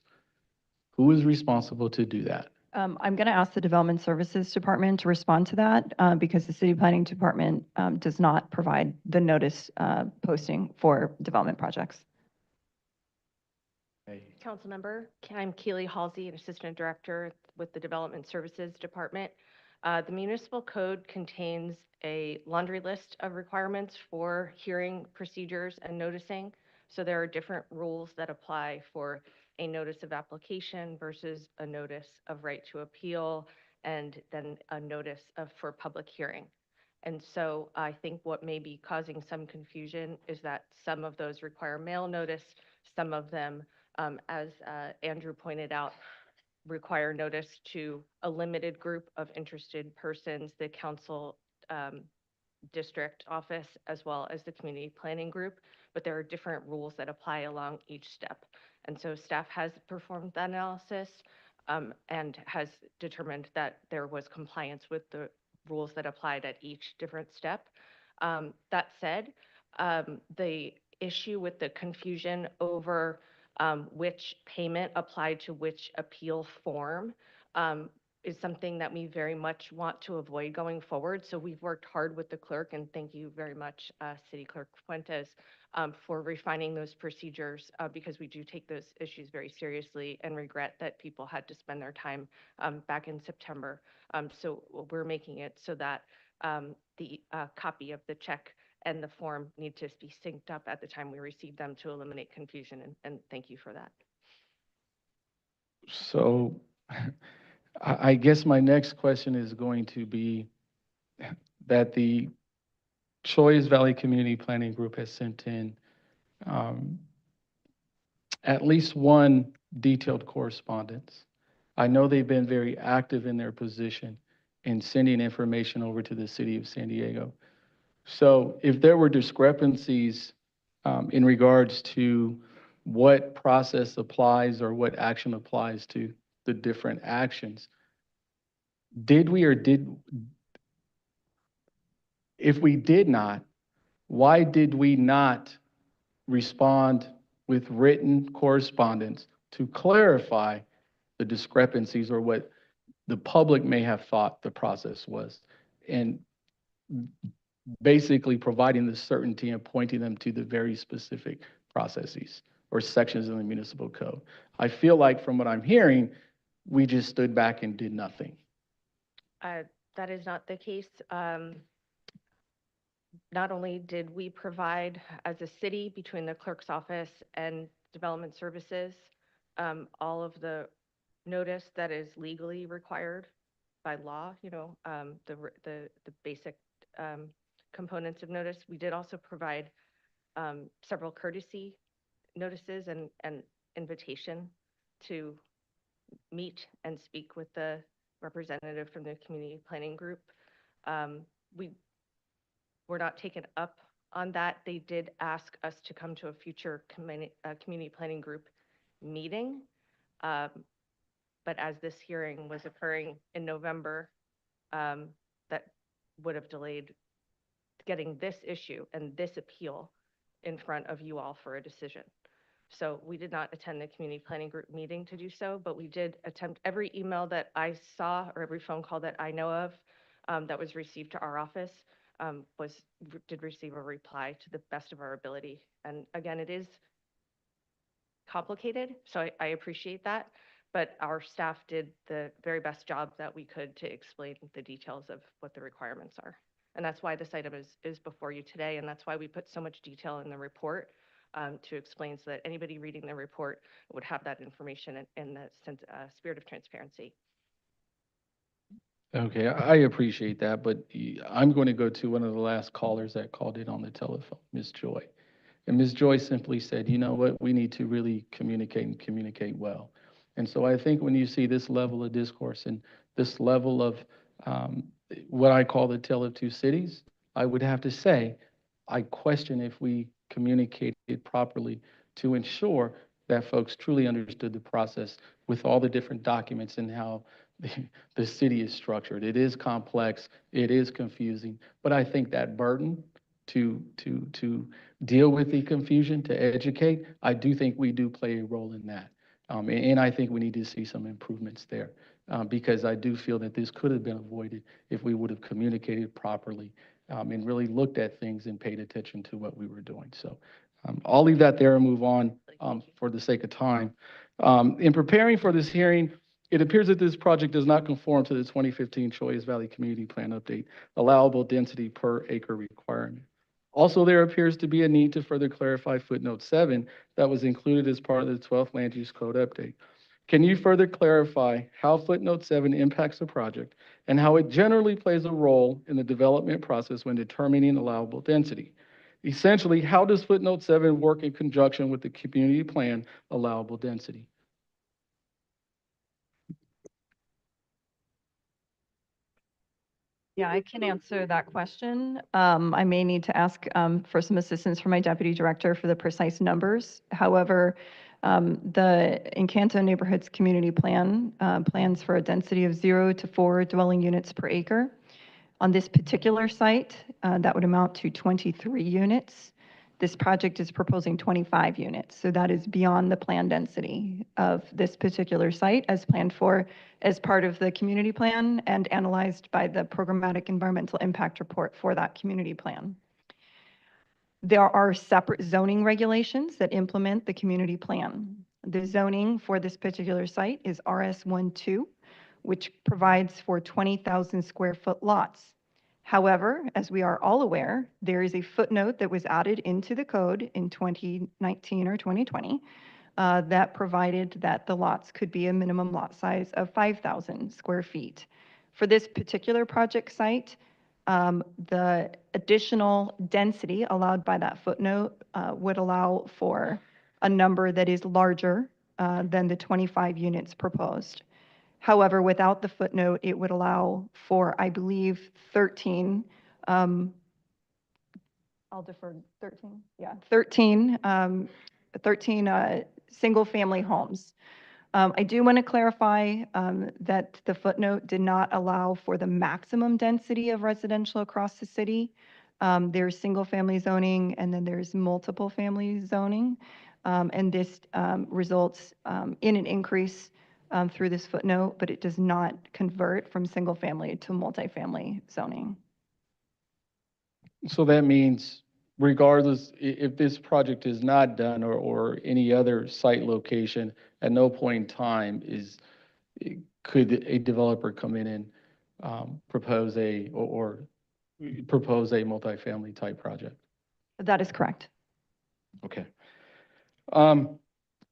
Who is responsible to do that? I'm going to ask the Development Services Department to respond to that because the City Planning Department does not provide the notice posting for development projects. Councilmember, I'm Keely Halsey, an Assistant Director with the Development Services Department. The municipal code contains a laundry list of requirements for hearing procedures and noticing. So there are different rules that apply for a notice of application versus a notice of right to appeal, and then a notice for public hearing. And so I think what may be causing some confusion is that some of those require mail notice, some of them, as Andrew pointed out, require notice to a limited group of interested persons, the council district office, as well as the community planning group, but there are different rules that apply along each step. And so staff has performed that analysis and has determined that there was compliance with the rules that applied at each different step. That said, the issue with the confusion over which payment applied to which appeal form is something that we very much want to avoid going forward. So we've worked hard with the clerk, and thank you very much, City Clerk Fuentes, for refining those procedures because we do take those issues very seriously and regret that people had to spend their time back in September. So we're making it so that the copy of the check and the form need to be synced up at the time we receive them to eliminate confusion, and thank you for that. So I guess my next question is going to be that the Choice Valley Community Planning Group has sent in at least one detailed correspondence. I know they've been very active in their position in sending information over to the city of San Diego. So if there were discrepancies in regards to what process applies or what action applies to the different actions, if we did not, why did we not respond with written correspondence to clarify the discrepancies or what the public may have thought the process was, and basically providing the certainty and pointing them to the very specific processes or sections in the municipal code? I feel like from what I'm hearing, we just stood back and did nothing. That is not the case. Not only did we provide, as a city, between the clerk's office and development services, all of the notice that is legally required by law, the basic components of notice. We did also provide several courtesy notices and invitation to meet and speak with the representative from the community planning group. We were not taken up on that. They did ask us to come to a future community planning group meeting. But as this hearing was occurring in November, that would have delayed getting this issue and this appeal in front of you all for a decision. So we did not attend the community planning group meeting to do so, but we did attempt every email that I saw or every phone call that I know of that was received to our office did receive a reply to the best of our ability. And again, it is complicated, so I appreciate that, but our staff did the very best job that we could to explain the details of what the requirements are. And that's why this item is before you today, and that's why we put so much detail in the report to explain so that anybody reading the report would have that information in the spirit of transparency. Okay, I appreciate that, but I'm going to go to one of the last callers that called in on the telephone, Ms. Joy. And Ms. Joy simply said, you know what, we need to really communicate and communicate well. And so I think when you see this level of discourse and this level of what I call the tale of two cities, I would have to say, I question if we communicated properly to ensure that folks truly understood the process with all the different documents and how the city is structured. It is complex, it is confusing, but I think that burden to deal with the confusion, to educate, I do think we do play a role in that. And I think we need to see some improvements there. because I do feel that this could have been avoided if we would have communicated properly and really looked at things and paid attention to what we were doing. So I'll leave that there and move on for the sake of time. In preparing for this hearing, it appears that this project does not conform to the 2015 Choias Valley Community Plan Update allowable density per acre requirement. Also, there appears to be a need to further clarify footnote 7 that was included as part of the 12th Land Use Code update. Can you further clarify how footnote 7 impacts the project and how it generally plays a role in the development process when determining allowable density? Essentially, how does footnote 7 work in conjunction with the community plan allowable density? Yeah, I can answer that question. I may need to ask for some assistance from my deputy director for the precise numbers. However, the Encanto Neighborhoods Community Plan plans for a density of 0 to 4 dwelling units per acre. On this particular site, that would amount to 23 units. This project is proposing 25 units, so that is beyond the planned density of this particular site as planned for as part of the community plan and analyzed by the programmatic environmental impact report for that community plan. There are separate zoning regulations that implement the community plan. The zoning for this particular site is RS12, which provides for 20,000 square foot lots. However, as we are all aware, there is a footnote that was added into the code in 2019 or 2020 that provided that the lots could be a minimum lot size of 5,000 square feet. For this particular project site, the additional density allowed by that footnote would allow for a number that is larger than the 25 units proposed. However, without the footnote, it would allow for, I believe, 13, I'll defer, 13? Yeah, 13 single-family homes. I do want to clarify that the footnote did not allow for the maximum density of residential across the city. There's single-family zoning, and then there's multiple family zoning. And this results in an increase through this footnote, but it does not convert from single-family to multifamily zoning. So that means regardless, if this project is not done or any other site location, at no point in time could a developer come in and propose or propose a multifamily type project? That is correct. Okay.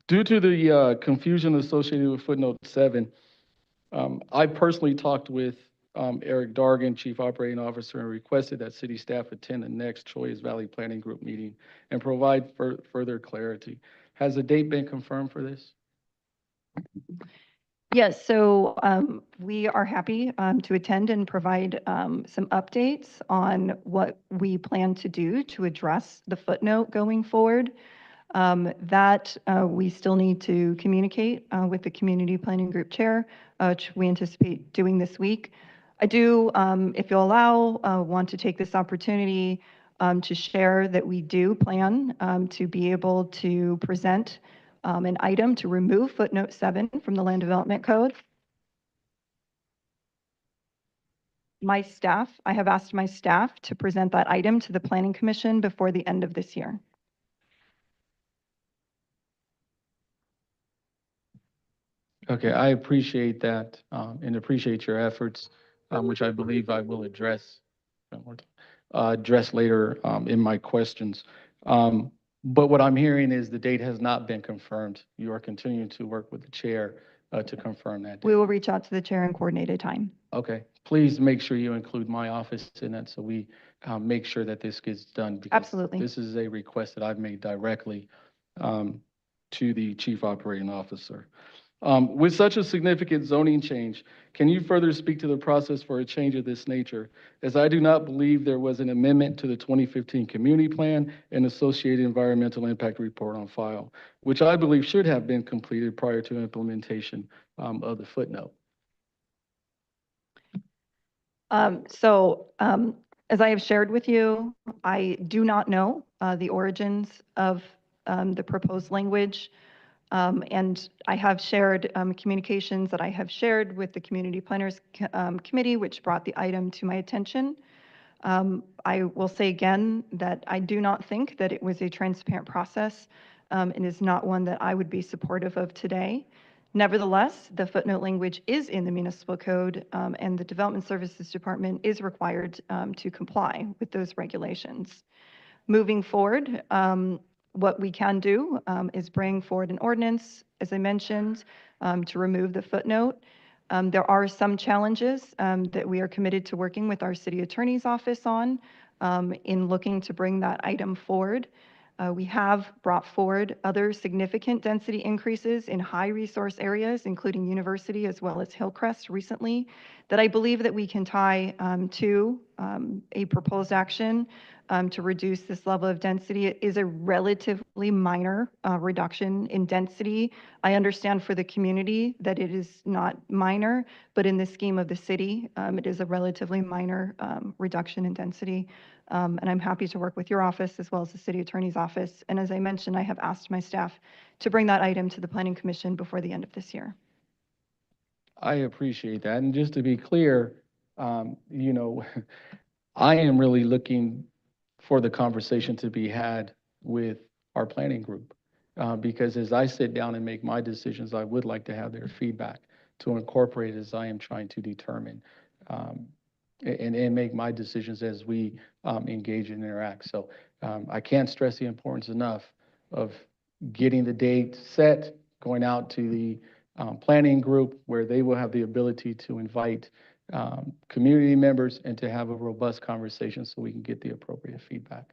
Due to the confusion associated with footnote 7, I personally talked with Eric Dargan, Chief Operating Officer, and requested that city staff attend the next Choias Valley Planning Group meeting and provide further clarity. Has a date been confirmed for this? Yes, so we are happy to attend and provide some updates on what we plan to do to address the footnote going forward. That we still need to communicate with the Community Planning Group Chair, which we anticipate doing this week. I do, if you'll allow, want to take this opportunity to share that we do plan to be able to present an item to remove footnote 7 from the Land Development Code. I have asked my staff to present that item to the Planning Commission before the end of this year. Okay, I appreciate that and appreciate your efforts, which I believe I will address later in my questions. But what I'm hearing is the date has not been confirmed. You are continuing to work with the chair to confirm that date. We will reach out to the chair and coordinate a time. Okay, please make sure you include my office in that so we make sure that this gets done. Because Absolutely. this is a request that I've made directly to the Chief Operating Officer. With such a significant zoning change, can you further speak to the process for a change of this nature? As I do not believe there was an amendment to the 2015 community plan and associated environmental impact report on file, which I believe should have been completed prior to implementation of the footnote. As I have shared with you, I do not know the origins of the proposed language. And I have shared communications that I have shared with the Community Planners Committee, which brought the item to my attention. I will say again that I do not think that it was a transparent process and is not one that I would be supportive of today. Nevertheless, the footnote language is in the municipal code, and the Development Services Department is required to comply with those regulations. Moving forward, what we can do is bring forward an ordinance, as I mentioned, to remove the footnote. There are some challenges that we are committed to working with our city attorney's office on in looking to bring that item forward. We have brought forward other significant density increases in high resource areas, including University as well as Hillcrest recently, that I believe that we can tie to a proposed action to reduce this level of density. It is a relatively minor reduction in density. I understand for the community that it is not minor, but in the scheme of the city, it is a relatively minor reduction in density. And I'm happy to work with your office as well as the city attorney's office. And as I mentioned, I have asked my staff to bring that item to the Planning Commission before the end of this year. I appreciate that. And just to be clear, you know, I am really looking for the conversation to be had with our planning group. Because as I sit down and make my decisions, I would like to have their feedback to incorporate as I am trying to determine and make my decisions as we engage and interact. So I can't stress the importance enough of getting the date set, going out to the planning group where they will have the ability to invite community members and to have a robust conversation so we can get the appropriate feedback.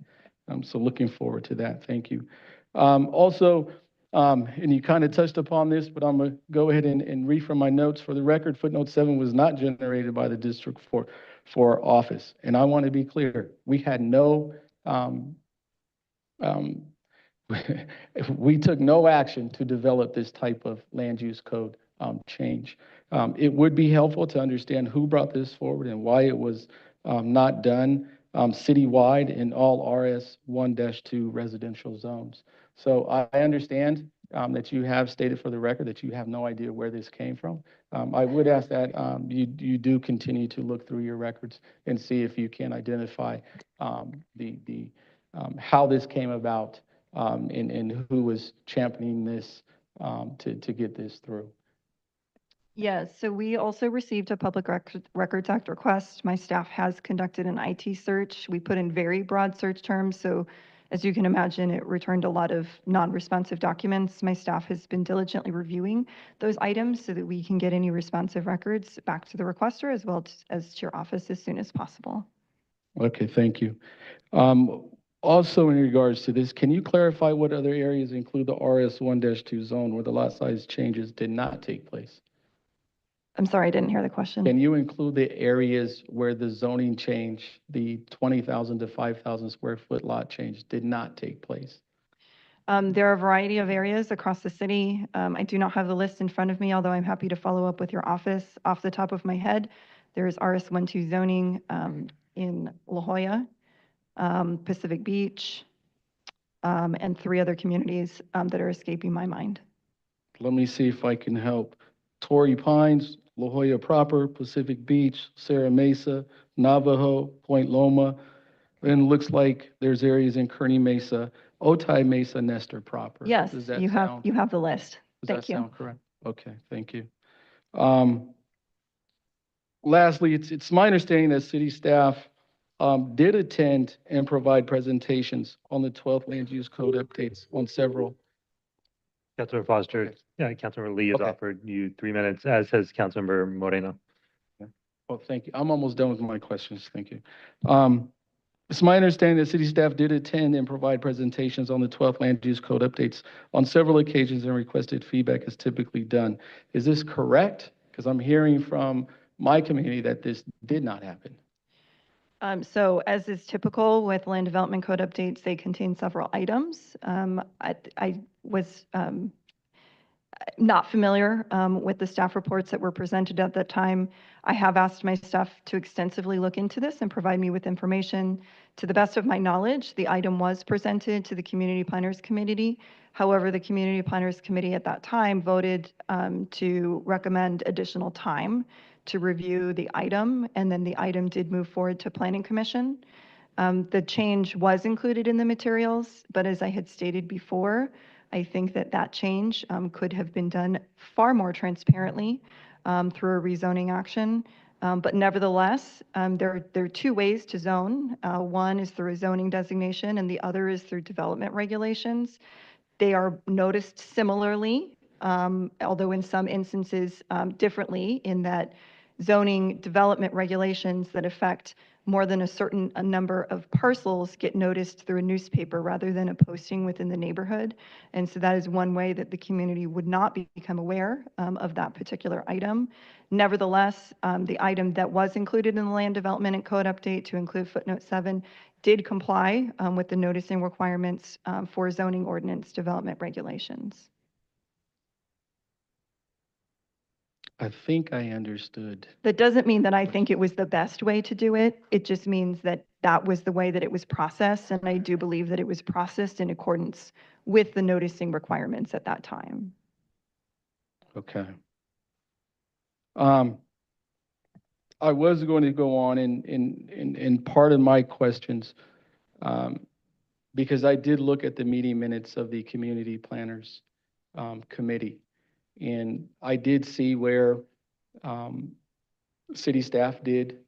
So looking forward to that. Thank you. Also, and you kind of touched upon this, but I'm going to go ahead and read from my notes. For the record, footnote 7 was not generated by the district for office. And I want to be clear, we had no, we took no action to develop this type of land use code change. It would be helpful to understand who brought this forward and why it was not done citywide in all RS 1-2 residential zones. So I understand that you have stated for the record that you have no idea where this came from. I would ask that you do continue to look through your records and see if you can identify how this came about and who was championing this to get this through. Yes, so we also received a Public Records Act request. My staff has conducted an IT search. We put in very broad search terms, so as you can imagine, it returned a lot of non-responsive documents. My staff has been diligently reviewing those items so that we can get any responsive records back to the requester as well as to your office as soon as possible. Okay, thank you. Also in regards to this, can you clarify what other areas include the RS 1-2 zone where the lot size changes did not take place? I'm sorry, I didn't hear the question. Can you include the areas where the zoning change, the 20,000 to 5,000 square foot lot change did not take place? There are a variety of areas across the city. I do not have the list in front of me, although I'm happy to follow up with your office. Off the top of my head, there is RS 1-2 zoning in La Jolla, Pacific Beach, and 3 other communities that are escaping my mind. Let me see if I can help. Torrey Pines, La Jolla proper, Pacific Beach, Serra Mesa, Navajo, Point Loma. And it looks like there's areas in Kearney Mesa, Otay Mesa, Nestor proper. Yes, Does that you sound, have the list. does Thank that you. sound correct? Okay, thank you. Lastly, it's my understanding that city staff did attend and provide presentations on the 12th land use code updates on several. Councilor Foster, yeah, Councilor Lee has Okay. offered you 3 minutes, as has Councilmember Moreno. Well, thank you. I'm almost done with my questions. Thank you. It's my understanding that city staff did attend and provide presentations on the 12th land use code updates on several occasions and requested feedback as typically done. Is this correct? Because I'm hearing from my community that this did not happen. So as is typical with land development code updates, they contain several items. I was not familiar with the staff reports that were presented at that time. I have asked my staff to extensively look into this and provide me with information. To the best of my knowledge, the item was presented to the Community Planners Committee. However, the Community Planners Committee at that time voted to recommend additional time to review the item, and then the item did move forward to Planning Commission. The change was included in the materials, but as I had stated before, I think that that change could have been done far more transparently through a rezoning action. But nevertheless, there are two ways to zone. One is through a zoning designation, and the other is through development regulations. They are noticed similarly, although in some instances differently, in that zoning development regulations that affect more than a certain number of parcels get noticed through a newspaper rather than a posting within the neighborhood. And so that is one way that the community would not become aware of that particular item. Nevertheless, the item that was included in the land development and code update to include footnote 7 did comply with the noticing requirements for zoning ordinance development regulations. I think I understood. That doesn't mean that I think it was the best way to do it. It just means that that was the way that it was processed, and I do believe that it was processed in accordance with the noticing requirements at that time. Okay. I was going to go on in part of my questions, because I did look at the meeting minutes of the Community Planners Committee, and I did see where city staff did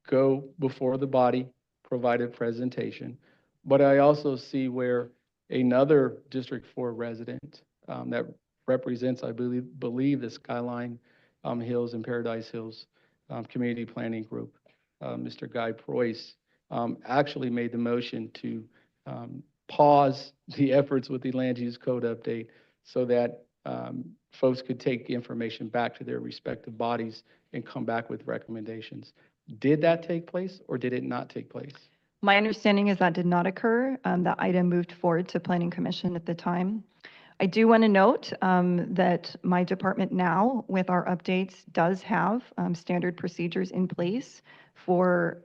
go before the body, provide a presentation, but I also see where another District 4 resident that represents, I believe the Skyline Hills and Paradise Hills Community Planning Group, Mr. Guy Preuss, actually made the motion to pause the efforts with the land use code update so that folks could take information back to their respective bodies and come back with recommendations. Did that take place or did it not take place? My understanding is that did not occur. That item moved forward to Planning Commission at the time. I do want to note that my department now, with our updates, does have standard procedures in place for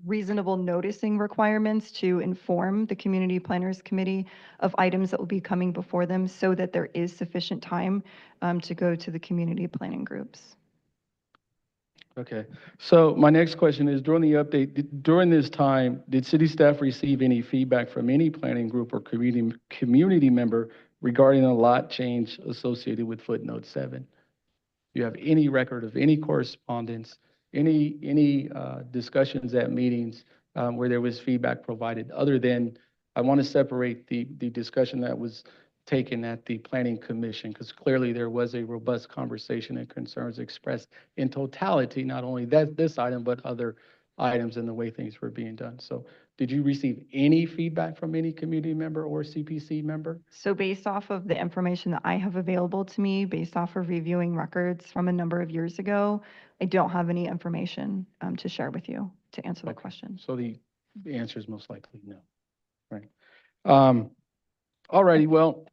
reasonable noticing requirements to inform the Community Planners Committee of items that will be coming before them so that there is sufficient time to go to the community planning groups. Okay, so my next question is, during the update, during this time, did city staff receive any feedback from any planning group or community member regarding a lot change associated with footnote 7? Do you have any record of any correspondence, any discussions at meetings where there was feedback provided, other than, I want to separate the discussion that was taken at the Planning Commission, because clearly there was a robust conversation and concerns expressed in totality, not only this item, but other items and the way things were being done. So did you receive any feedback from any community member or CPC member? So based off of the information that I have available to me, based off of reviewing records from a number of years ago, I don't have any information to share with you to answer the question. So the answer is most likely no, right? All righty, well,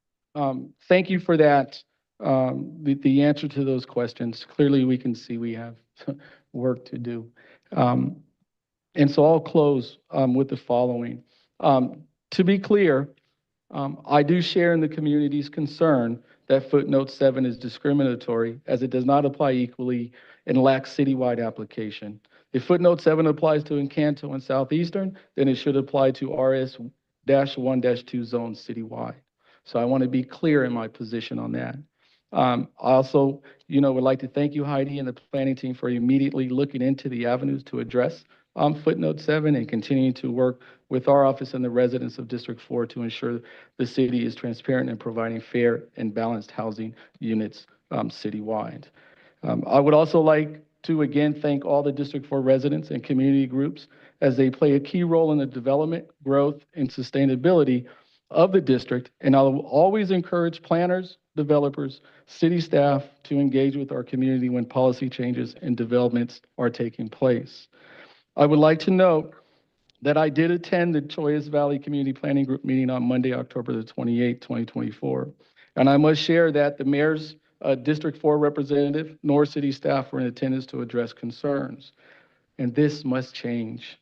thank you for that. The answer to those questions, clearly we can see we have work to do. And so I'll close with the following. To be clear, I do share in the community's concern that footnote 7 is discriminatory as it does not apply equally and lacks citywide application. If footnote 7 applies to Encanto and Southeastern, then it should apply to RS-1-2 zones citywide. So I want to be clear in my position on that. I also, would like to thank you, Heidi, and the planning team for immediately looking into the avenues to address footnote 7 and continuing to work with our office and the residents of District 4 to ensure the city is transparent in providing fair and balanced housing units citywide. I would also like to again thank all the District 4 residents and community groups as they play a key role in the development, growth, and sustainability of the district. And I will always encourage planners, developers, city staff to engage with our community when policy changes and developments are taking place. I would like to note that I did attend the Choyas Valley Community Planning Group meeting on Monday, October the 28th, 2024. And I must share that the mayor's District 4 representative nor city staff were in attendance to address concerns. And this must change.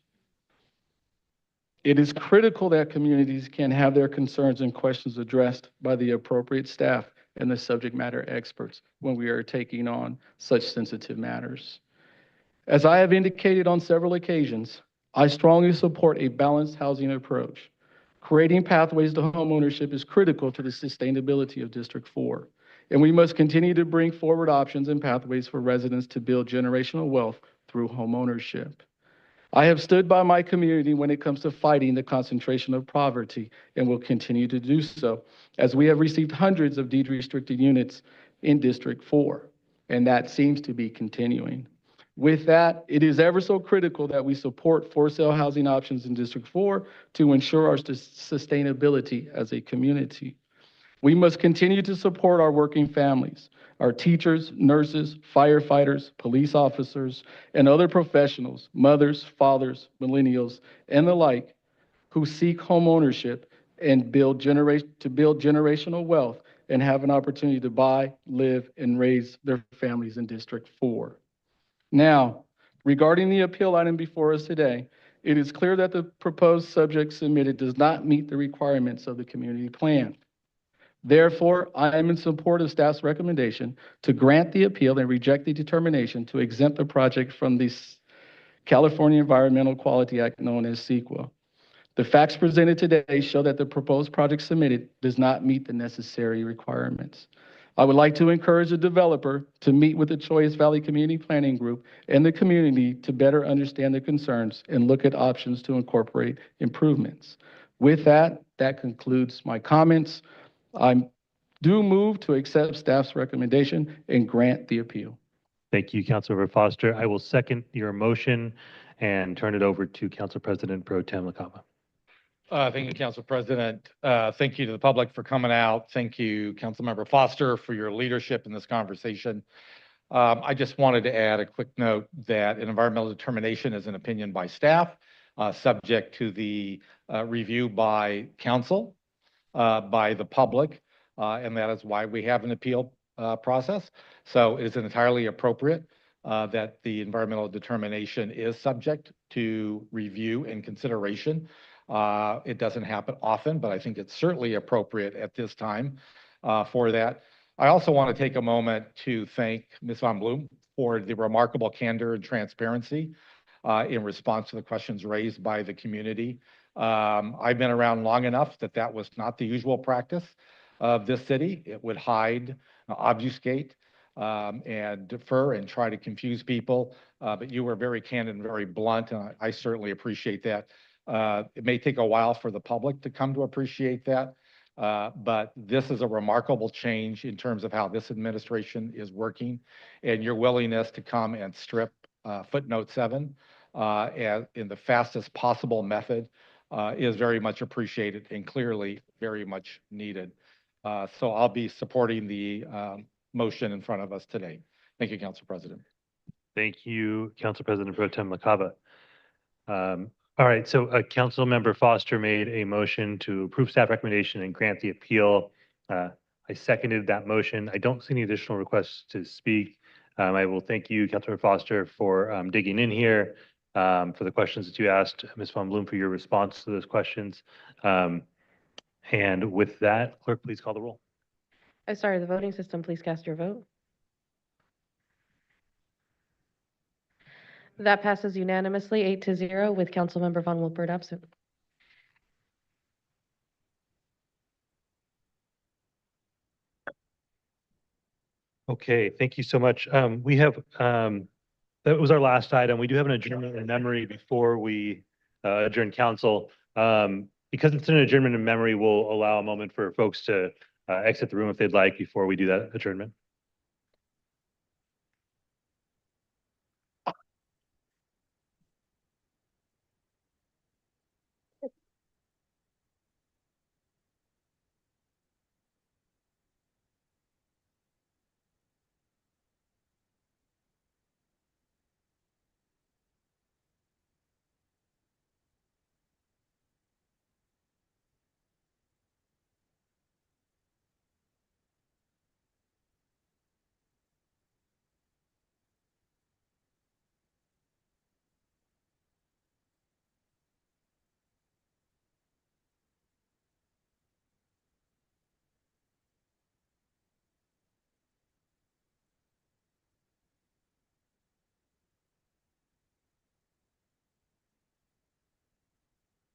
It is critical that communities can have their concerns and questions addressed by the appropriate staff and the subject matter experts when we are taking on such sensitive matters. As I have indicated on several occasions, I strongly support a balanced housing approach. Creating pathways to homeownership is critical to the sustainability of District 4, and we must continue to bring forward options and pathways for residents to build generational wealth through homeownership. I have stood by my community when it comes to fighting the concentration of poverty and will continue to do so, as we have received hundreds of deed-restricted units in District 4, and that seems to be continuing. With that, it is ever so critical that we support for-sale housing options in District 4 to ensure our sustainability as a community. We must continue to support our working families, our teachers, nurses, firefighters, police officers, and other professionals, mothers, fathers, millennials, and the like, who seek home ownership and build generational wealth and have an opportunity to buy, live, and raise their families in District 4. Now, regarding the appeal item before us today, it is clear that the proposed subject submitted does not meet the requirements of the community plan. Therefore, I am in support of staff's recommendation to grant the appeal and reject the determination to exempt the project from the California Environmental Quality Act known as CEQA. The facts presented today show that the proposed project submitted does not meet the necessary requirements. I would like to encourage the developer to meet with the Choice Valley Community Planning Group and the community to better understand the concerns and look at options to incorporate improvements. With that, that concludes my comments. I do move to accept staff's recommendation and grant the appeal. Thank you, Councilmember Foster. I will second your motion and turn it over to Council President Pro Tem LaCava. Thank you, Council President. Thank you to the public for coming out. Thank you, Councilmember Foster, for your leadership in this conversation. I just wanted to add a quick note that an environmental determination is an opinion by staff, subject to the review by council, by the public, and that is why we have an appeal process. So it is entirely appropriate that the environmental determination is subject to review and consideration. It doesn't happen often, but I think it's certainly appropriate at this time for that. I also want to take a moment to thank Ms. Von Bloom for the remarkable candor and transparency in response to the questions raised by the community. I've been around long enough that that was not the usual practice of this city. It would hide, obfuscate, and defer and try to confuse people. But you were very candid and very blunt, and I certainly appreciate that. It may take a while for the public to come to appreciate that, but this is a remarkable change in terms of how this administration is working, and your willingness to come and strip footnote 7 in the fastest possible method is very much appreciated and clearly very much needed. So I'll be supporting the motion in front of us today. Thank you, Council President. Thank you, Council President Pro Tem LaCava. All right, so Councilmember Foster made a motion to approve staff recommendation and grant the appeal. I seconded that motion. I don't see any additional requests to speak. I will thank you, Councilmember Foster, for digging in here, for the questions that you asked, Ms. Von Bloom, for your response to those questions. And with that, clerk, please call the roll. I started the voting system. Please cast your vote. That passes unanimously, 8-0, with Councilmember Von Wilpert absent. Okay, thank you so much. We have, that was our last item. We do have an adjournment in memory before we adjourn council. Because it's an adjournment in memory, we'll allow a moment for folks to exit the room if they'd like before we do that adjournment.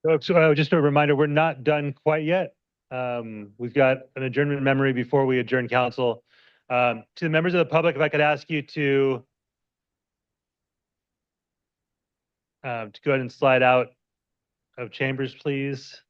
So just a reminder, we're not done quite yet. We've got an adjournment memory before we adjourn council. To the members of the public, if I could ask you to go ahead and slide out of chambers, please.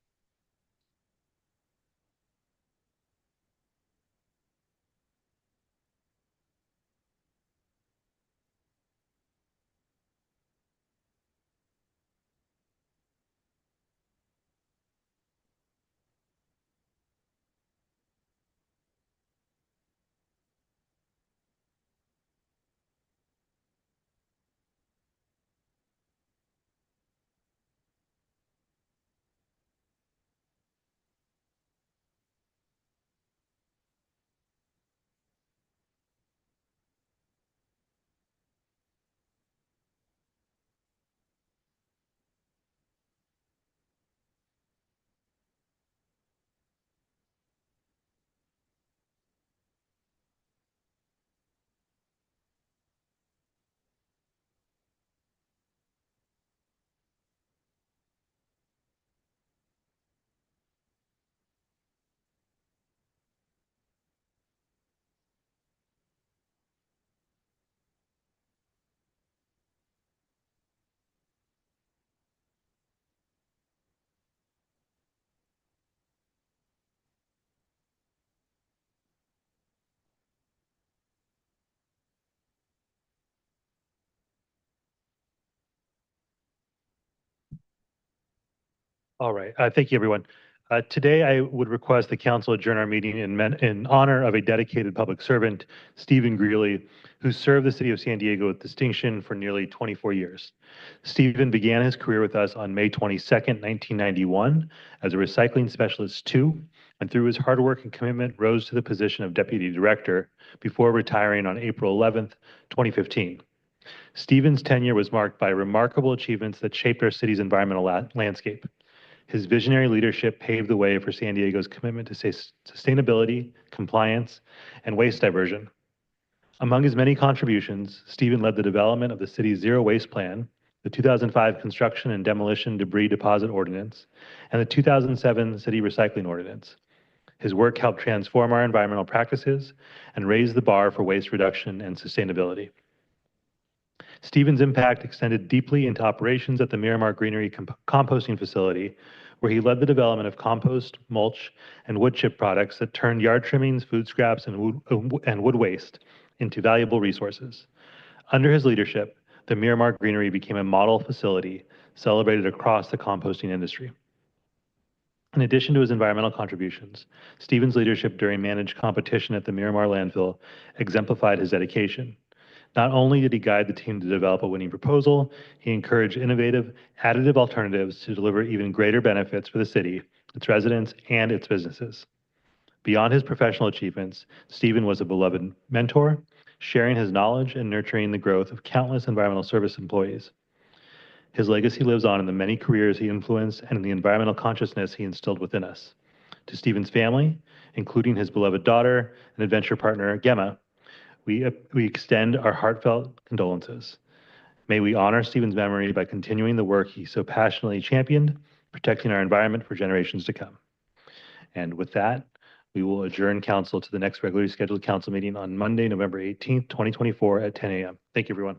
All right. Thank you, everyone. Today, I would request the council adjourn our meeting in honor of a dedicated public servant, Stephen Greeley, who served the city of San Diego with distinction for nearly 24 years. Stephen began his career with us on May 22nd, 1991, as a recycling specialist 2, and through his hard work and commitment, rose to the position of deputy director before retiring on April 11th, 2015. Stephen's tenure was marked by remarkable achievements that shaped our city's environmental landscape. His visionary leadership paved the way for San Diego's commitment to sustainability, compliance, and waste diversion. Among his many contributions, Stephen led the development of the city's zero waste plan, the 2005 construction and demolition debris deposit ordinance, and the 2007 city recycling ordinance. His work helped transform our environmental practices and raise the bar for waste reduction and sustainability. Stephen's impact extended deeply into operations at the Miramar Greenery composting facility, where he led the development of compost, mulch, and wood chip products that turned yard trimmings, food scraps, and wood waste into valuable resources. Under his leadership, the Miramar Greenery became a model facility celebrated across the composting industry. In addition to his environmental contributions, Stephen's leadership during managed competition at the Miramar landfill exemplified his dedication. Not only did he guide the team to develop a winning proposal, he encouraged innovative, additive alternatives to deliver even greater benefits for the city, its residents, and its businesses. Beyond his professional achievements, Stephen was a beloved mentor, sharing his knowledge and nurturing the growth of countless environmental service employees. His legacy lives on in the many careers he influenced and in the environmental consciousness he instilled within us. To Stephen's family, including his beloved daughter and adventure partner, Gemma, we extend our heartfelt condolences. May we honor Stephen's memory by continuing the work he so passionately championed, protecting our environment for generations to come. And with that, we will adjourn council to the next regularly scheduled council meeting on Monday, November 18th, 2024 at 10 a.m. Thank you, everyone.